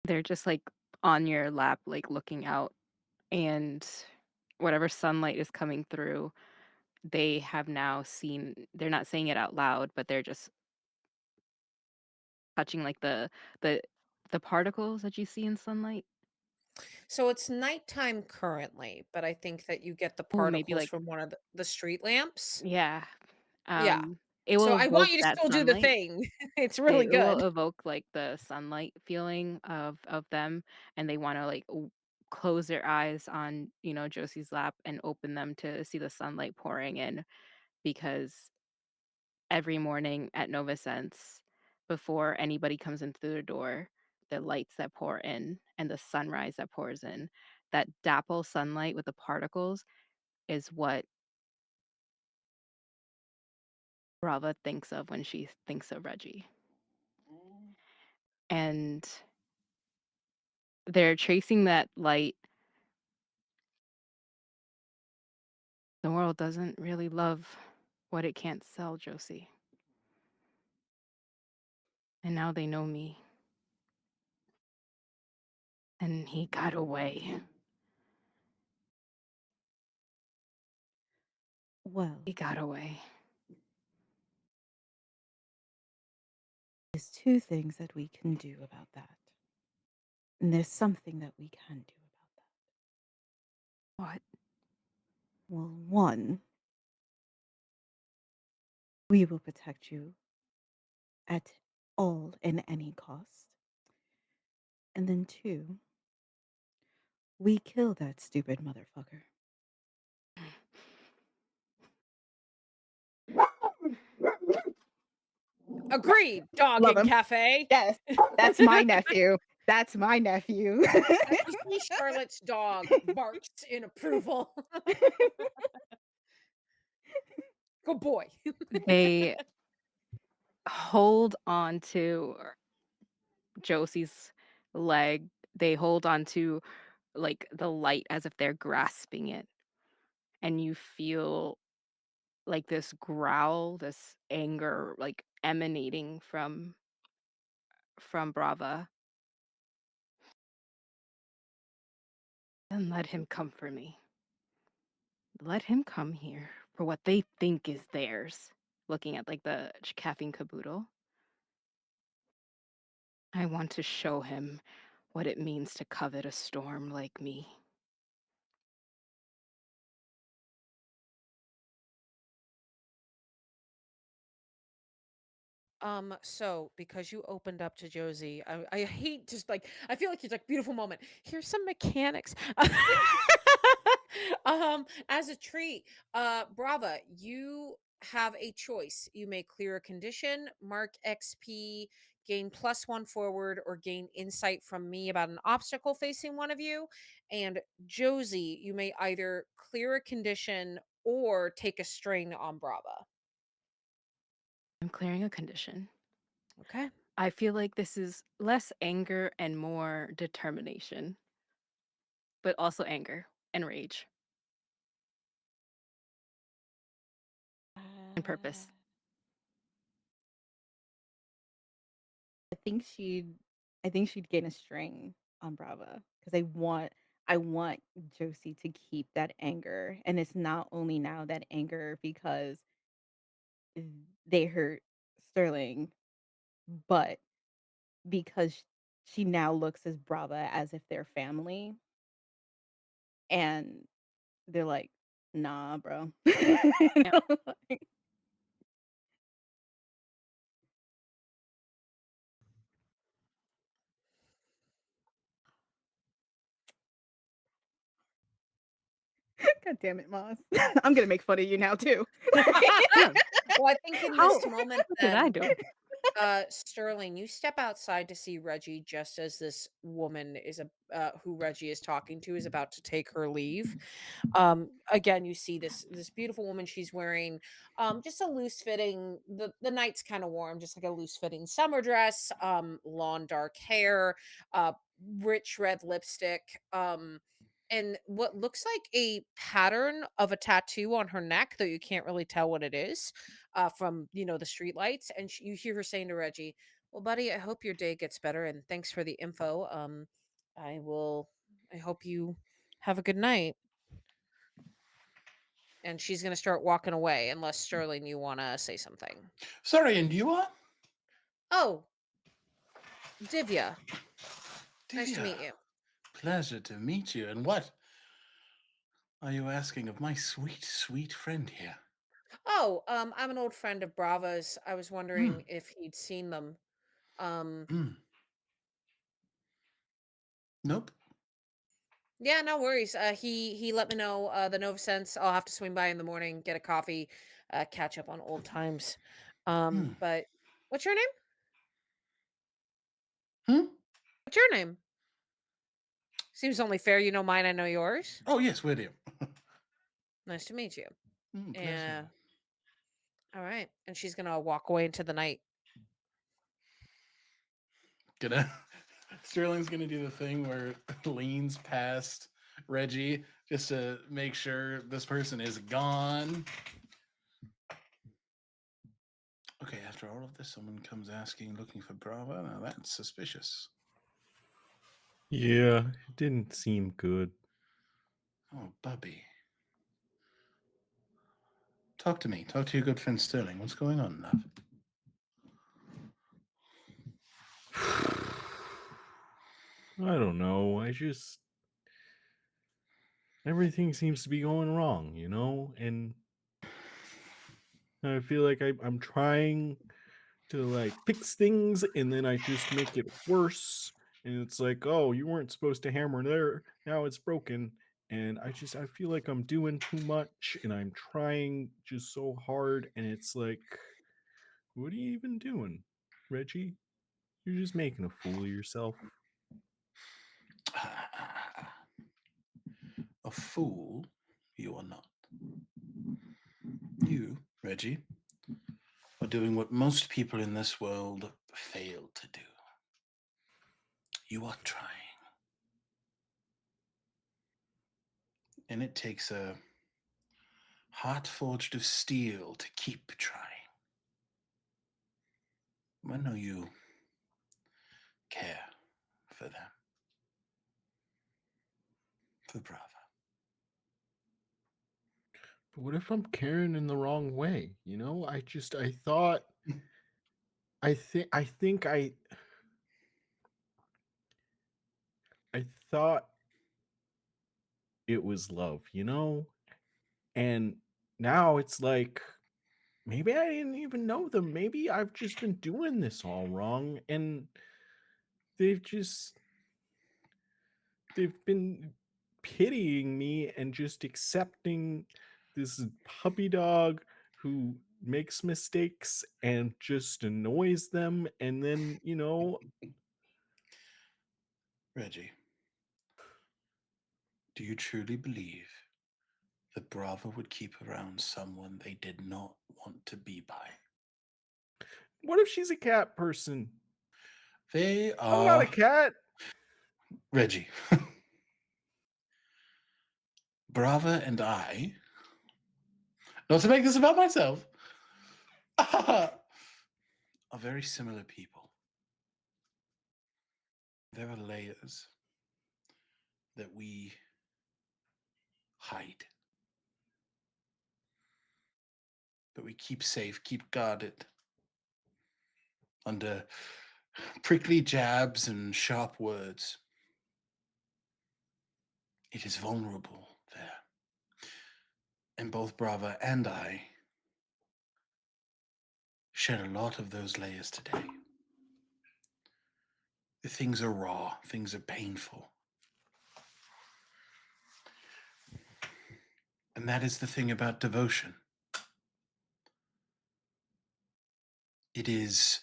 They're just like on your lap, like looking out, and whatever sunlight is coming through, they have now seen. They're not saying it out loud, but they're just touching like the the particles that you see in sunlight. So it's nighttime currently, but I think that you get the Ooh, maybe particles like from one of the street lamps. yeah. Yeah. It So will I want evoke you to that still do the sunlight. thing. It's really It will good. evoke, like, the sunlight feeling of them, and they wanna, like, close their eyes on, Josie's lap and open them to see the sunlight pouring in because every morning at Nova Sense, before anybody comes in through the door, the lights that pour in and the sunrise that pours in, that dapple sunlight with the particles is what Brava thinks of when she thinks of Reggie, and they're tracing that light. The world doesn't really love what it can't sell, Josie. And now they know me. And he got away. Well, He got away. there's two things that we can do about that. And there's something that we can do about that. What? Well, one, we will protect you at all and any cost. And then two, we kill that stupid motherfucker. Agreed, dog Love in him. cafe. Yes, that's my nephew. That's my nephew. As you see, Charlotte's dog barks in approval. Good boy. They hold on to Josie's leg. They hold on to like the light as if they're grasping it. And you feel like this growl, this anger like emanating from Brava. Then let him come for me. Let him come here for what they think is theirs. Looking at like the caffeine caboodle. I want to show him what it means to covet a storm like me. So because you opened up to Josie, I hate just like I feel like it's like beautiful moment. Here's some mechanics. As a treat, Brava, you have a choice. You may clear a condition, mark XP, gain +1 forward, or gain insight from me about an obstacle facing one of you. And Josie, you may either clear a condition or take a strain on Brava. I'm clearing a condition. Okay. I feel like this is less anger and more determination, but also anger and rage and Uh, purpose. I think she'd I think she'd gain a string on Brava because I want Josie to keep that anger, and it's not only now that anger because they hurt Sterling, but because she now looks as Brava as if they're family, and they're like, "Nah, bro." Yeah. Like, God damn it, Moss. I'm gonna make fun of you now too. Yeah. Well, I think in How this moment what did I then, do? Sterling, you step outside to see Reggie just as this woman is who Reggie is talking to is about to take her leave. Again, you see this beautiful woman. She's wearing just a loose fitting. The night's kind of warm, just like a loose fitting summer dress. Long dark hair, uh, rich red lipstick. And what looks like a pattern of a tattoo on her neck, though you can't really tell what it is from the street lights. And you hear her saying to Reggie, "Well, buddy, I hope your day gets better, and thanks for the info. I will. I hope you have a good night." And she's gonna start walking away, unless Sterling, you want to say something. Sorry, and you are? Oh, Divya, nice to Divya. meet you. Pleasure to meet you. And what are you asking of my sweet, sweet friend here? Oh, I'm an old friend of Brava's. I was Hmm. wondering if he'd seen them. Um, Hmm. Nope. Yeah, no worries. He let me know the Nova Sense. I'll have to swing by in the morning, get a coffee, catch up on old times. Hmm. But what's your name? Hmm. What's your name? Seems only fair. You know mine. I know yours. Oh, yes, with you. Nice to meet you. Hmm, pleasure. Yeah. All right. And she's gonna walk away into the night. Gonna Sterling's gonna do the thing where leans past Reggie just to make sure this person is gone. Okay, after all of this, someone comes asking, looking for Brava. Now that's suspicious. Yeah, it didn't seem good. Oh, Bubby. Talk to me. Talk to your good friend Sterling. What's going on, love? I don't know. Everything seems to be going wrong, and I feel like I'm trying to like fix things and then I just make it worse. And it's like, oh, you weren't supposed to hammer there. Now it's broken. And I feel like I'm doing too much and I'm trying just so hard. And it's like, what are you even doing, Reggie? You're just making a fool of yourself. A fool you are not. You, Reggie, are doing what most people in this world fail to do. You are trying. And it takes a heart forged of steel to keep trying. I know you care for them, for Brava. But what if I'm carrying in the wrong way? I thought I thought it was love, and now it's like maybe I didn't even know them. Maybe I've just been doing this all wrong, and they've just they've been pitying me and just accepting this puppy dog who makes mistakes and just annoys them, and then, Reggie, do you truly believe that Brava would keep around someone they did not want to be by? what if she's a cat person? They I'm not a are. cat. Reggie, Brava and I, not to make this about myself, are very similar people. There are layers that we hide, that we keep safe, keep guarded under prickly jabs and sharp words. It is vulnerable there. And both Brava and I shed a lot of those layers today. The things are raw, things are painful. And that is the thing about devotion. It is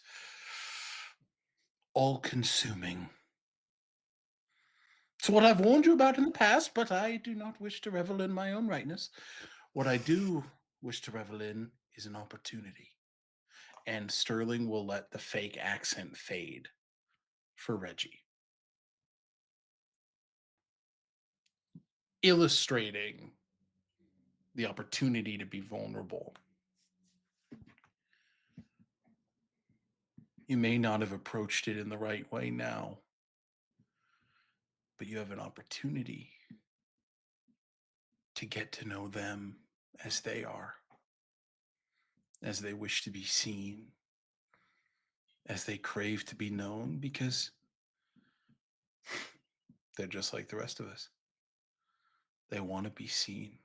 all consuming. It's what I've warned you about in the past, but I do not wish to revel in my own rightness. What I do wish to revel in is an opportunity. And Sterling will let the fake accent fade for Reggie, illustrating the opportunity to be vulnerable. You may not have approached it in the right way now, but you have an opportunity to get to know them as they are, as they wish to be seen, as they crave to be known, because they're just like the rest of us. They want to be seen,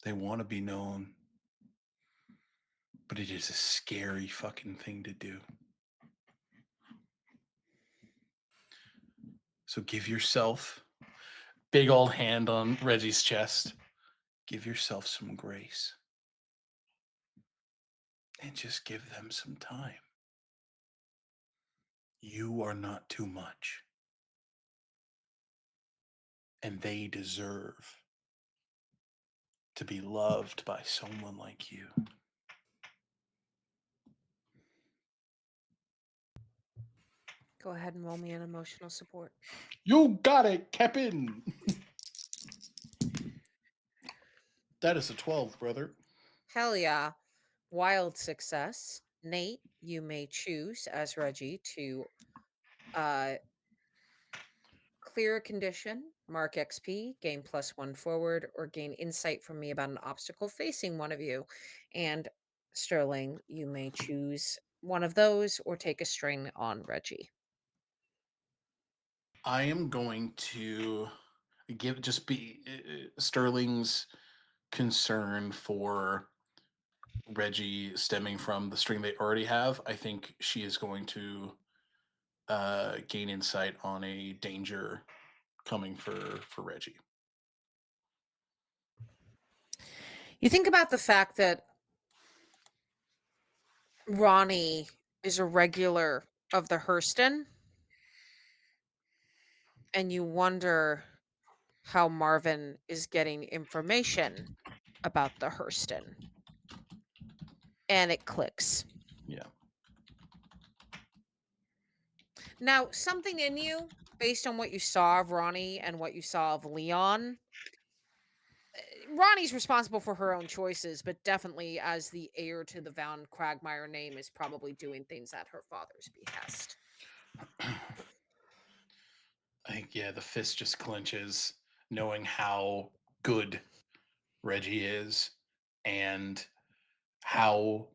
they want to be known, but it is a scary fucking thing to do. So give yourself, big old hand on Reggie's chest, give yourself some grace and just give them some time. You are not too much, and they deserve to be loved by someone like you. Go ahead and roll me an emotional support. You got it, Kevin. That is a 12, brother. Hell yeah. Wild success. Nate, you may choose as Reggie to uh, clear a condition, mark XP, gain +1 forward, or gain insight from me about an obstacle facing one of you. And Sterling, you may choose one of those or take a string on Reggie. I am going to give just be Sterling's concern for Reggie stemming from the string they already have. I think she is going to gain insight on a danger coming for Reggie. You think about the fact that Ronnie is a regular of the Hurston, and you wonder how Marvin is getting information about the Hurston. And it clicks. Yeah. Now, something in you, based on what you saw of Ronnie and what you saw of Leon, Ronnie's responsible for her own choices, but definitely as the heir to the Von Quagmire name is probably doing things at her father's behest. I think, yeah, the fist just clenches knowing how good Reggie is and how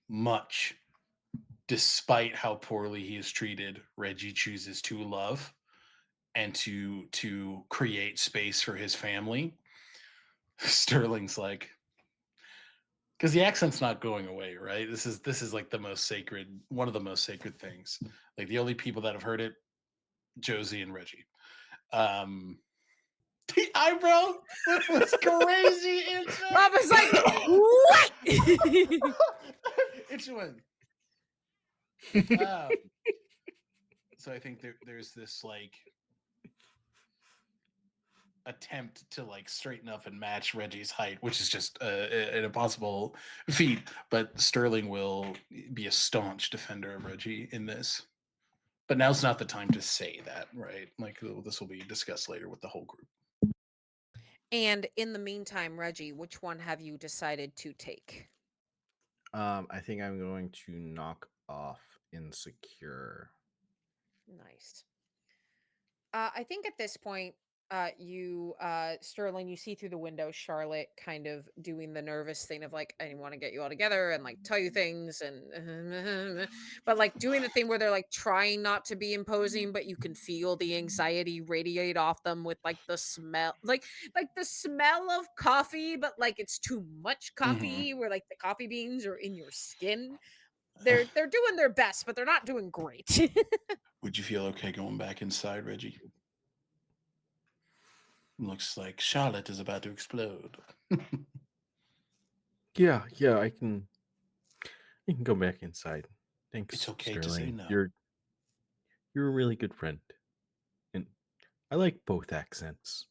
much, despite how poorly he is treated, Reggie chooses to love and to create space for his family. Sterling's like, because the accent's not going away, right? This is like the most sacred, one of the most sacred things. Like the only people that have heard it, Josie and Reggie. Um, the eyebrow flip was crazy. Rob is like, what? It's one. Um, so I think there's this like attempt to like straighten up and match Reggie's height, which is just an impossible feat. But Sterling will be a staunch defender of Reggie in this. But now's not the time to say that, right? Like this will be discussed later with the whole group. And in the meantime, Reggie, which one have you decided to take? I think I'm going to knock off insecure. Nice. I think at this point, Sterling, you see through the window Charlotte kind of doing the nervous thing of like, I want to get you all together and like tell you things and, but like doing the thing where they're like trying not to be imposing, but you can feel the anxiety radiate off them with like the smell of coffee, but like it's too much Mm-hmm. coffee, where like the coffee beans are in your skin. They're doing their best, but they're not doing great. Would you feel okay going back inside, Reggie? Looks like Charlotte is about to explode. Yeah, I can go back inside. It's Thanks, okay to say Sterling. no. You're a really good friend. And I like both accents.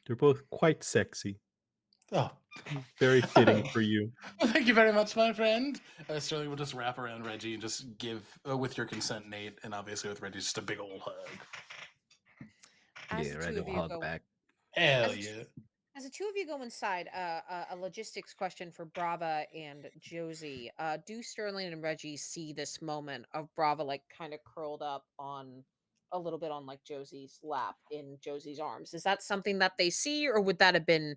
They're both quite sexy. Oh, Very fitting for you. well, thank you very much, my friend. Sterling will just wrap around Reggie and just give, with your consent, Nate, and obviously with Reggie, just a big old hug. As Yeah, the two Reggie of will you hug go back. as Hell the t- yeah. as the two of you go inside, a logistics question for Brava and Josie. Do Sterling and Reggie see this moment of Brava like kind of curled up on a little bit on like Josie's lap in Josie's arms? Is that something that they see, or would that have been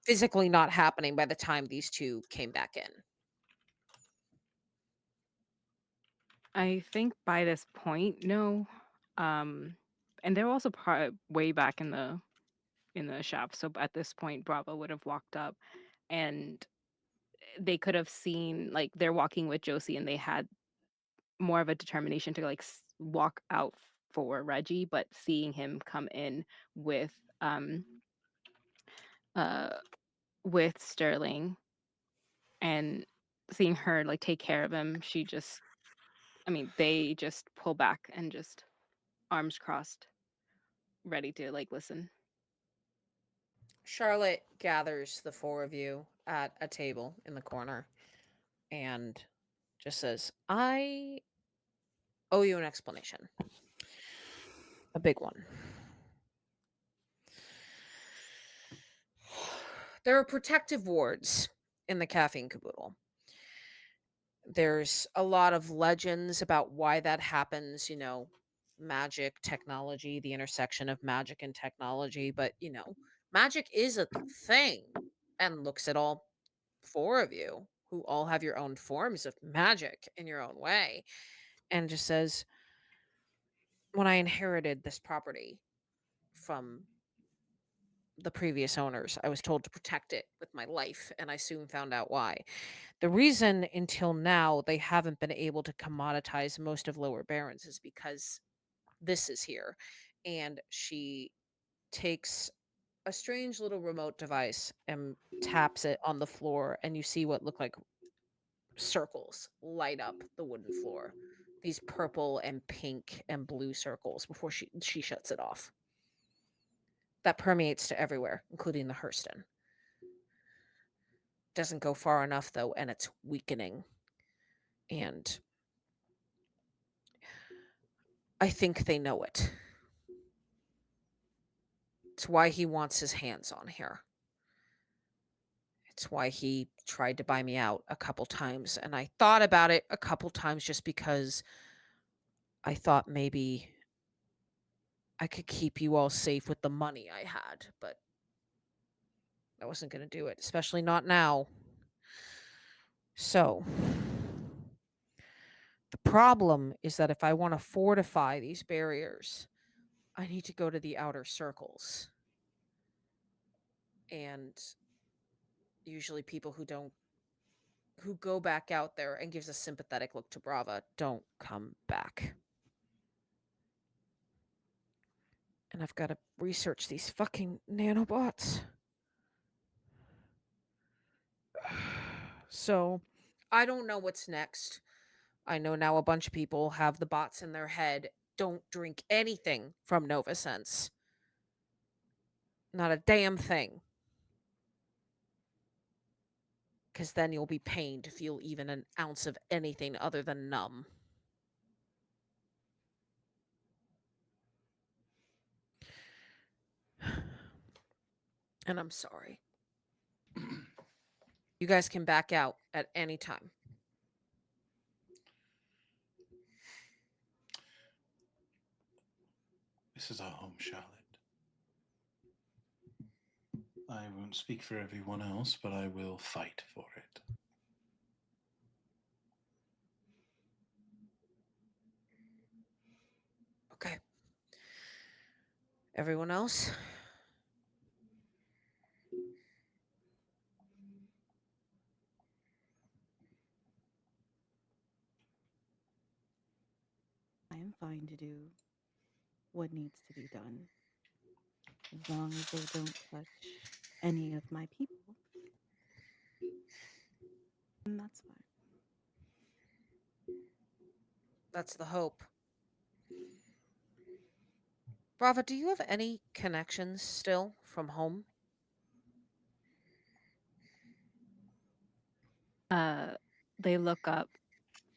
physically not happening by the time these two came back in? I think by this point, no. Um, and they're also way back in the shop. So at this point, Bravo would have walked up, and they could have seen like they're walking with Josie, and they had more of a determination to like walk out for Reggie, but seeing him come in with uh with Sterling and seeing her like take care of him, she just I mean, they just pull back and just arms crossed, ready to like listen. Charlotte gathers the four of you at a table in the corner and just says, I owe you an explanation. A big one. There are protective wards in the caffeine caboodle. There's a lot of legends about why that happens, magic, technology, the intersection of magic and technology, but magic is a thing. And looks at all four of you who all have your own forms of magic in your own way and just says, when I inherited this property from the previous owners, I was told to protect it with my life, and I soon found out why. The reason until now they haven't been able to commoditize most of Lower Barons is because this is here. And she takes a strange little remote device and taps it on the floor, and you see what look like circles light up the wooden floor. These purple and pink and blue circles before she shuts it off. That permeates to everywhere, including the Hurston. Doesn't go far enough though, and it's weakening. And I think they know it. It's why he wants his hands on here. It's why he tried to buy me out a couple times. And I thought about it a couple times just because I thought maybe I could keep you all safe with the money I had, but I wasn't going to do it, especially not now. So, the problem is that if I want to fortify these barriers, I need to go to the outer circles. And usually people who don't who go back out there and gives a sympathetic look to Brava, don't come back. And I've got to research these fucking nanobots. So, I don't know what's next. I know now a bunch of people have the bots in their head. Don't drink anything from Novasense. Not a damn thing. Because then you'll be pained to feel even an ounce of anything other than numb. And I'm sorry. You guys can back out at any time. This is our home, Charlotte. I won't speak for everyone else, but I will fight for it. Okay. Everyone else? I am fine to do what needs to be done as long as they don't touch any of my people. And that's fine. That's the hope. Brava, do you have any connections still from home? Uh, they look up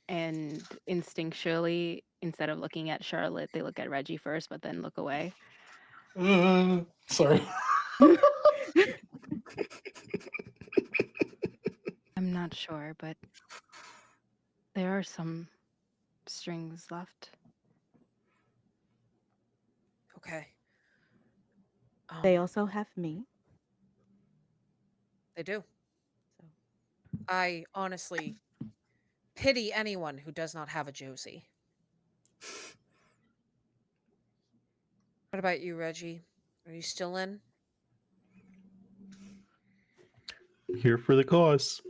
and instinctually, instead of looking at Charlotte, they look at Reggie first, but then look away. Sorry. I'm not sure, but there are some strings left. Okay. They also have me. They do. So I honestly pity anyone who does not have a Josie. What about you, Reggie? Are you still in? Here for the cause.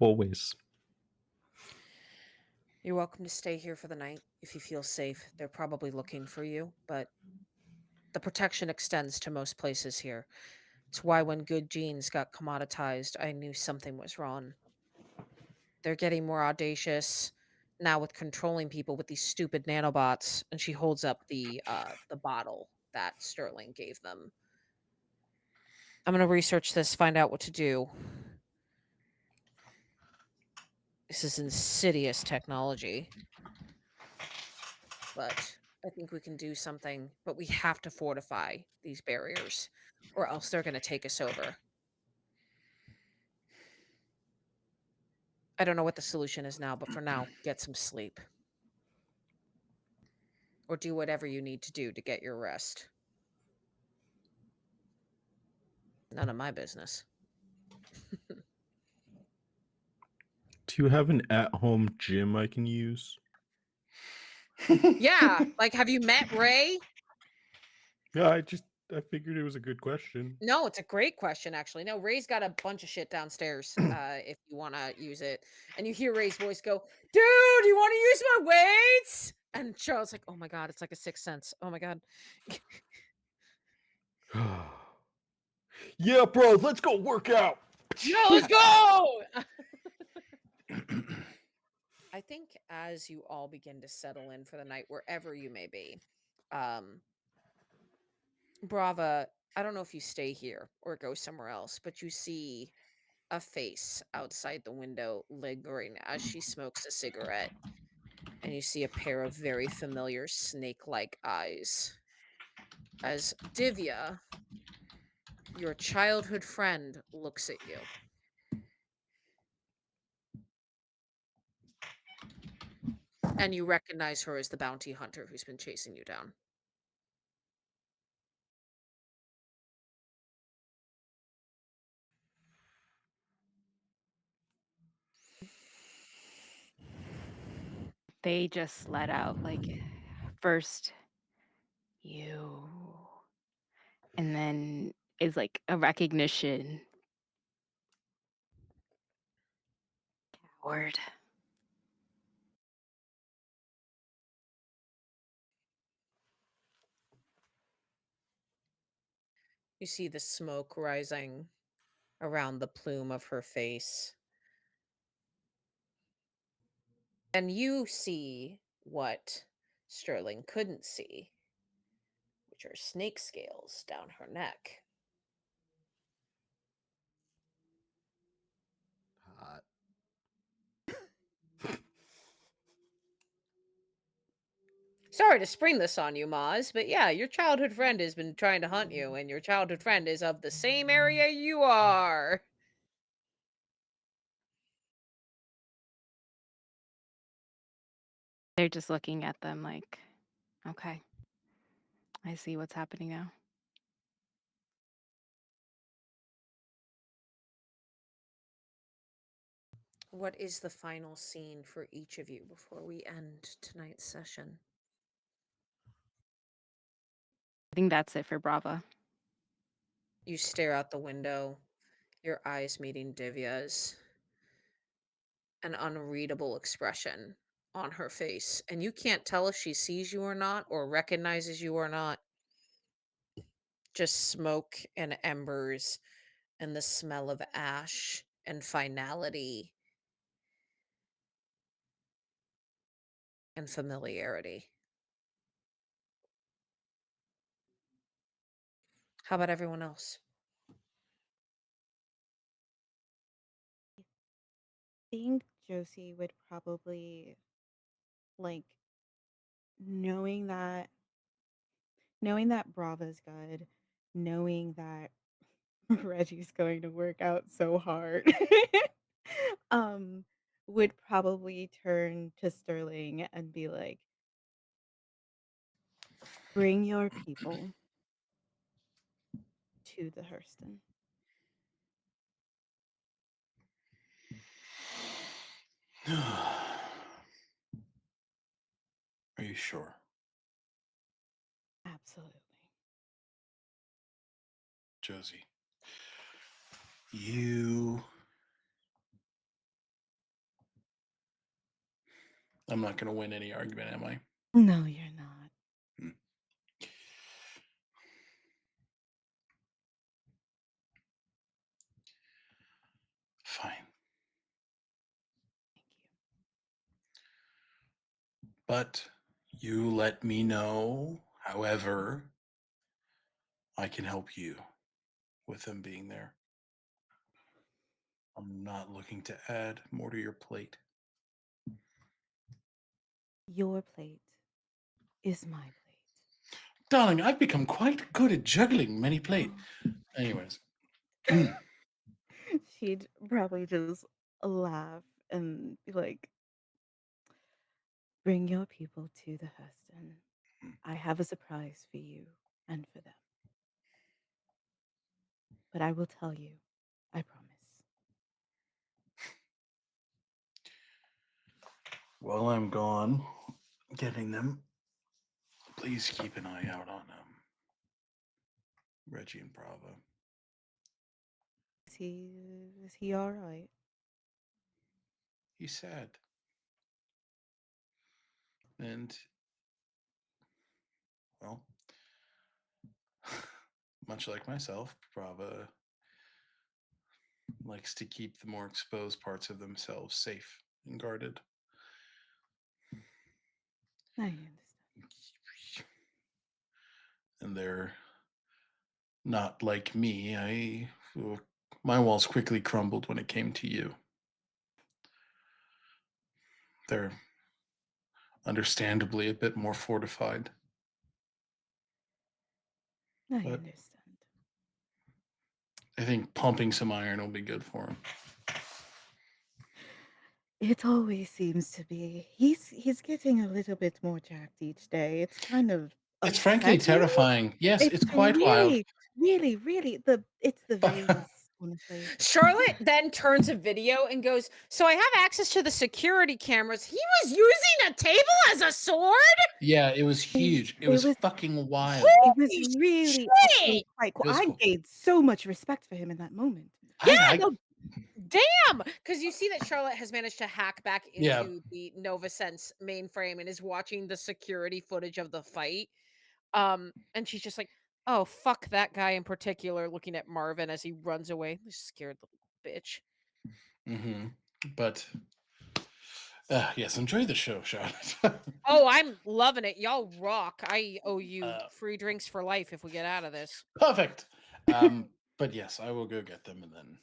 Always. You're welcome to stay here for the night if you feel safe. They're probably looking for you, but the protection extends to most places here. It's why when good genes got commoditized, I knew something was wrong. They're getting more audacious now with controlling people with these stupid nanobots. And she holds up the bottle that Sterling gave them. I'm gonna research this, find out what to do. This is insidious technology. But I think we can do something. But we have to fortify these barriers, or else they're gonna take us over. I don't know what the solution is now, but for now, get some sleep. Or do whatever you need to do to get your rest. None of my business. Do you have an at-home gym I can use? Yeah, like, have you met Ray? Yeah, I figured it was a good question. No, it's a great question, actually. No, Ray's got a bunch of shit downstairs, if you wanna use it. And you hear Ray's voice go, "Dude, you wanna use my weights?" And Charles like, "Oh my god, it's like a sixth sense. Oh my god." Yeah, bro, let's go work out. Yeah, let's go! I think as you all begin to settle in for the night, wherever you may be, um, Brava, I don't know if you stay here or go somewhere else, but you see a face outside the window lingering as she smokes a cigarette, and you see a pair of very familiar snake-like eyes as Divya, your childhood friend, looks at you. And you recognize her as the bounty hunter who's been chasing you down. They just let out like first you, and then is like a recognition, Word. You see the smoke rising around the plume of her face. And you see what Sterling couldn't see, which are snake scales down her neck. Hot. Sorry to spring this on you, Maz, but yeah, your childhood friend has been trying to hunt you, and your childhood friend is of the same area you are. They're just looking at them like, okay, I see what's happening now. What is the final scene for each of you before we end tonight's session? I think that's it for Brava. You stare out the window, your eyes meeting Divya's, an unreadable expression on her face, and you can't tell if she sees you or not or recognizes you or not. Just smoke and embers and the smell of ash and finality and familiarity. How about everyone else? Think Josie would probably like knowing that knowing that Brava's good, knowing that Reggie's going to work out so hard, um, would probably turn to Sterling and be like, "Bring your people to the Hurston." Are you sure, Absolutely. Josie? You. I'm not going to win any argument, am I? No, you're not. Hmm. Fine. Thank you. But you let me know, however, I can help you with them being there. I'm not looking to add more to your plate. Your plate is my plate. Darling, I've become quite good at juggling many plates. Anyways. She'd probably just laugh and be like, "Bring your people to the Hurston. I have a surprise for you and for them. But I will tell you, I promise." While I'm gone getting them, please keep an eye out on Reggie and Bravo. Is he all right? He's sad. And, well, much like myself, Bravo likes to keep the more exposed parts of themselves safe and guarded. I understand. And they're not like me. My walls quickly crumbled when it came to you. They're understandably a bit more fortified, I but understand. I think pumping some iron will be good for him. It always seems to be. He's getting a little bit more jacked each day. It's kind of It's frankly upsetting. terrifying. Yes, It's it's quite wild. really, really, really it's the veins, honestly. Charlotte then turns a video and goes, "So I have access to the security cameras. He was using a table as a sword? Yeah, it was It huge. It it was was fucking wild. it was Holy really actually shit!" quite cool. It was I cool. gained so much respect for him in that moment. Yeah, I no, Damn! Because you see that Charlotte has managed to hack back Yeah. into the NovaSense mainframe and is watching the security footage of the fight. And she's just like, "Oh, fuck that guy in particular," looking at Marvin as he runs away. This scared little bitch. Hmm. But yes, enjoy the show, Charlotte. Oh, I'm loving it. Y'all rock. I owe you uh, free drinks for life if we get out of this. Perfect. But yes, I will go get them and then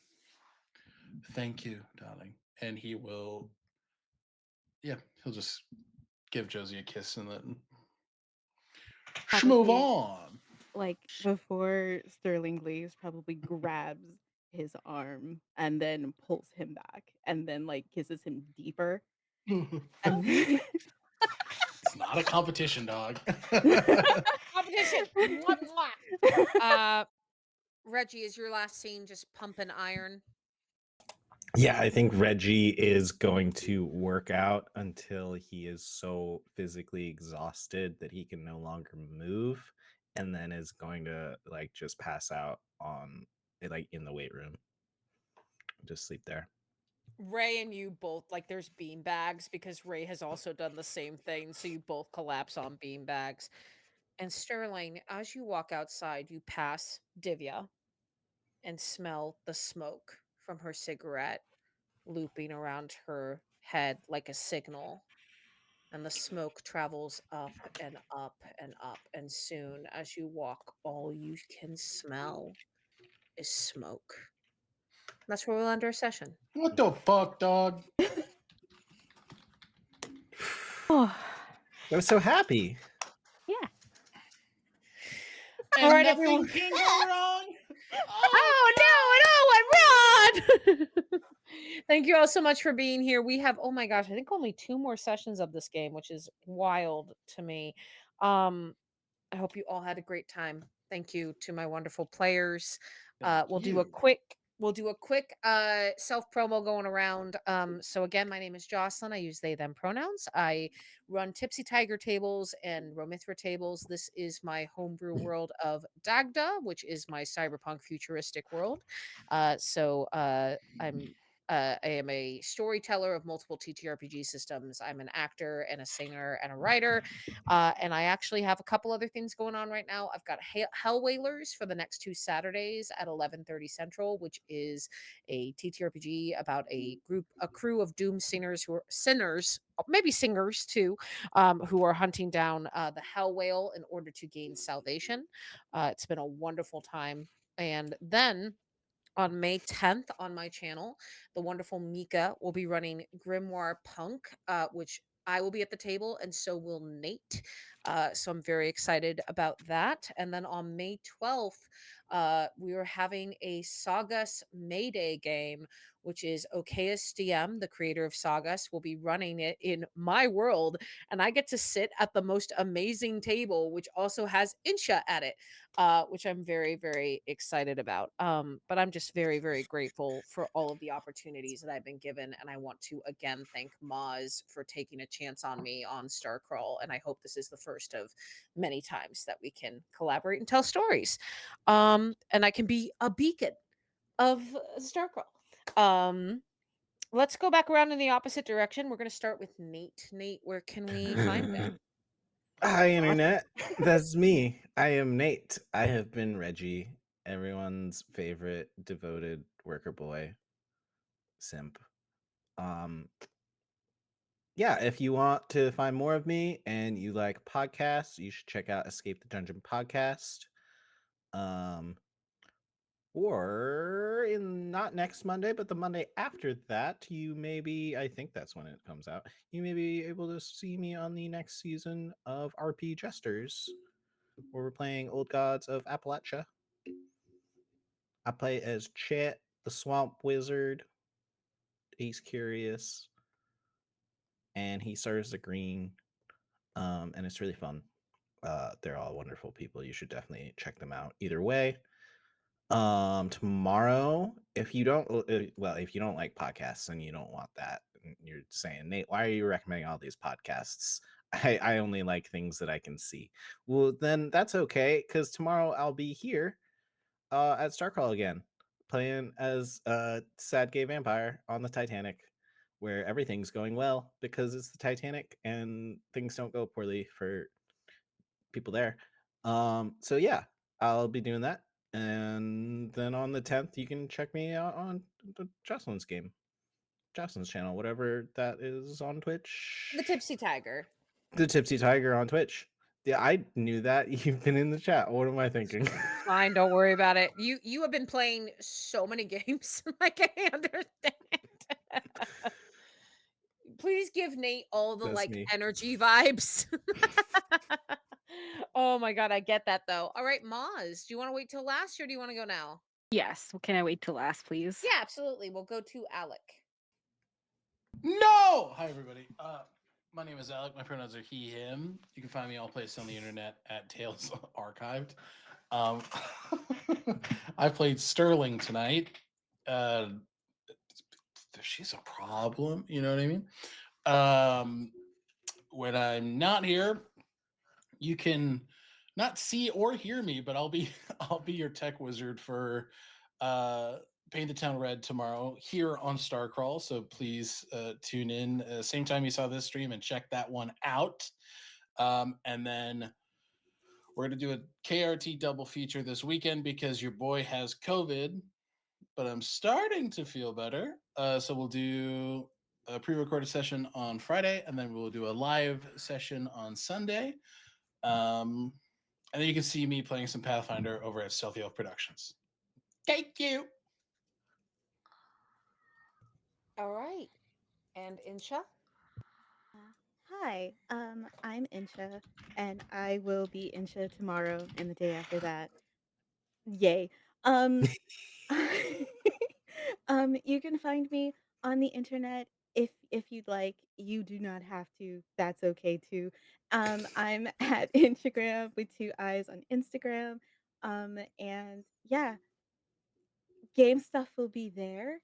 thank you, darling. And he will, yeah, he'll just give Josie a kiss and then move Probably, on. like, before Sterling leaves, probably grabs his arm and then pulls him back and then, like, kisses him deeper, and then It's not a competition, dog. Competition. Mwah, mwah. Uh, Reggie, is your last scene just pumping iron? Yeah, I think Reggie is going to work out until he is so physically exhausted that he can no longer move, and then is going to like just pass out on like in the weight room, just sleep there. Ray and you both, like, there's bean bags because Ray has also done the same thing. So you both collapse on bean bags. And Sterling, as you walk outside, you pass Divya and smell the smoke from her cigarette looping around her head like a signal. And the smoke travels up and up and up. And soon, as you walk, all you can smell is smoke. That's where we'll end our session. What the fuck, dog? Oh, I was so happy. yeah. All And right, everyone. nothing can go wrong. Oh Oh no, it all went wrong. Thank you all so much for being here. We have, oh my gosh, I think only 2 more sessions of this game, which is wild to me. Um, I hope you all had a great time. Thank you to my wonderful players. thank you. We'll do a quick self promo going around. So again, my name is Jocelyn. I use they them pronouns. I run Tipsy Tiger tables and Romithra tables. This is my homebrew world of Dagda, which is my cyberpunk futuristic world. I am a storyteller of multiple TTRPG systems. I'm an actor and a singer and a writer. And I actually have a couple other things going on right now. I've got Hell Whalers for the next 2 Saturdays at 11:30 Central, which is a TTRPG about a crew of doom singers who are sinners, maybe singers too, who are hunting down the Hell Whale in order to gain salvation. It's been a wonderful time. And then on May 10th on my channel, the wonderful Mika will be running Grimoire Punk, which I will be at the table, and so will Nate. So I'm very excited about that. And then on May 12th, we are having a Sagas Mayday game, which is Okeus DM, the creator of Sagas, will be running it in my world. And I get to sit at the most amazing table, which also has Insha at it, which I'm very, very excited about. But I'm just very, very grateful for all of the opportunities that I've been given. And I want to again thank Moz for taking a chance on me on Starcrawl. And I hope this is the first of many times that we can collaborate and tell stories. And I can be a beacon of Starcrawl. Let's go back around in the opposite direction. We're going to start with Nate. Nate, where can we find you? Hi, awesome. internet. That's me. I am Nate. I have been Reggie, everyone's favorite devoted worker boy simp. Um, yeah, if you want to find more of me and you like podcasts, you should check out Escape the Dungeon podcast. Um, or in not next Monday, but the Monday after that, you maybe I think that's when it comes out. You may be able to see me on the next season of RP Jesters, where we're playing Old Gods of Appalachia. I play as Chet, the Swamp Wizard. He's curious, and he serves the green, and it's really fun. They're all wonderful people. You should definitely check them out. Either way, tomorrow, if you don't, well, if you don't like podcasts and you don't want that, and you're saying, Nate, why are you recommending all these podcasts? I only like things that I can see. Well, then that's okay, because tomorrow I'll be here at Starcrawl again, playing as a sad gay vampire on the Titanic, where everything's going well because it's the Titanic and things don't go poorly for people there. So yeah, I'll be doing that. And then on the 10th, you can check me out on the Jocelyn's game, Jocelyn's channel, whatever that is on Twitch. The Tipsy Tiger. The Tipsy Tiger on Twitch. Yeah, I knew that. You've been in the chat. What am I thinking? Fine, don't worry about it. You have been playing so many games. I can't understand. Please give Nate all the That's like me. energy vibes. Oh my god, I get that though. All right, Maz, do you want to wait till last or do you want to go now? Yes. Can I wait till last, please? Yeah, absolutely. We'll go to Alec. No! Hi, everybody. My name is Alec. My pronouns are he, him. You can find me all places on the internet at Tales Archived. Um, I played Sterling tonight. Uh, she's a problem, you know what I mean? When I'm not here, you can not see or hear me, but I'll be I'll be your tech wizard for uh Paint the Town Red tomorrow here on Starcrawl. So please tune in same time you saw this stream and check that one out. And then we're gonna do a KRT double feature this weekend because your boy has COVID, but I'm starting to feel better. So we'll do a pre-recorded session on Friday, and then we'll do a live session on Sunday. Um, and then you can see me playing some Pathfinder over at Stealthy Elf Productions. Thank you. All right. And Insha? Hi, I'm Insha, and I will be Insha tomorrow and the day after that. Yay. Um, you can find me on the internet if you'd like. You do not have to. That's okay too. I'm at Instagram with two eyes on Instagram. And yeah, game stuff will be there.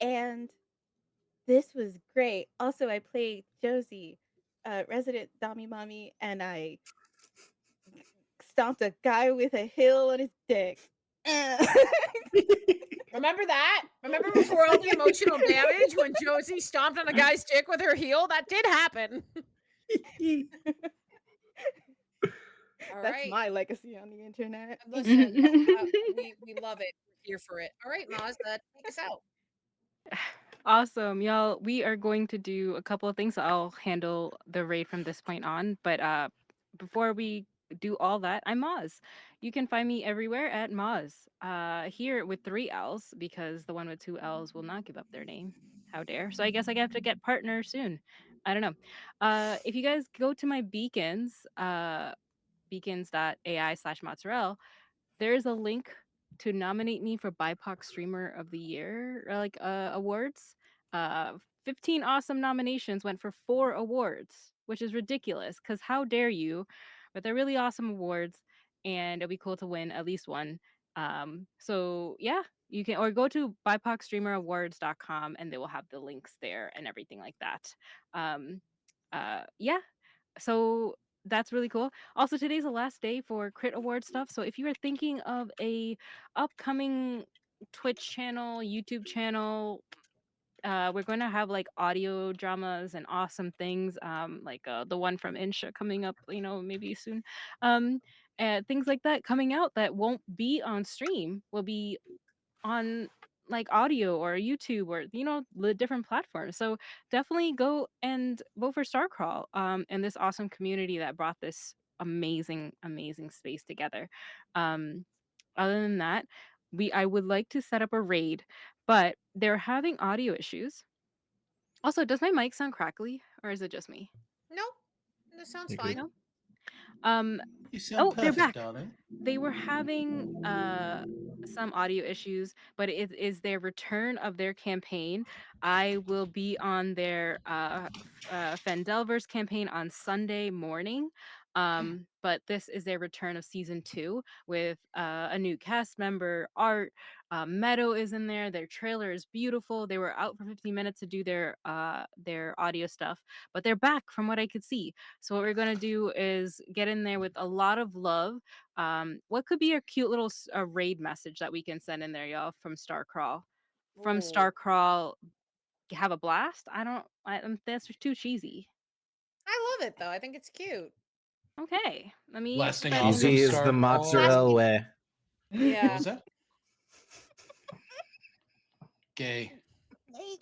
And this was great. Also, I played Josie, resident Dami Mommy, and I stomped a guy with a hill on his dick. Remember that? Remember before all the emotional damage when Josie stomped on a guy's dick with her heel? That did happen. All That's right. my legacy on the internet. Listen, we love it. We're here for it. All right, Maz, take us out. Awesome, y'all. We are going to do a couple of things. I'll handle the raid from this point on. But before we do all that, I'm Moz. You can find me everywhere at Moz. Here with three L's because the one with two L's will not give up their name. How dare? So I guess I have to get partner soon. I don't know. If you guys go to my beacons, beacons.ai/mozzarella, there's a link to nominate me for BIPOC Streamer of the Year, awards. Uh, 15 awesome nominations went for 4 awards, which is ridiculous. Cause how dare you? But they're really awesome awards, and it'll be cool to win at least one. So yeah, you can or go to BIPOCStreamerAwards.com and they will have the links there and everything like that. Um, yeah, so that's really cool. Also, today's the last day for Crit Award stuff. So if you are thinking of a upcoming Twitch channel, YouTube channel, we're going to have like audio dramas and awesome things, the one from Insha coming up, maybe soon. And things like that coming out that won't be on stream will be on like audio or YouTube or the different platforms. So definitely go and vote for Starcrawl and this awesome community that brought this amazing space together. Um Other than that, we I would like to set up a raid, but they're having audio issues. Also, does my mic sound crackly or is it just me? No, this sounds You're fine. good. No? Um You sound oh, they're perfect, back. darling. They were having some audio issues, but it is their return of their campaign. I will be on their Fendelverse campaign on Sunday morning. But this is their return of season 2 with a new cast member, art, Meadow is in there. Their trailer is beautiful. They were out for 15 minutes to do their audio stuff, but they're back from what I could see. So what we're gonna do is get in there with a lot of love. What could be a cute little raid message that we can send in there, y'all, from Starcrawl? From Ooh, Starcrawl, have a blast. That's too cheesy. I love it though. I think it's cute. Okay, let me put Blasting that off in. from Cheesy is the Star mozzarella Blasting. way. What Yeah. was that? Gay.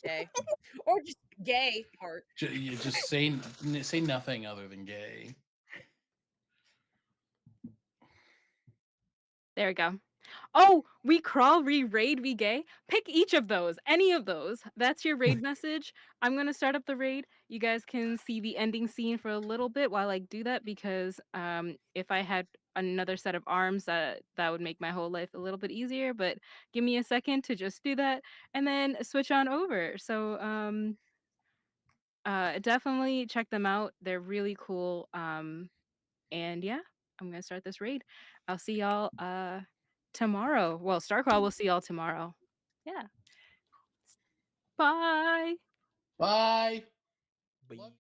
Gay. Or just gay part. You just say nothing other than gay. There we go. Oh, we crawl, we raid, we gay. Pick each of those, any of those. That's your raid message. I'm gonna start up the raid. You guys can see the ending scene for a little bit while I do that because if I had another set of arms, that would make my whole life a little bit easier. But give me a second to just do that and then switch on over. So definitely check them out. They're really cool. And yeah, I'm gonna start this raid. I'll see y'all tomorrow. Well, Starcrawl will see y'all tomorrow. Yeah. Bye. Bye. Bye.